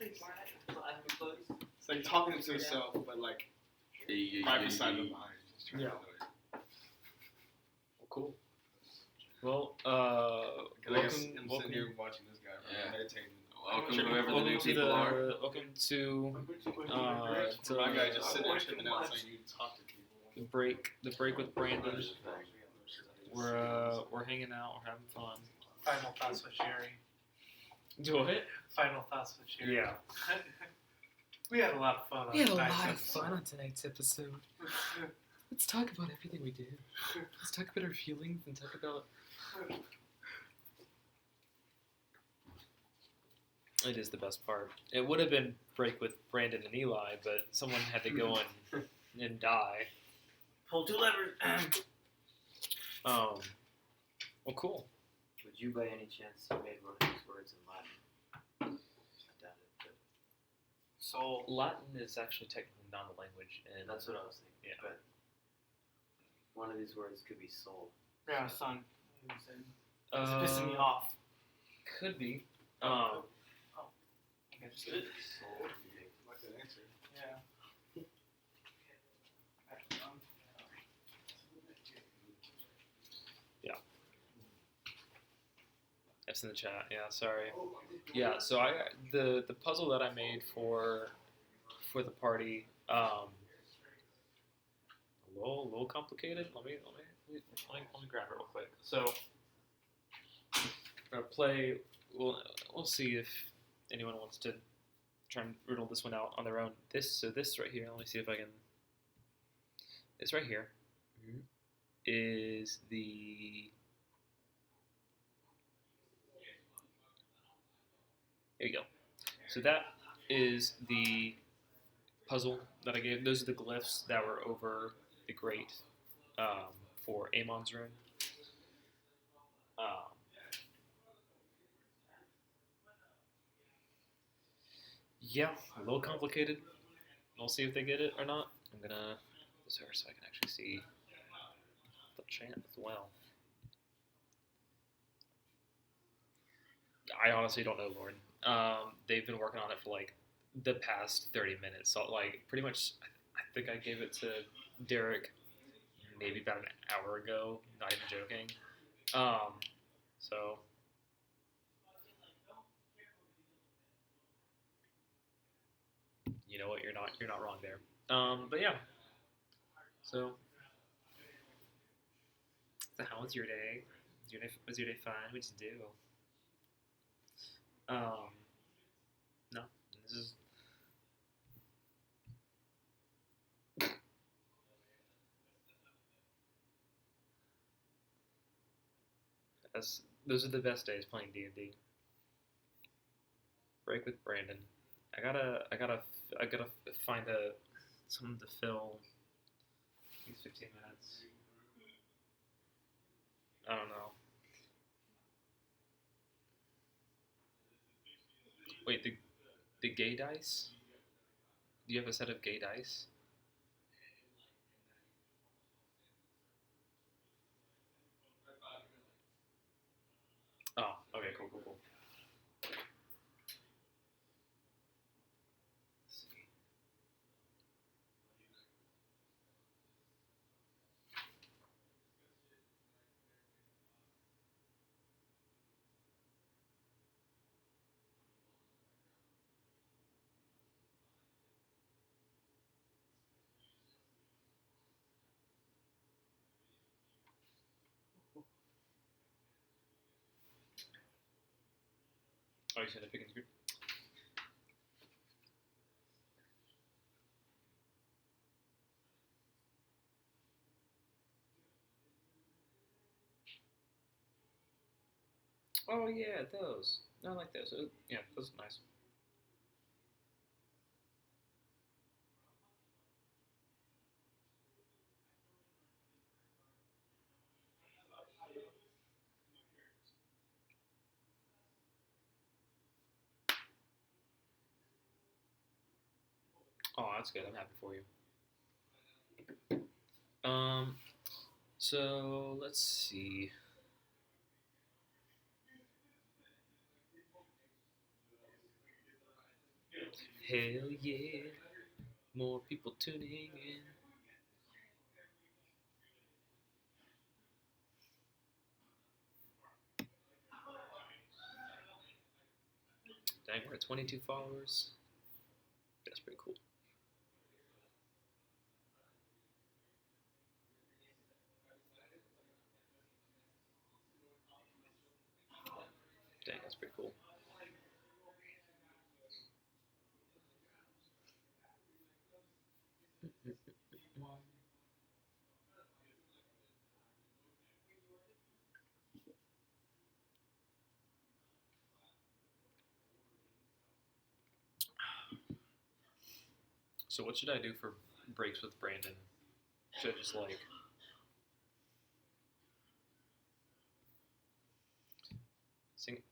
It's like talking to himself, but like right beside the mind. Just trying to know it. Well, cool. Well, Because I guess I'm welcome, sitting here watching this guy Yeah. meditating. Welcome whoever the new people are. Welcome to So my guy just sitting there tripping out saying you talk to people. the break with Brandon. We're hanging out. We're having fun. Final thoughts with Sherry. Do it. Final thoughts with Sherry. Yeah. We had a lot of fun on We had a tonight's lot of episode. fun on tonight's episode. Let's talk about everything we did. Let's talk about our feelings and talk about. It is the best part. It would have been break with Brandon and Eli, but someone had to go and die. Pull 2 levers. Well, cool. Would you by any chance have made one of these words in Latin? I doubt it, but Soul. Latin is actually technically not a language, and that's what I was thinking. Yeah. But one of these words could be soul. Yeah, son. It's uh, pissing me off. Could be. I guess it. Soul. Like that answer. Yeah. It's in the chat. Yeah, sorry. Yeah, so the puzzle that I made for the party, a little complicated. Let me grab it real quick. So we're gonna play. We'll see if anyone wants to try and riddle this one out on their own. This right here. Let me see if I can. This right here is the. There you go. So that is the puzzle that I gave. Those are the glyphs that were over the grate for Amon's room. Yeah, a little complicated. We'll see if they get it or not. I'm gonna put this over so I can actually see the chat as well. I honestly don't know, Lauren. They've been working on it for like the past 30 minutes. So like pretty much, I think I gave it to Derek maybe about an hour ago. Not even joking. So you know what? You're not wrong there. But yeah. So how was your day? Was your day fine? What'd you do? No, this is. Those are the best days playing D&D. Break with Brandon. I gotta find someone to fill these 15 minutes. I don't know. Wait, the gay dice? Do you have a set of gay dice? Oh, okay, cool. Let's see. Oh, you said a pick and group? Oh yeah, those. I like those. Yeah, those are nice. Oh, that's good. I'm happy for you. So let's see. Hell yeah, more people tuning in. Dang, we're at 22 followers. That's pretty cool. Dang, that's pretty cool. So what should I do for breaks with Brandon? Should I just like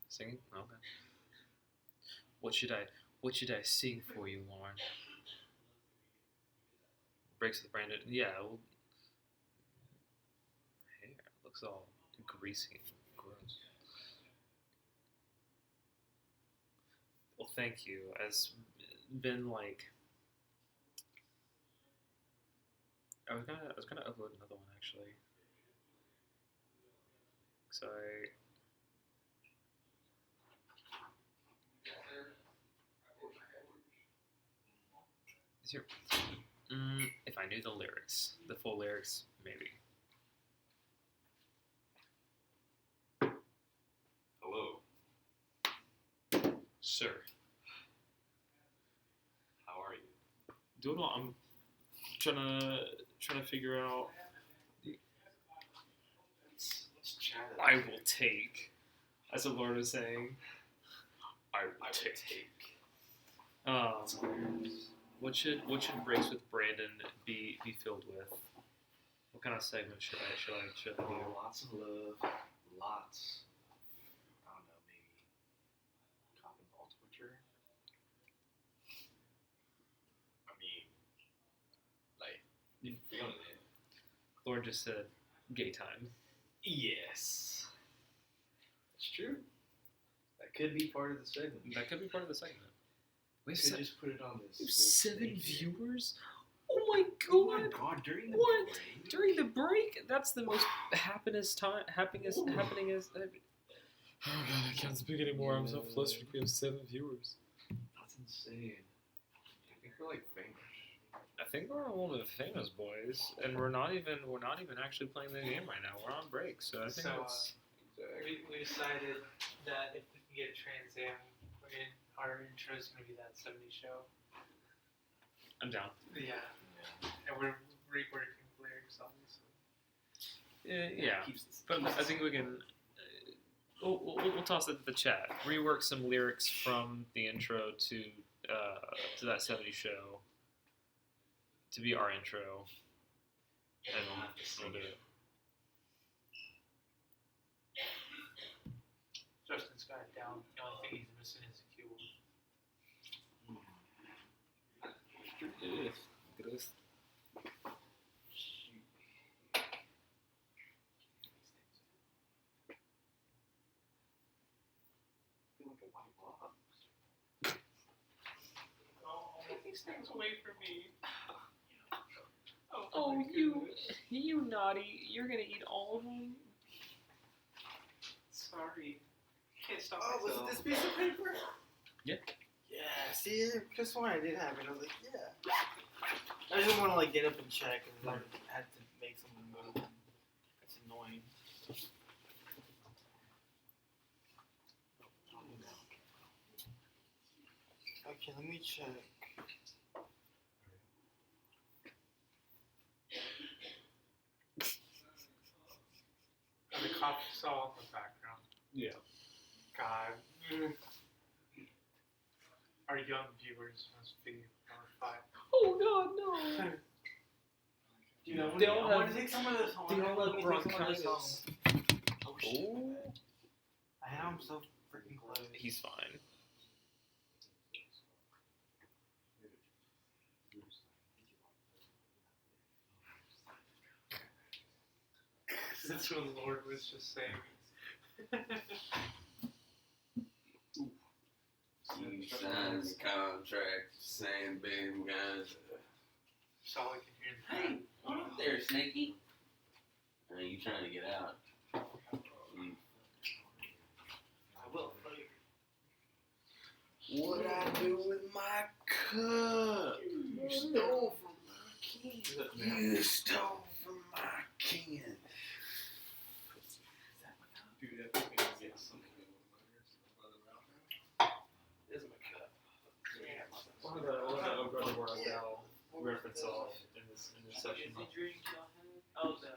sing? Okay. What should I sing for you, Lauren? Breaks with Brandon. Yeah. Well, hair looks all greasy and gross. Well, thank you. As been like, I was gonna upload another one actually. So is your if I knew the lyrics, the full lyrics, maybe. Hello. Sure. How are you? Doing well. I'm trying to figure out. Let's chat. I will take, as the Lord is saying. I will take. What should breaks with Brandon be filled with? What kind of segment should I do? Lots of love. Lots. I don't know, maybe cop and ball torture. I mean, like, you feeling it? Lord just said, "Gay time." Yes. That's true. That could be part of the segment. That could be part of the segment. We have Could just put it on this. we have little 7 thing here. viewers. Oh my Oh my god! god! During the What? break. During the break, that's the most happening is. Ooh. Oh god, I can't speak anymore. I'm so flustered. We have 7 viewers. That's insane. I think we're like famous. I think we're one of the famous boys, and we're not even actually playing the game right now. We're on break, so I think So, it's. we decided that if we can get a Trans Am, our intro is going to be that 70s show. I'm down. Yeah. And we're reworking lyrics, obviously. Yeah, but I think we can. We'll toss it to the chat. Rework some lyrics from the intro to that 70s show to be our intro, and we'll do it. Justin's got it down. The only thing he's missing is a keyboard. Gross. Take these things away from me. Oh, my you goodness. naughty! You're gonna eat all of them. Sorry. Can't stop Oh, was myself. it this piece of paper? Yeah. Yeah, see, just when I did have it, I was like, yeah. I didn't want to like get up and check, and I had to make someone move. It's annoying. Okay, let me check. And the cops all in the background. Yeah. God. Our young viewers must be horrified. Oh God, no! Dude, I They all want have- to take some of this home. they all Let me have take some of this bronchitis. home. Oh shit. Oh, I had him so freaking close. he's fine. That's what the Lord was just saying. You signed the contract saying, "Bam, guys." That's all I can hear. Hey, what up there, Snaky? Are you trying to get out? You- I will. What'd I do with my cup? You stole from my king. You stole from my king. Dude, I think we can get something. reference off in this session. Oh, the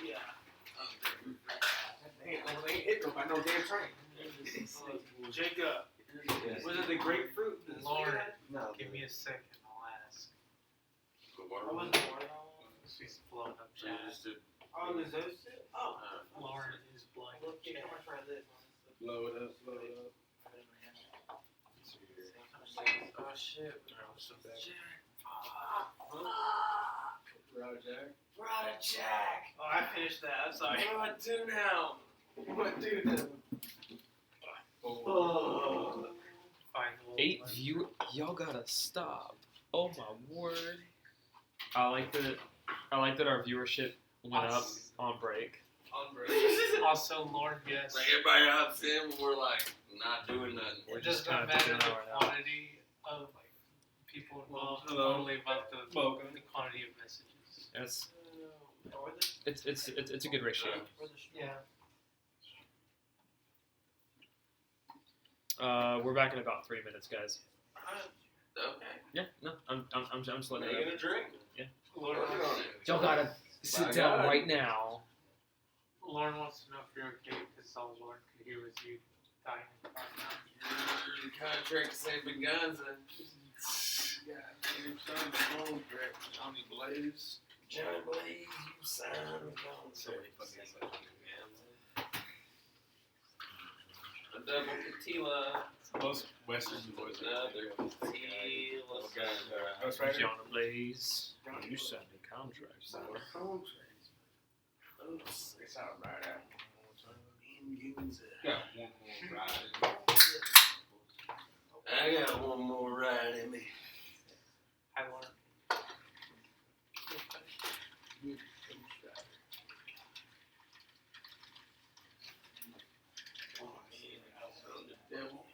yeah. Dang it, they ain't hit by no damn train. Jacob, Was it the grapefruit? Lauren, No. give me a second. I'll ask. The I water wasn't one. Lauren. She's blowing up So you chat. just did, Oh, there's those two? Oh. Lauren is blowing up Okay, chat. I'm gonna try this. Blow it up, blow it up. Oh shit. Brother Jack. Brother Jack. Oh, I finished that. I'm sorry. What do now? What do now? Oh. Final 8 one. view. Y'all gotta stop. Oh my word. I like that our viewership went up on break. On break. Also, Lauren, yes. like everybody hops in when we're like not doing nothing. It just does not kinda matter took the an hour now. quantity of people involved, hello. only about the quantity of messages. It's a good ratio. Yeah. We're back in about 3 minutes, guys. Okay. Yeah, no, I'm just letting Making it a drink. Lauren Working wants, on it. Y'all gotta sit My down God. right now. Lauren wants to know if you're okay because all Lauren could hear was you dying in the background. The contract safe guns and Johnny Blaze. Johnny Blaze, you signed the contract. A double tequila. Most Western boys are Another tequila. Ghost Rider? John Blaze, you signed a contract. It's all right out. Got one more ride. I got one more ride in me. Hi, Lauren. Devil.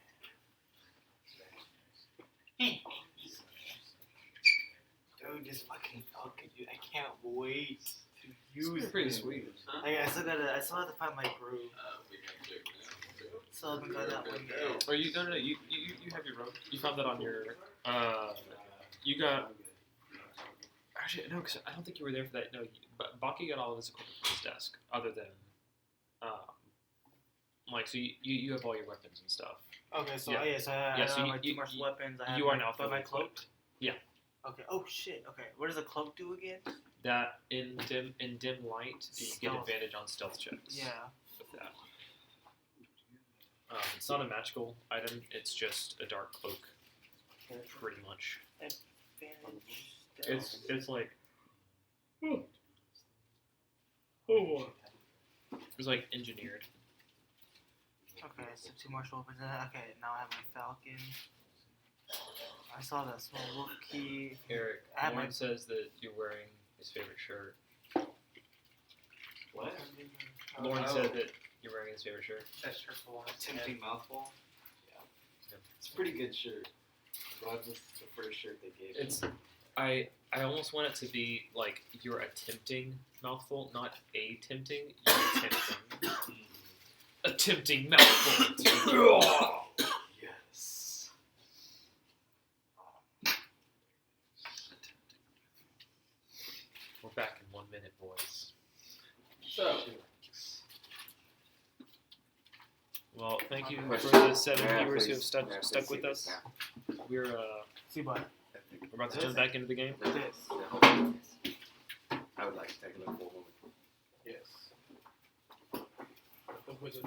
Dude, just fucking talking, dude. I can't wait to use It's pretty it. sweet. Like, I still have to find my groove. We got to So I haven't got that one yet. Or you no, you have your rope. You found that on your you got actually no, because I don't think you were there for that. No, but Baki got all of his equipment from his desk, other than like so you have all your weapons and stuff. Okay, so Yeah. so I Yeah, so have you- my two you- martial you- weapons. I have You are my, now but my fully cloak. equipped. Yeah. Okay. Oh shit. Okay. What does the cloak do again? That in dim light, you get Stealth. advantage on stealth checks. Yeah. With that. It's not a magical item. It's just a dark cloak, pretty much. Advantage. It's like it's like engineered. Okay, so two martial weapons. Okay, now I have my falcon. I saw that small wolf key. Eric, I have Lauren my- says that you're wearing his favorite shirt. What? Lauren Oh. said that you're wearing his favorite shirt. That's your Lauren. Tempting mouthful. Yeah. It's a pretty good shirt. I'm glad this is the first shirt they gave. It's I almost want it to be like you're attempting mouthful, not a tempting. You're attempting. Attempting mouthful. Yes. We're back in 1 minute, boys. So, Well, thank you for Question. the 7 Yeah, viewers who please. have stuck Yeah, stuck please with see us. this We're See, but we're about to jump back into the game. this. I would like to take a look for a moment. Yes. The wizard.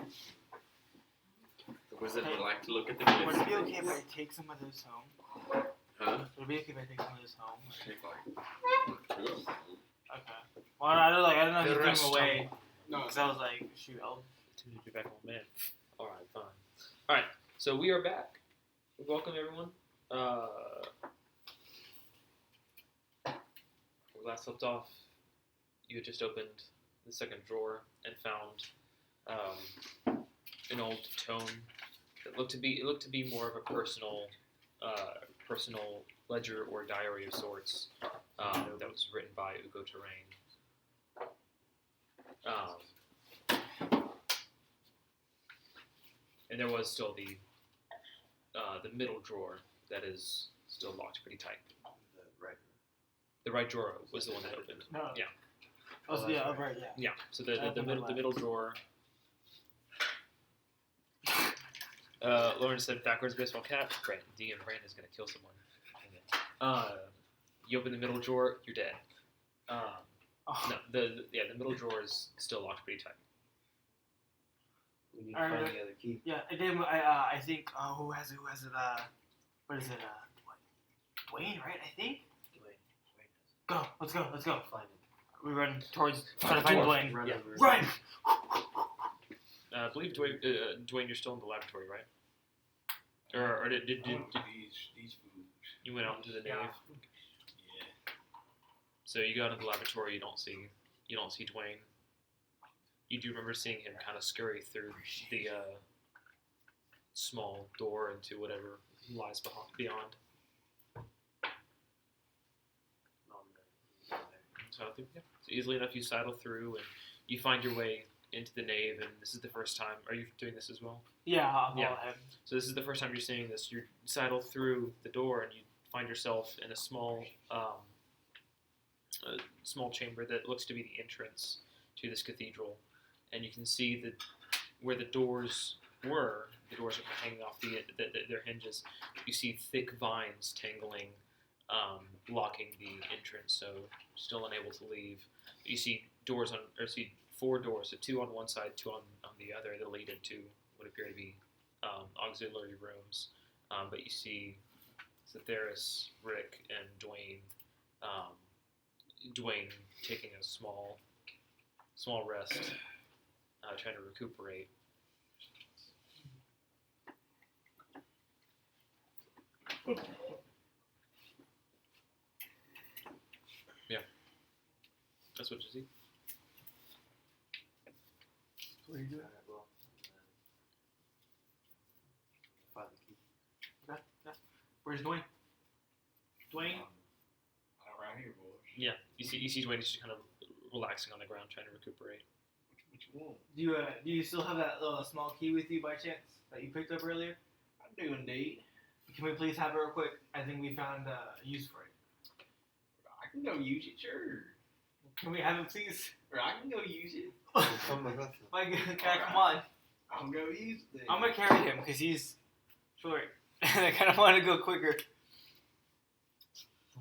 The wizard would like to look at the Would it be glitter. okay if I take some of those home? Huh? Would it be okay if I take some of those home? Take like 2 of them. Okay. Well, I don't know if The you threw rest them of away. No, Because I was like, shoot, I'll. To be back on man. All right, fine. All right, so we are back. Welcome everyone. We last left off. You had just opened the second drawer and found an old tome that looked to be more of a personal ledger or diary of sorts that was written by Ugo Terrain. And there was still the middle drawer that is still locked pretty tight. Right. The right drawer was the one that opened. No. Yeah. Oh, Oh, yeah, that's right, yeah. Yeah. So I opened the the middle drawer. Lauren said backwards baseball cap. Brand is gonna kill someone. You open the middle drawer, you're dead. Oh. No, the middle drawer is still locked pretty tight. We need to Alright. find the other key. Yeah, and then I think who has it? What is it? Dwayne, right? I think. Go, let's go. Find him. We run towards trying to find Dwayne. Run Yeah. over. Run! I believe Dwayne, you're still in the laboratory, right? Or did These foods. you went out into the nave? Yeah. Yeah. So you go into the laboratory. You don't see Dwayne. You do remember seeing him kind of scurry through the small door into whatever lies beyond. So easily enough, you sidle through and you find your way into the nave. And this is the first time. Are you doing this as well? Yeah, I'll Yeah. follow him. So this is the first time you're seeing this. You sidle through the door and you find yourself in a small chamber that looks to be the entrance to this cathedral. And you can see that where the doors are hanging off their hinges. You see thick vines tangling, blocking the entrance, so still unable to leave. You see four doors, so two on one side, two on the other, that lead into what appear to be auxiliary rooms. But you see Cetheris, Rick, and Dwayne. Dwayne taking a small rest, trying to recuperate. Yeah, that's what you see. What are you doing? Alright, well, find the key. Where's Dwayne? Dwayne? Around here, boys. Yeah, you see Dwayne is just kind of relaxing on the ground, trying to recuperate. What you want? Do you still have that little small key with you by chance that you picked up earlier? I do indeed. Can we please have it real quick? I think we found a use for it. I can go use it, sure. Can we have it, please? Or I can go use it. Come with us. My guy, come on. I'll go use it. I'm gonna carry him because he's short. And I kind of want to go quicker.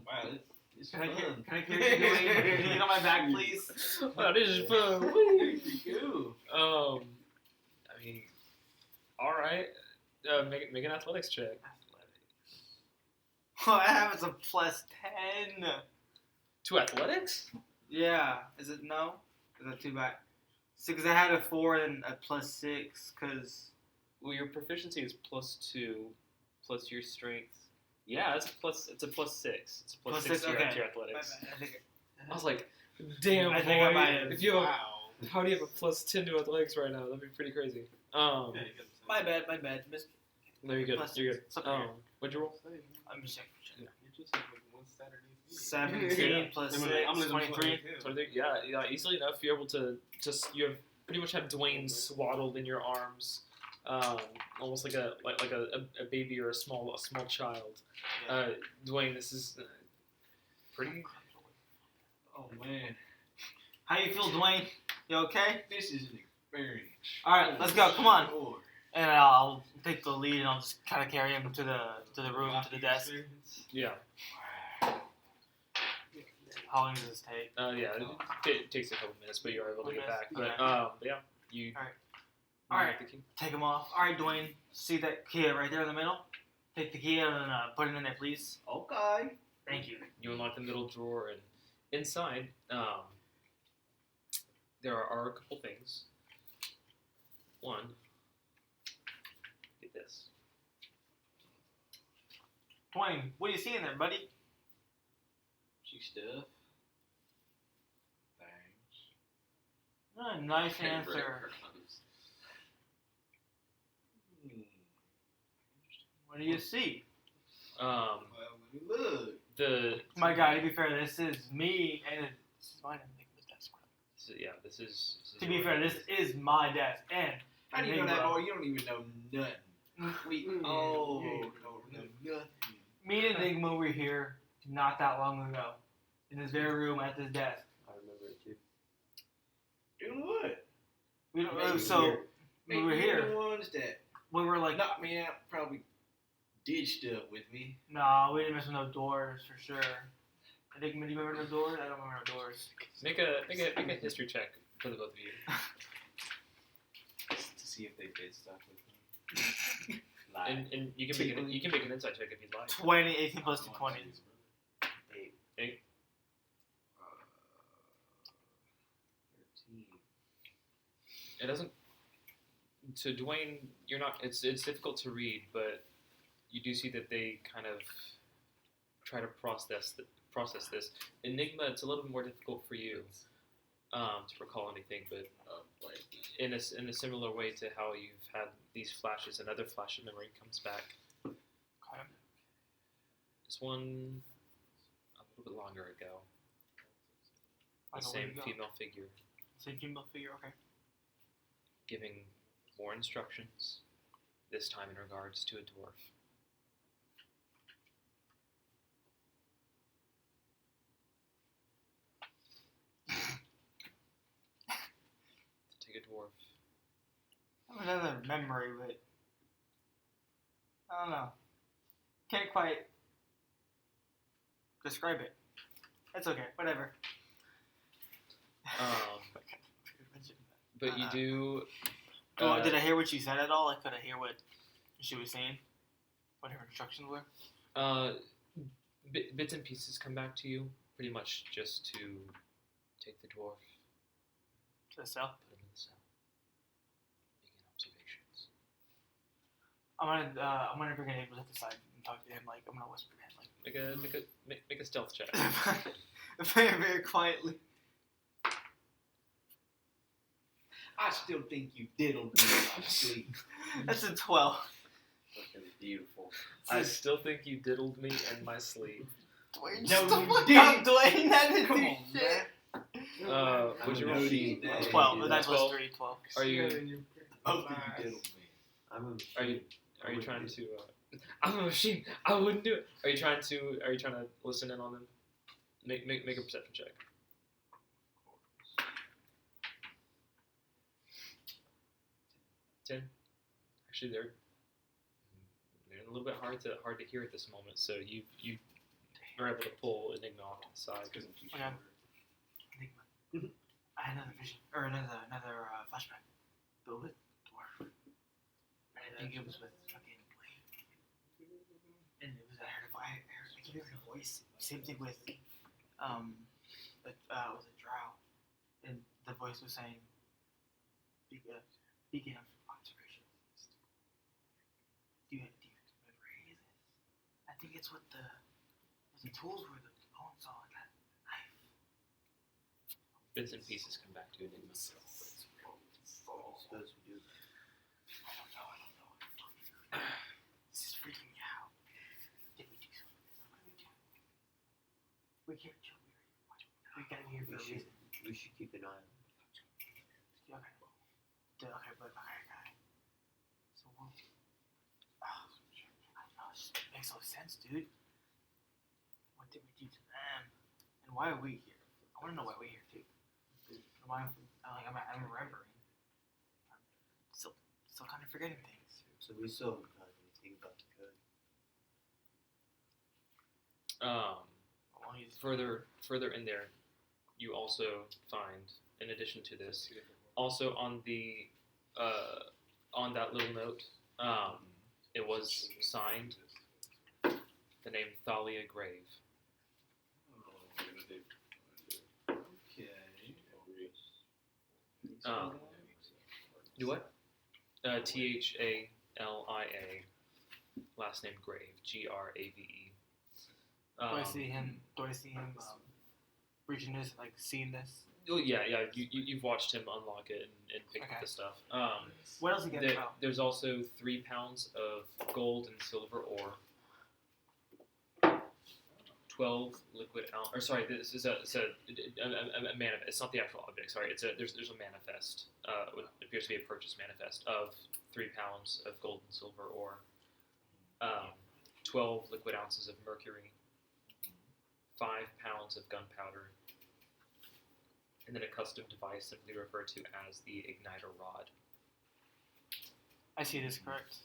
Wow, this Can I fun. carry you, Dwayne? Can you get on my back, please? Wow, this is fun. Cool. I mean, all right. Make an athletics check. Oh, I have it's a +10. To athletics? Yeah. Is it no? Is that too bad? So, because I had a 4 and a +6, because... Well, your proficiency is +2, plus your strength. Yeah, it's a +6. It's a +6 Plus to 6, your, okay. to your athletics. I think I was like, damn, I think I boy, might have- if you have Wow. how do you have a +10 to athletics right now? That'd be pretty crazy. my bad. Missed. There you go. Plus You're good. six. Something here. what'd you roll? I'm just checking. You just have one Saturday. 17 plus 6, I'm living 23. 23. Yeah, easily enough. You're able to you have pretty much have Dwayne swaddled in your arms, almost like a baby or a small child. Dwayne, this is pretty. Oh man, How you feel, Dwayne? You okay? this is an experience. All right, let's go. Come on. Lord. And I'll take the lead, and I'll just kind of carry him to the room, to the desk. Yeah. How long does this take? Yeah. It takes a couple minutes, but you're able to get back. But Okay. yeah, you. All right. you get the key. Take him off. All right, Dwayne. See that key right there in the middle? Take the key and put it in there, please. Okay. Thank you. You unlock the middle drawer, and inside, there are a couple things. One, get this. Dwayne, what do you see in there, buddy? She stuff. Thanks. Nice Okay, answer. breadcrumbs. What do you see? Well, let me look. The My God, to be fair, this is me, and this is mine. This is To be your fair, this desk. is my desk, and How do you know that, boy? You don't even know nothing. We Mm. all Yeah. don't know nothing. me and Enigma were here not that long ago, in this very room at this desk. I remember it too. Doing what? We don't. Maybe So we Maybe were you're here. the ones that We were like, knocked me out. Probably did stuff with me. no, we didn't mess with no doors for sure. I think, do you remember no doors? I don't remember no doors. Make a history check for the both of you. To see if they did stuff with me. Lie. And you can make an insight check if you'd like. 20, 18 plus 2, 20. 8. 13. It doesn't. To Dwayne, you're not. It's difficult to read, but you do see that they kind of try to process this. Enigma, it's a little bit more difficult for you to recall anything, but in a similar way to how you've had these flashes, another flash of memory comes back. Okay. This one a little bit longer ago. I The know same where to go. female figure Same female figure, okay. giving more instructions, this time in regards to a dwarf. To take a dwarf. I have another memory, but I don't know. Can't quite describe it. It's okay, whatever. But you do. Did I hear what she said at all? I couldn't hear what she was saying. What her instructions were. Bits and pieces come back to you, pretty much just to take the dwarf, To the cell. put him in the cell, begin observations. I'm gonna bring him to the side and talk to him. Like I'm gonna whisper to him, Make a stealth check. like very very quietly. I still think you diddled me in my sleep. That's a 12. Fucking beautiful. I still think you diddled me in my sleep. Dwayne, No, shut the you fuck didn't. up, Dwayne. That didn't Come do on, shit. What'd you I roll? know these days. 12. But that 12. was 3. 12. Are you Both of you diddled me. I'm a are you I are you wouldn't trying do to? I'm a machine. I wouldn't do it. Are you trying to listen in on them? Make a perception check. Actually, they're a little bit hard to hear at this moment. So you are able to pull Enigma off to the side. Because I'm too Okay. short. I had another vision, or another flashback. But with dwarf. I think it was with fucking Dwayne. And it was I could hear her voice. Same thing with was it Drow? And the voice was saying, "Begin observations." Do you remember any of this? I think it's what the tools were, the bones saw and that knife. Bits and pieces come back to Enigma. suppose we do. I don't know. This is freaking me out. Did we do something? What did we do? We can't chill. We got here for a reason. We should keep an eye on it. Okay. Okay, but okay. So we'll. I don't know. It just makes no sense, dude. What did we do to them? And why are we here? I want to know why we're here too. I'm remembering. I'm still kind of forgetting things. So we still haven't done anything about the code. Further in there, you also find, in addition to this, also on the on that little note, it was signed the name Thalia Grave. Do what? Thalia, last name Grave, Grave. Do I see him reaching this, like seeing this? Oh yeah. You've watched him unlock it and pick up Okay. the stuff. What else he get about? There's also 3 pounds of gold and silver ore. 12 liquid ounce. Or sorry, this is a manifest. It's not the actual object. Sorry, there's a manifest. What appears to be a purchase manifest of 3 pounds of gold and silver ore. 12 liquid ounces of mercury. 5 pounds of gunpowder, and then a custom device simply referred to as the igniter rod. I see this correct.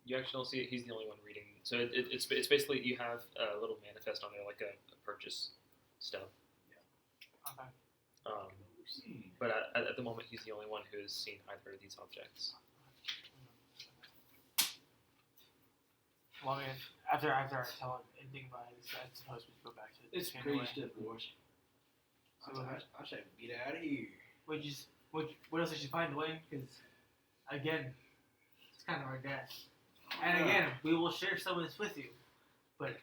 You actually don't see it. He's the only one reading. So it's basically you have a little manifest on there, like a purchase stub. Okay. But at the moment, he's the only one who has seen either of these objects. Well, I mean, after I tell him anything about it, I suppose we go back to the It's anyway. crazy stuff, boys. I say get out of here. What else did you find, Dwayne? Because, again, it's kind of our desk. And again, we will share some of this with you. But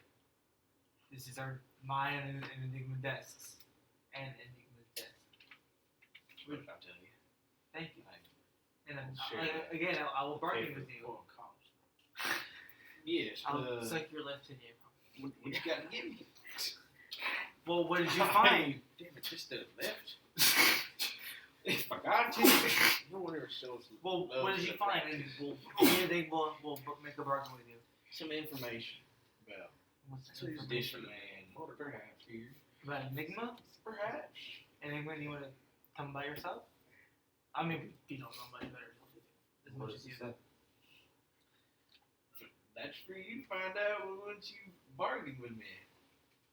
this is mine and Enigma desks. And Enigma's desk. What did I tell you? Thank you. And Sure. again, I will bargain with you. Full cost. Yes. I'll suck your left in you. What you got to give me? Well, what did you find? Damn it, just the left. If I got to, no one ever shows. Well, love what did you the find? right. And we'll make a bargain with you. Some information about What's the this information? man, perhaps here. About Enigma? Perhaps. Enigma, do you want to come by yourself? I mean, if you don't know by better as What much does as you it do. say? That's for you to find out once you bargain with me.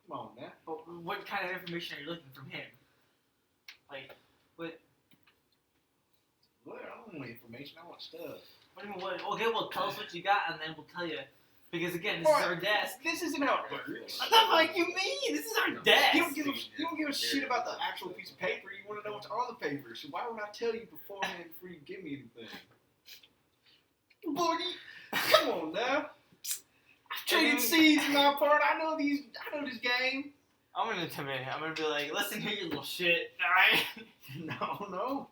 Come on now. But what kind of information are you looking from him? Like, what? Well, I don't want information. I want stuff. What do you mean? What? Okay, well, tell us what you got, and then we'll tell you. Because again, this is our desk. This isn't how it works. I'm not like you mean. This is our desk. You don't give a shit about the actual piece of paper. You want to know what's on the paper. So why would I tell you beforehand before you give me anything? Boy, come on now. I've traded seeds in my part. I know this game. I'm gonna intimidate him. I'm gonna be like, listen here, you little shit. Alright? No.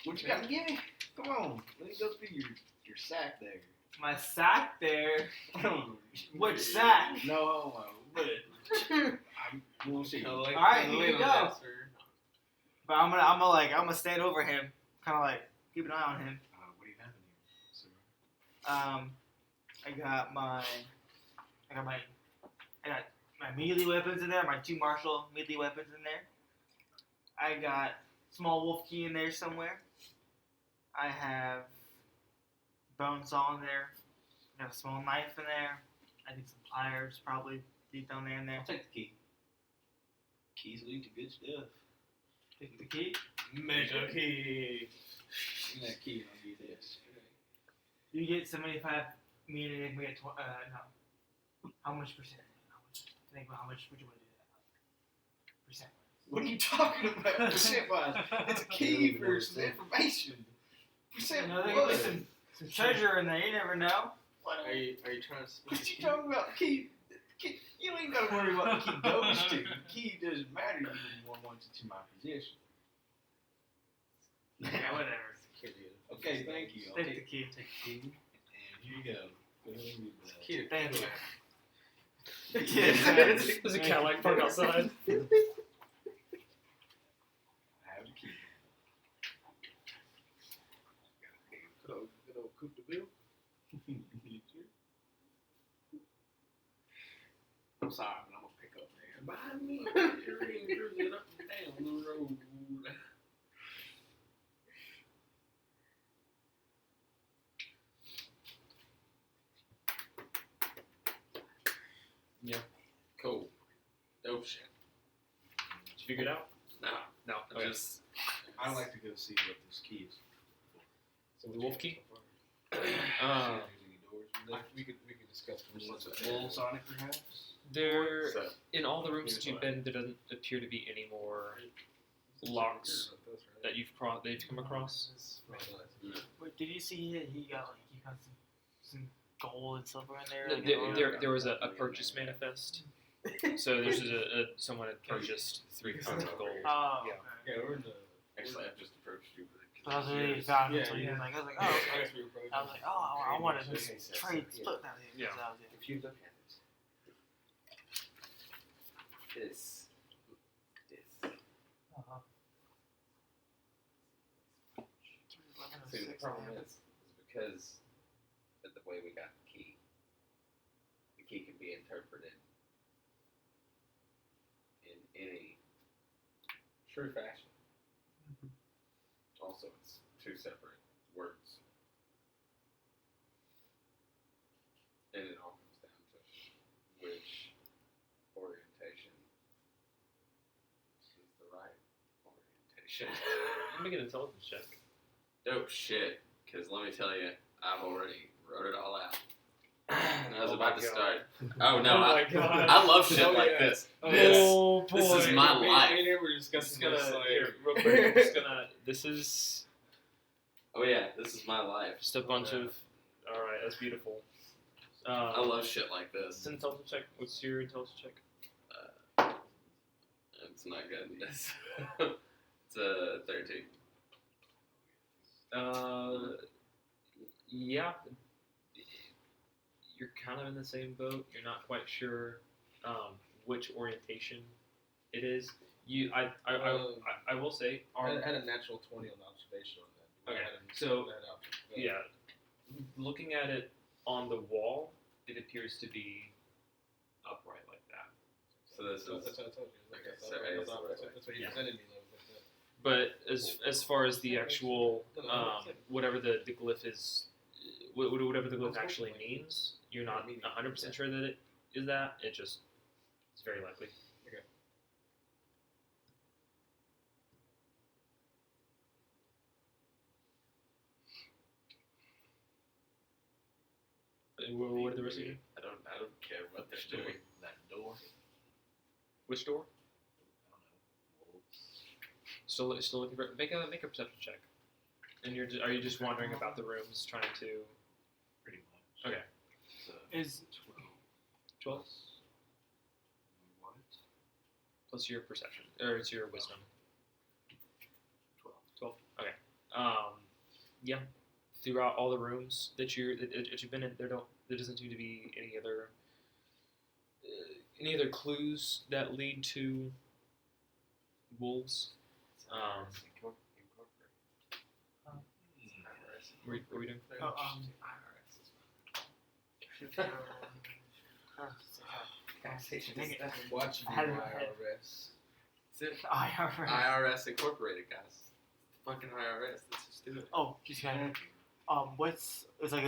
What you got to give me? Come on. Let me go through your sack there. My sack there. Which sack? No, but we'll see. Alright, here you go. But I'm gonna stand over him, kind of like keep an eye on him. What do you have in here, sir? I got my melee weapons in there. My 2 martial melee weapons in there. I got small wolf key in there somewhere. I have bone saw in there. I have a small knife in there. I think some pliers probably deep down there in there. I'll take the key. Keys lead to good stuff. Take the key. Mega key. Give me that key and I'll give you this. You get 75. Me and Enigma get no. How much percent? Enigma, how much would you want to do that? Percent. What are you talking about? Percent-wise. It's a key for some information. Percent what? Listen, some treasure in there. You never know. Are you trying to split What you talking about? The key, you ain't got to worry about the key goes to. The key doesn't matter to you once it's in my possession. Yeah, whatever. Okay, thank you. I'll Take the key. take the key. And here you go. Cute. Thank you. There's a Cadillac parked outside. I have the key. Good old Coupe de Ville. I'm sorry, but I'm gonna pick up there. Behind me. Cruising up and down the road. Cool. Dope shit. Did you figure it out? No. No. I just I'd like to go see what this key is. So the wolf key. We could discuss What's it? Wool Sonic, perhaps? There, so, in all the rooms that you've been, there doesn't appear to be any more locks that you've come across. Wait, did you see he got some gold and silver in there? Like, There was a purchase manifest. So there's someone had purchased 3 pounds of gold. Oh, Yeah. okay. Yeah, we're in the. actually, I've just approached you. So that's what he found Yeah, until you yeah. was like, I was like, oh, okay. I was like, oh, I want to Okay, so- trade so, split that. Yeah. If you look at it, this. Uh-huh. See, the problem is because of the way we got the key can be interpreted any. True fashion. Also, it's two separate words. And it all comes down to which orientation is the right orientation. Make an intelligence check. Dope shit, because let me tell you, I've already wrote it all out. And I was about to start. Oh no, Oh my God. I love shit Oh, like yeah. this. Oh, This, boy. this is my life. Me and him were Just discussing gonna this, like, here, real quick. I'm just gonna. This is Oh yeah, this is my life. just a bunch yeah. of. All right, that's beautiful. I love shit like It's this. an intelligence check. What's your intelligence check? It's not good. It's a 13. Yeah. You're kind of in the same boat. You're not quite sure which orientation it is. I will say, I had a natural 20 on observation on that. Okay, I hadn't so, figured that out. yeah, looking at it on the wall, it appears to be upright like that. So this That's is what I told you. Like, Okay, that's, so A is the right that's what he Yeah. presented me. Like that. But as far as the actual whatever the glyph is, whatever the glyph actually means, you're not 100% sure that it is that. It's very likely. Okay. What are the rest of you? I don't care what they're doing. That door. Which door? I don't know. Still looking for. Make a perception check. And are you just wandering about the rooms trying to? Pretty much. Okay. So, Is 12 what? plus your perception, or it's your wisdom. 12. 12. Okay. Yeah. Throughout all the rooms that you've been in, there doesn't seem to be any other clues that lead to wolves. What are we doing? Dang it. I'm watching I had you, it in my head. IRS. That's it. IRS. IRS Incorporated, guys. Fucking IRS. Let's just do it. Oh, just got it. What's it's like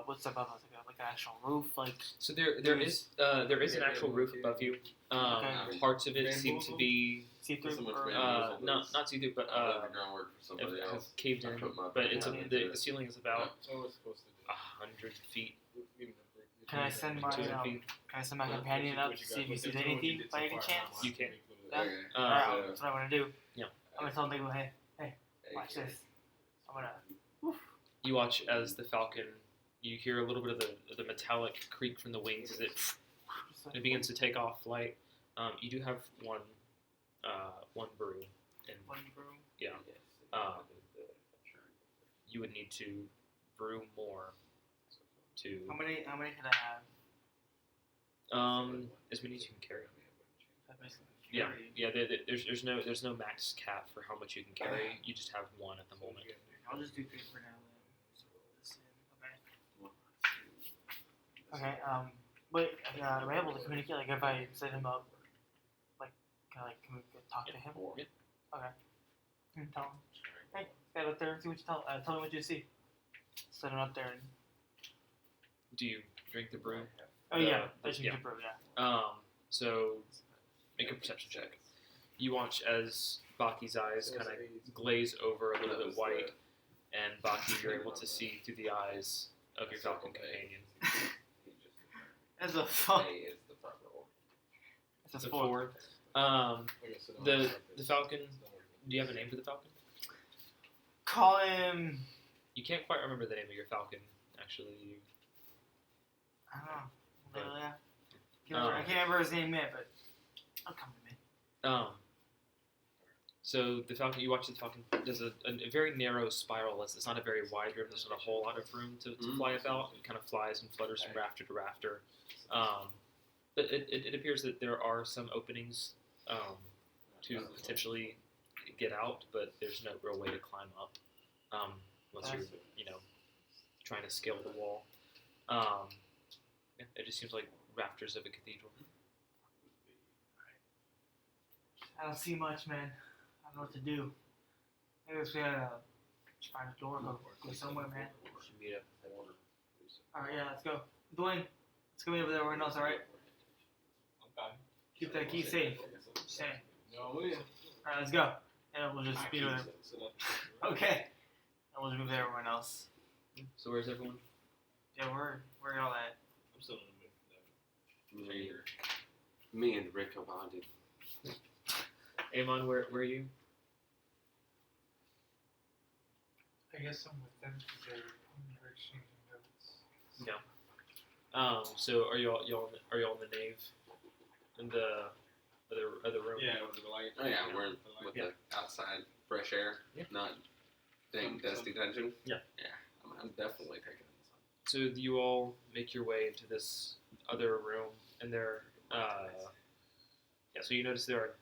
what's above us? Like an actual roof, like So there is an actual roof above you. Okay. Parts of it seem to be see through. So much or- bamboo. not see through, but I love the groundwork for somebody have else. caved I in. put my But it's money the into it. ceiling is about That's what we're supposed to do. 100 feet. Can I send my 200 feet. Can I send my companion up to see if he sees anything by any chance? You can. Yeah. Okay. Alright, so- that's what I'm gonna do. Yeah. I'm gonna tell him, hey, watch this. I'm gonna. You watch as the falcon. You hear a little bit of the metallic creak from the wings as it begins to take off flight. You do have one brew, and One brew. yeah, you would need to brew more to How many can I have? as many as you can carry. That basically Yeah. There's no max cap for how much you can carry. You just have one at the moment. I'll just do 3 for now then. So put this in. Okay. Okay. But am I able to communicate? Like if I set him up, like can I talk to him? Yeah. Okay. Tell him. Hey, get up there and see what you tell. Tell me what you see. Set him up there and. Do you drink the brew? Oh yeah, the- I should yeah. get brew. Yeah. So make a perception check. You watch as Baki's eyes kind of glaze over a little bit white, and Baki, you're able to see through the eyes of your falcon companion. That's a fuck. A is the proper order. It's It's a a 4. 4. The falcon. Do you have a name for the falcon? Call him. You can't quite remember the name of your falcon, actually. I don't know. Yeah. I can't remember his name yet, but I'll come to me. So the falcon, you watch the falcon, there's a very narrow spiral. It's not a very wide room. There's not a whole lot of room to fly about. It kind of flies and flutters from rafter to rafter. But it appears that there are some openings to potentially get out, but there's no real way to climb up unless you're trying to scale the wall. Yeah, it just seems like rafters of a cathedral. I don't see much, man. I don't know what to do. I guess we gotta find a door, go somewhere, man. Should meet up at order. Alright, yeah, let's go. Dwayne, let's go meet over there everyone else, alright? Okay. Keep that key safe. Sam. No, we. Alright, let's go. And we'll just meet over there. Okay. And we'll just move to everyone else. So where's everyone? Yeah, where y'all at? I'm still in the chamber. Me and Rick are bonding. Amon, where are you? I guess I'm with them because they're exchanging notes. No. So are y'all in the nave? In the other room? Yeah, with the light. Oh yeah, we're with Yeah. the outside fresh air, Yeah. not dang dusty dungeon. Yeah. Yeah, I'm definitely taking it. So you all make your way into this other room, and there, yeah. So you notice there are,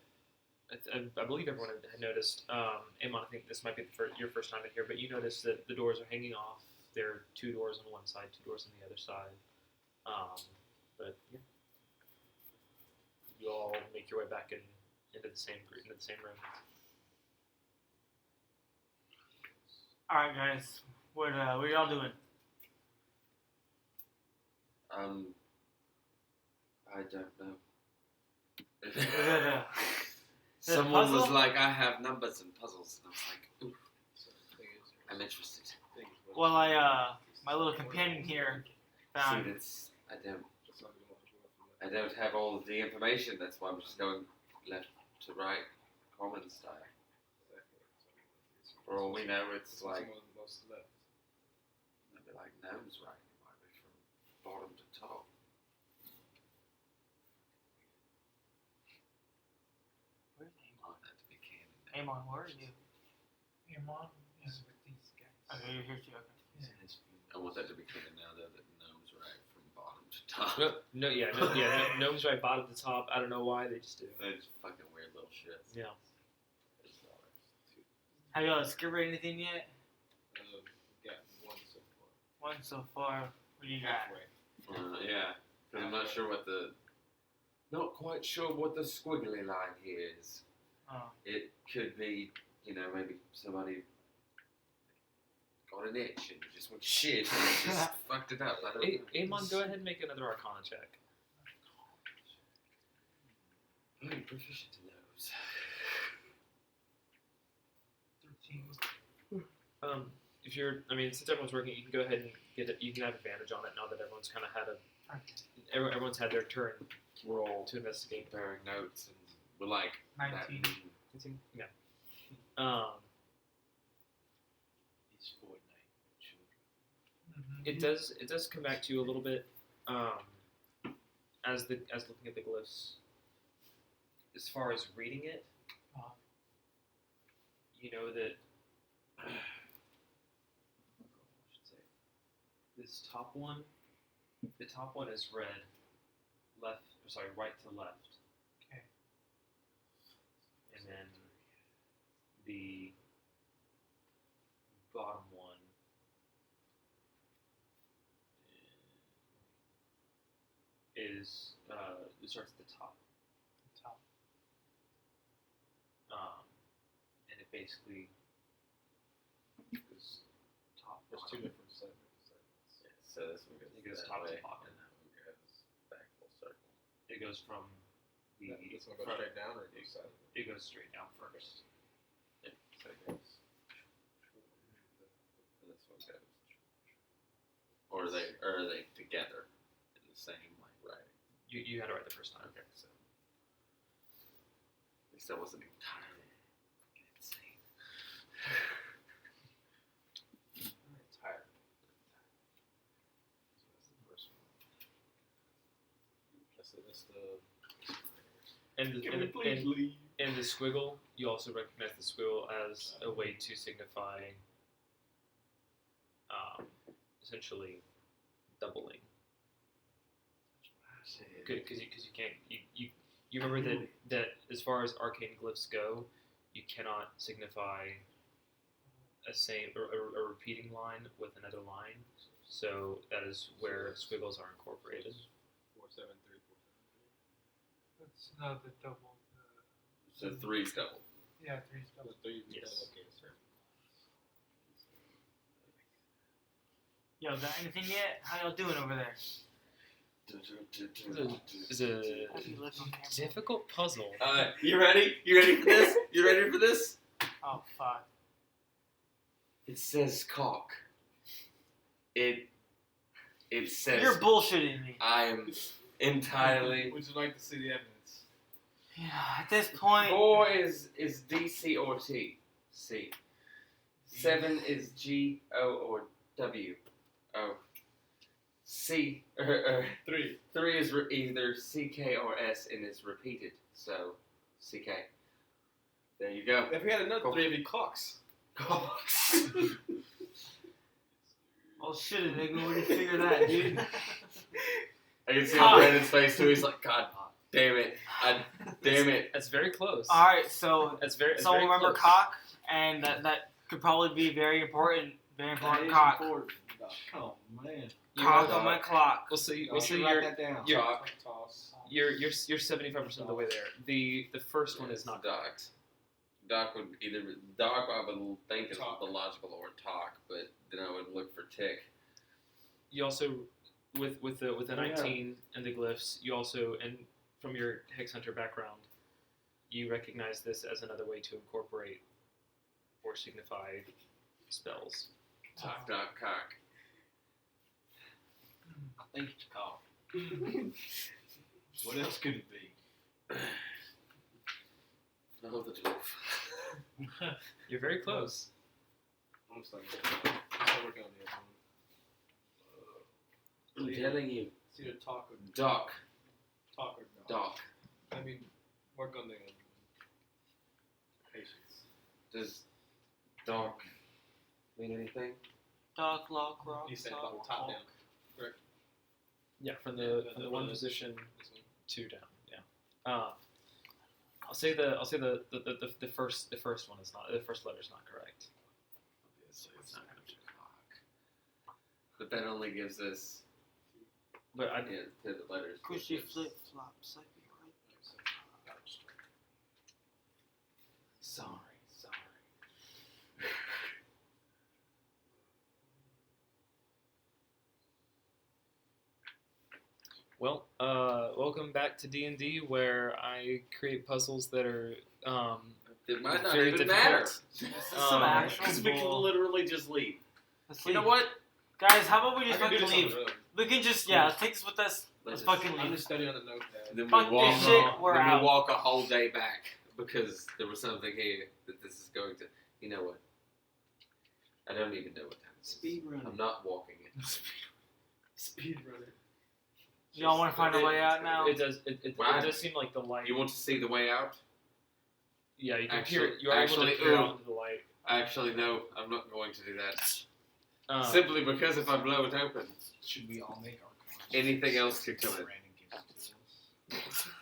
I believe everyone had noticed. Amon, I think this might be your first time in here, but you notice that the doors are hanging off. There are 2 doors on one side, 2 doors on the other side. But yeah, you all make your way back into the same room. Alright, guys. What are y'all doing? I don't know. Is it a Someone was puzzle? like, I have numbers and puzzles, and I was like, ooh, I'm interested. Well, my little companion here found. See, I don't have all of the information. That's why I'm just going left to right, common style. For all we know, it's like maybe like gnomes, right? It might be from bottom to top. Where's I want that to be canon. Amon? Where are you? Amon is with these guys. Okay, you're here too. Okay. I want that to be canon now, though, that gnomes right from bottom to top. Gnome's right bottom to top. I don't know why they just do. They're just fucking weird little shit. Yeah. Have y'all discovered anything yet? Got one so far. One so far. What do you got? Halfway. Yeah, because I'm not sure not quite sure what the squiggly line here is. Oh. It could be, maybe somebody got an itch and just went shit and just fucked it up. I don't know. Amon, go ahead and make another Arcana check. I'm proficient in those. 13. If you're, since everyone's working, you can go ahead and get it. You can have advantage on it now that everyone's kind of had everyone's had their turn Roll to investigate. comparing notes and we're like 19. Yeah. These Fortnite children. Mm-hmm. It does come back to you a little bit, as looking at the glyphs. As far as reading it, you know that. I should say this top one. The top one is red. Right to left. Okay. And then the bottom one is it starts at the top. Top. And it basically goes top. There's bottom. 2 different segments. Yeah, so this one goes, It goes that top to way, bottom. and that one goes back full circle. It goes from the This one goes front. straight down or it goes sideways? It goes straight down first. Yeah, so it goes. And this one goes. Or are they together in the same writing? You had it right the first time. Okay, so at least that wasn't entirely fucking insane. Tired. So that's the first one. So that's the. And the squiggle, you also recognize the squiggle as a way to signify, essentially, doubling. Because you can't you remember that as far as arcane glyphs go, you cannot signify a repeating line with another line. So that is where squiggles are incorporated. 473. That's not the double. So 3's double. Yeah, three's double. Yes. Okay, sir. Yo, got anything yet? How y'all doing over there? It's a How do you look on camera? difficult puzzle. You ready? You ready for this? You ready for this? Oh fuck. It says cock. It says You're bullshitting me. I am entirely. Would you like to see the evidence? Yeah, at this point. 4 is D, C, or T. C. 7 is G, O, or W. O. C. 3 is either C, K, or S and is repeated. So, C, K. There you go. If we had another Cool. 3, it'd be cocks. Cocks. Oh shit, nigga, where do you figure that, dude? I can see Cock. on Brandon's face too. He's like, God damn it. Damn it. That's very close. Alright, so That's very. someone very remember close. cock, and that could probably be very important. Very important cock. Oh man. Cock on my clock. We'll see. Y'all We'll see. should write that down. You're- Cock. Toss. You're 75% of the way there. The first one is not Doc. correct. Doc would either Doc I would think is Talk. the logical or talk, but then I would look for tick. You also with the Oh, yeah. 19 and the glyphs. You also, and from your Hex Hunter background, you recognize this as another way to incorporate or signify spells. Talk, doc, cock. I think it's cock. What else could it be? No, the dwarf. You're very close. I'm starting working on the other one. I'm telling you. It's either talk or Doc. talk or Doc. I mean, work on the other one. Patience. Does Doc mean anything? Doc, lock, rock, He said sock, about top walk. down. Yeah, from Yeah, the one position This one. 2 down. Yeah. I'll say the first one is not, the first letter is not correct. So it's not going to be cock. But that only gives us But I yeah, the letters. Cushy flip flop, second right. Sorry. welcome back to D&D, where I create puzzles that are It might not very even difficult. matter. Some actual Because we can bull. literally just leave. Let's You know leave. what? Guys, how about we I just can do fucking this on leave? the road. We can just, yeah, take this with us. Let's fucking I'm leave. just studying on the notepad. Then Fuck we walk. this shit, we're then out. we walk a whole day back because there was something here that this is going to. You know what? I don't even know what time it is. Speed running. I'm not walking it. Speed runner. Y'all want to find a way out now? It does seem like the light. You want to see the way out? Yeah, you can Actually- peer. You are able to actually, peer ooh. out into the light. Actually, no. I'm not going to do that. Simply Simply because if I blow it open, Should we all make our comments? anything else could come in. Brandon gives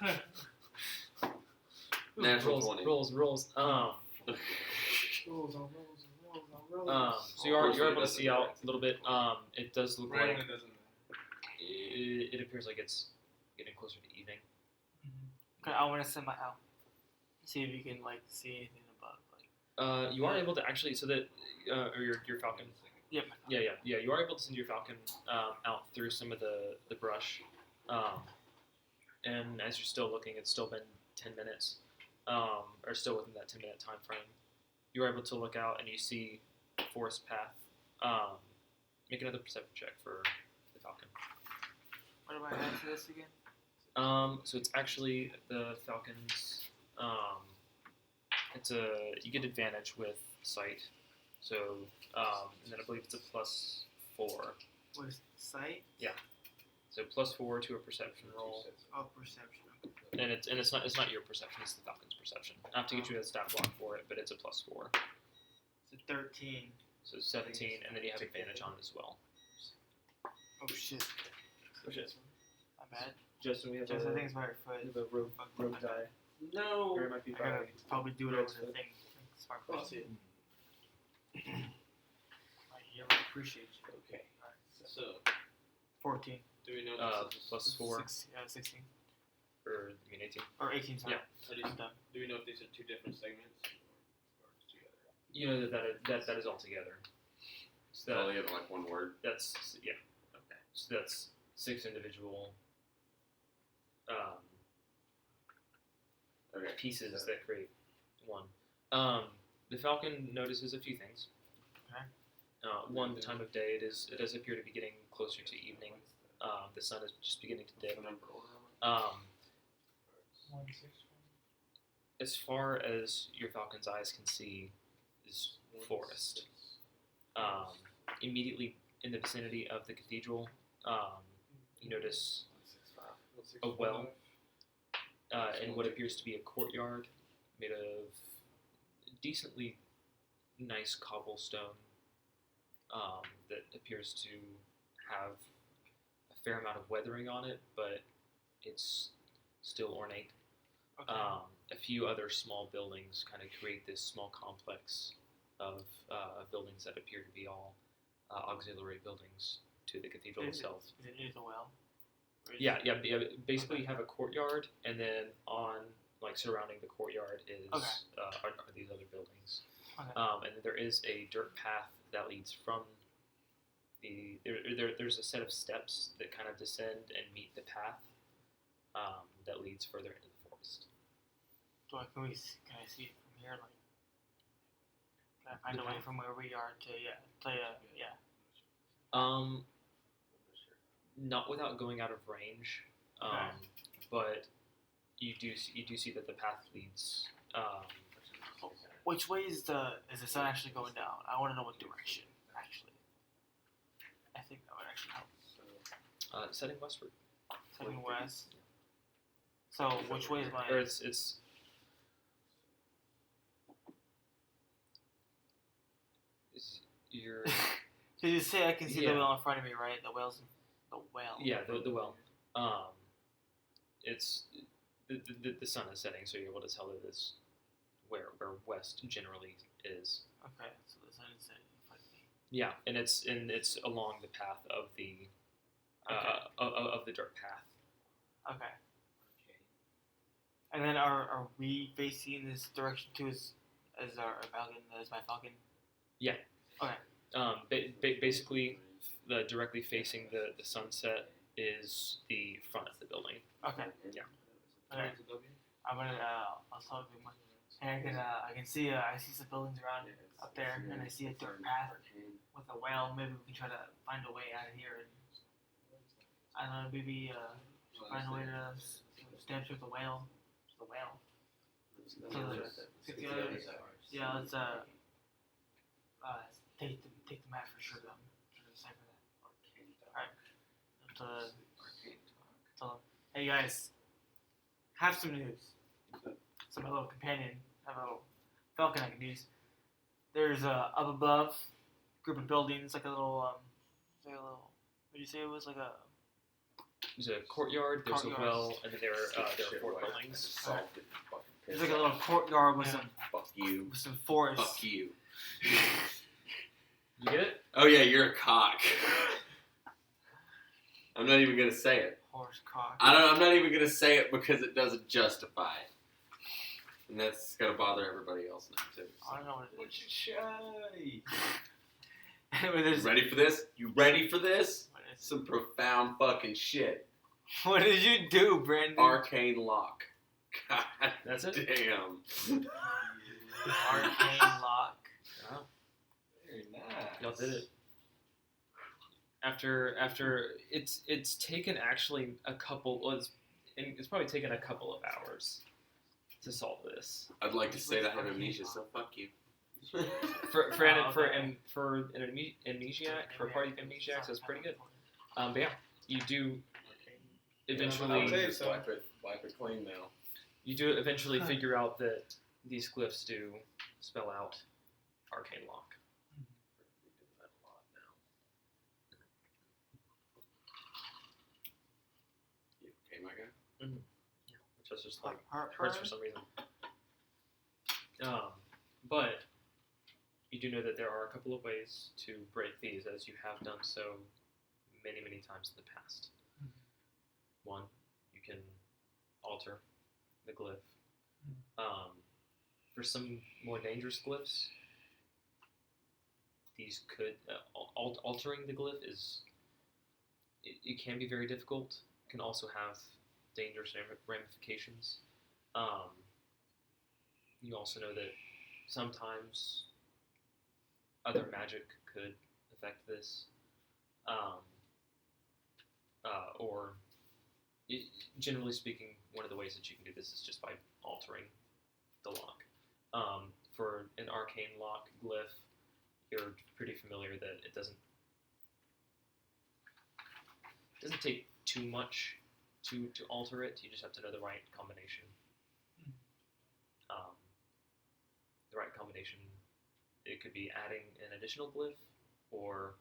it to us. Natural 20. rolls. Rolls on rolls. So you're able to see out a little bit. It does look Right, like it doesn't. it appears like it's getting closer to evening. Okay, I want to send my out. See if you can like see anything above. Like, You are able to actually, so that or your falcon. yep. Yeah. You are able to send your falcon out through some of the brush, and as you're still looking, it's still been 10 minutes, or still within that 10-minute time frame. You are able to look out and you see a forest path. Make another perception check for the falcon. What do I add to this again? So it's actually the falcon's. You get advantage with sight. So and then I believe it's a +4. What is sight? So +4 to a perception roll, Oh, perception. and it's not your perception; it's the falcon's perception. I have to get you a stat block for it, but it's a +4. It's a 13. So 17, and then you have advantage on it as well. Oh shit. Oh shit! My bad. Justin, we have Just I think it's my foot. a rogue die. No. Or it might be I gotta by probably do it over the thing. Smart Oh, person. shit. I really appreciate you. Okay. So, 14. do we know +4. 16. or 18. Or 18, sorry. Yeah. I'm done. Do we know if these are 2 different segments or just together? You know that is all together. So All together like one word. that's yeah. Okay. So that's 6 individual Okay. pieces that create one. The Falcon notices a few things. Okay. One, the time of day. It does appear to be getting closer to evening. The sun is just beginning to dip. 161. As far as your Falcon's eyes can see, is forest. Immediately in the vicinity of the cathedral, you notice a well in what appears to be a courtyard made of decently nice cobblestone that appears to have a fair amount of weathering on it, but it's still ornate. Okay. A few other small buildings kind of create this small complex of buildings that appear to be all auxiliary buildings to the cathedral itself. Is it near the well? Or is Yeah, it- yeah. Basically, you have a courtyard, and then surrounding the courtyard is are these other buildings. Okay. And then there is a dirt path that leads from there's a set of steps that kind of descend and meet the path that leads further into the forest. Can I see it from here? Like, can I find a way from where we are to yeah. Not without going out of range, but you do see that the path leads. Which way is the sun actually going down? I want to know what direction actually. I think that would actually help. Setting westward. Heading west. So which way is my? Or it's your Did you say I can see Yeah. the well in front of me, right? The well. yeah the well. It's the sun is setting, so you're able to tell that it's where west generally is. Okay, so the sun is setting in front of me. Yeah, and it's along the path of the of the dirt path. Okay. And then are we facing this direction too? As our falcon, as my falcon? Basically, directly facing the sunset is the front of the building. Okay. Yeah. Okay. I'm gonna I'll talk to him. And I can see I see some buildings around up there, and I see a dirt path with a well. Maybe we can try to find a way out of here. And I don't know, maybe find a way to stamp through the whale. The whale. Yeah, let's take the map for sure. I'm trying to decipher that. Alright. Tell them, hey guys, have some news. So my little companion, my little falcon I can use. There's up above group of buildings, like a little what did you say it was? Like a There's a courtyard. There's a Courtyard. well, and then there are 4 buildings. there's like a little courtyard with Fuck you. some forest. Fuck you. You get it? Oh yeah, you're a cock. I'm not even gonna say it. Horse cock. I'm not even gonna say it because it doesn't justify it. And that's gonna bother everybody else now too. I don't know what it What's is. your shy? Anyway, You there's ready for this? You ready for this? what is- Some profound fucking shit. What did you do, Brandon? Arcane lock. God That's it? damn. Arcane lock. Very nice. Y'all did it. After it's taken actually a couple. Well, it's probably taken a couple of hours to solve this. I'd like to say that I have amnesia, so fuck you. For okay. for an amnesiac, for a party of amnesiacs, that's pretty good. But yeah, you do I'll eventually tell you so. Wipe it clean now. figure out that these glyphs do spell out arcane lock. You okay, my guy? Which is just like Heart hurts burn? for some reason. But you do know that there are a couple of ways to break these, as you have done so many, many times in the past. One, you can alter the glyph. For some more dangerous glyphs, these could altering the glyph is it can be very difficult. It can also have dangerous ramifications. You also know that sometimes other magic could affect this, or generally speaking, one of the ways that you can do this is just by altering the lock. For an arcane lock glyph, you're pretty familiar that it doesn't take too much to alter it. You just have to know the right combination. The right combination. It could be adding an additional glyph, or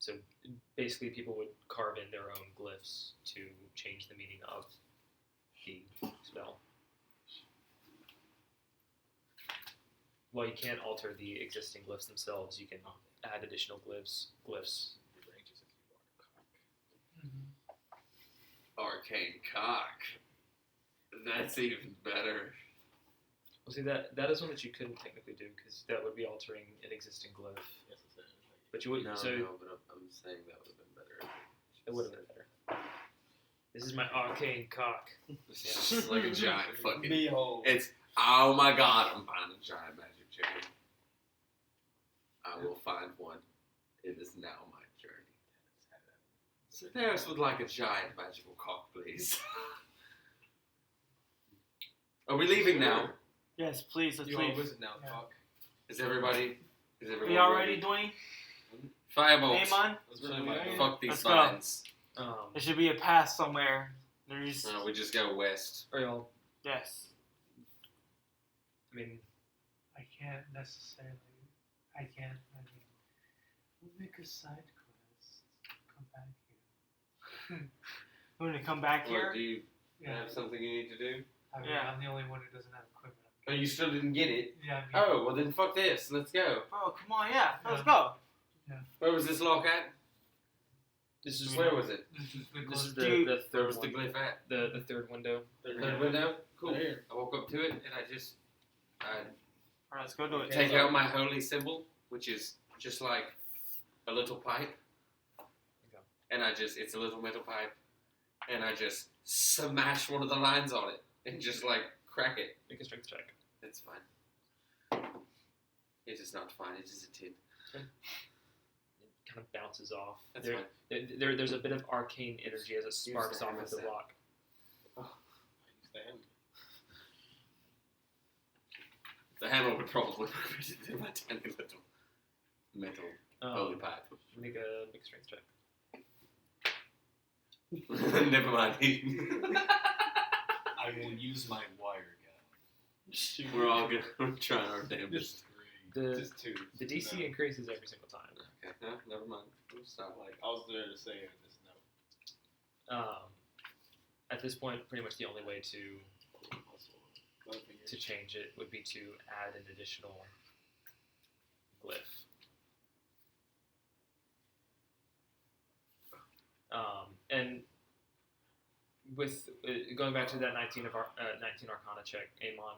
so basically people would carve in their own glyphs to change the meaning of the spell. While you can't alter the existing glyphs themselves, you can add additional glyphs. Arcane cock. That's even better. Well, see, that is one that you couldn't technically do, because that would be altering an existing glyph. Yes, it's that. But you would. No, so but I'm saying that would have been better. it would have been better. This is my arcane cock. It's just like a giant fucking. Behold. It's oh my god! I'm finding a giant magic chicken. I will find one. It is now my journey. So Paris would like a giant magical cock, please. Are we leaving now? Yes, please. Let's You are leave. wizard now, Yeah. fuck. Is everyone Are y'all ready, Dwayne? Firebolts. Amon? Let's run away. Fuck these Let's go. vines. There should be a path somewhere. There's. We just go west. Are y'all? Yes. I mean, I can't necessarily. I mean, we'll make a side quest. Come back here. We're gonna come back here. What, do you Yeah. have something you need to do? I mean, Yeah. I'm the only one who doesn't have equipment. Oh, you still didn't get it? Yeah. I mean, Oh, well then fuck this. Let's go. Oh, come on, yeah. Let's Yeah. go. Where was this lock at? this is Where was it? This is the This is glow- the Where third was the one. glyph at? The third window. Third window? Cool. There. I woke up to it and I Alright, let's go do it. take out my holy symbol, which is just like a little pipe. Okay. And it's a little metal pipe. And I just smash one of the lines on it and just like crack it. Make a strength check. It's fine. It is not fine, it is a tin. It kind of bounces off. That's There- fine. There's a bit of arcane energy as it sparks the off hammer of the set. rock. The hammer would probably represent my tiny little metal holy pipe. Make a strength check. Never mind. I will use my wire gun. We're all gonna try our damnedest. The Just two. the DC increases every single time. Okay, no, never mind. We'll stop. Like, I was there to say it, just no. At this point, pretty much the only way to change it would be to add an additional glyph. And with going back to that 19 Arcana check, Amon,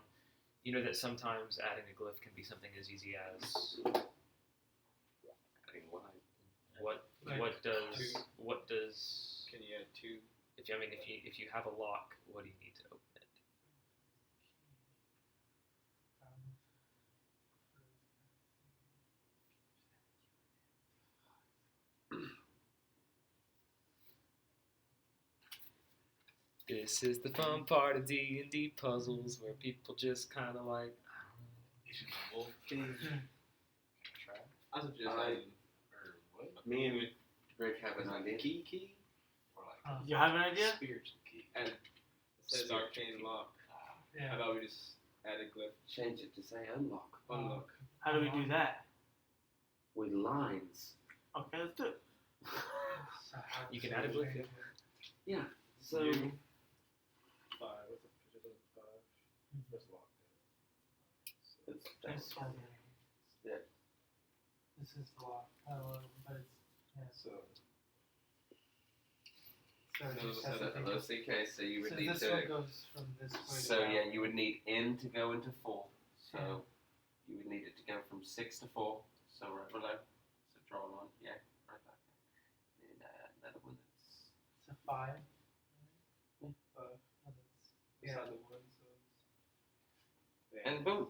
you know that sometimes adding a glyph can be something as easy as Adding what? what does Can you add two? if you have a lock, what do you need to open it? This is the fun part of D&D puzzles where people just kind of like, I suggest I- adding Or what? Me and Rick have an idea. Key? Or like You have an idea? spiritual key. and it says arcane lock. How Yeah. about we just add a glyph? Change it to say unlock Unlock. How do we do that? with lines. Okay, let's do it. So how You can should add a we glyph, change yeah. it? So You. 5. What's the 5? That's locked. This one. Yeah. This is the lock. But it's So So it just has to be- LOCK, so you would so need this to. one goes from this way to So that yeah, one. you would need in to go into 4. So Yeah. you would need it to go from 6 to 4. So right below. So draw a line. Yeah, right back there. And another one that's. It's a 5. Yeah. Yeah. Beside the one, so it's- And boom.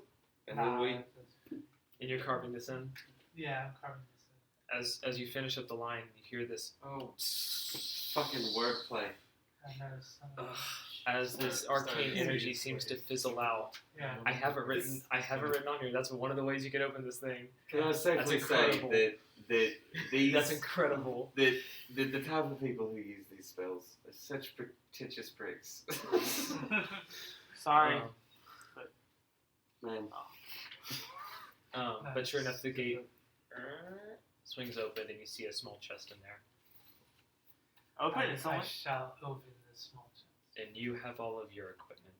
And Nah, then we. that doesn't- And you're carving this in. Yeah, I'm carving this in. As you finish up the line, you hear this Oh, fucking wordplay. I know some. ugh, as this arcane energy seems to fizzle out. Yeah. I have it written on here. That's one of the ways you can open this thing. Can I safely That's say incredible. that these That's incredible. that the type of people who use these spells are such pretentious pricks. Sorry. Man. But sure enough, the gate swings open and you see a small chest in there. Open it, I someone. shall open this small chest. And you have all of your equipment.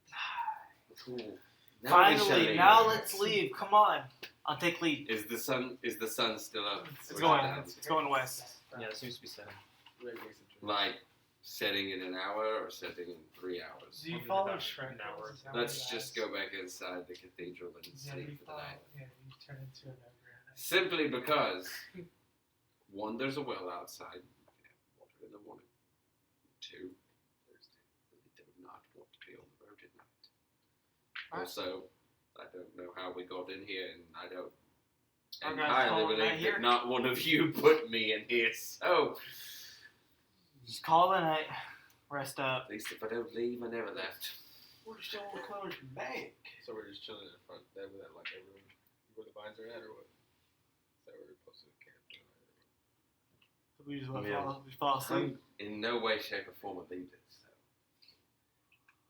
Cool. Now we shall Finally, leave. now let's leave. Come on. I'll take lead. Is the sun still up? It's going west. Yeah, it seems to be setting. Like setting in an hour or setting in 3 hours? Do you Only follow about Shrek? an hour. Is that what Let's you just asked? go back inside the cathedral and Yeah, you sleep for the follow. night. Yeah, you turn into an ogre. Simply because, one, there's a well outside. Water in the morning. 2, really do not want to be on the road at night. Also, I don't know how we got in here, and I don't Our guys entirely calling believe right here. that not one of you put me in here. So, Just call it a night. Rest up. at least if I don't leave, I never left. We're still on the corner bank. So we're just chilling in front there with that, like everyone, where the vines are at, or what? Is that where we're supposed to camp tonight? We just Yeah. we fall asleep. In no way, shape, or form are leaders. So.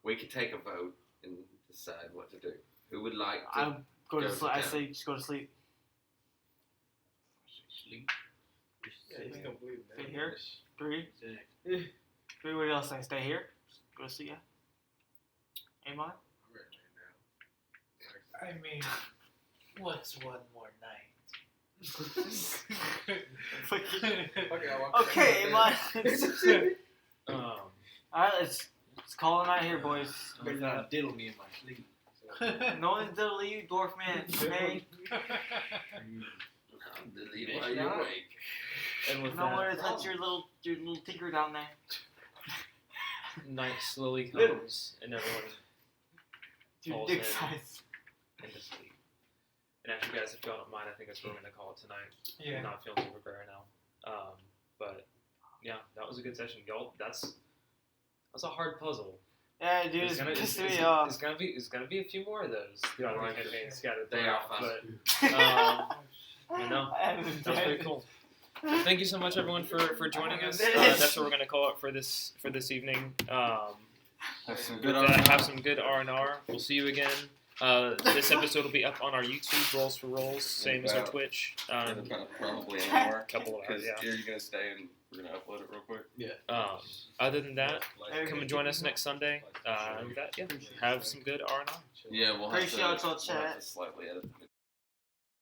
We could take a vote and decide what to do. Who would like to? I go to Go sleep. I down. say just go to sleep. Sleep. Yeah, you just don't believe in that. Stay here. 3. Exactly. 3. What else say? Stay here. Go to sleep. Yeah. Amon. I'm ready now. I mean, what's one more night? Okay, I walk Okay, back Amon. Um, Alright, let's call it a night here, boys. Better not diddle me in my sleep. No one's gonna leave, dwarf man. Okay. I'm the lead while you're awake. and with No one that, to touch your little tinker down there. night slowly comes and everyone Your Falls dick in. size. into sleep. And actually, guys, if y'all don't mind, I think that's what we're gonna call it tonight. Yeah. I'm not feeling super great right now. But yeah, that was a good session, y'all. That's a hard puzzle. Yeah, dude, There's it's gonna, pissing it's, me it's, off. it's gonna be a few more of those throughout the campaign scattered They throughout. are fun. But you know, I haven't that's tried pretty it. cool. Thank you so much, everyone, for joining us. That's what we're gonna call it for this evening. Have some Good, have some good R&R. We'll see you again. This episode will be up on our YouTube, Rolls for Rolls, same as our About- Twitch. Probably an hour. Couple of hours, Because yeah. you're gonna stay and we're gonna upload it real quick. Other than that, Like, come and join us next Sunday. And that, yeah, have some good R&R. Yeah, we'll have Appreciate y'all to, we'll chat. have to slightly edit the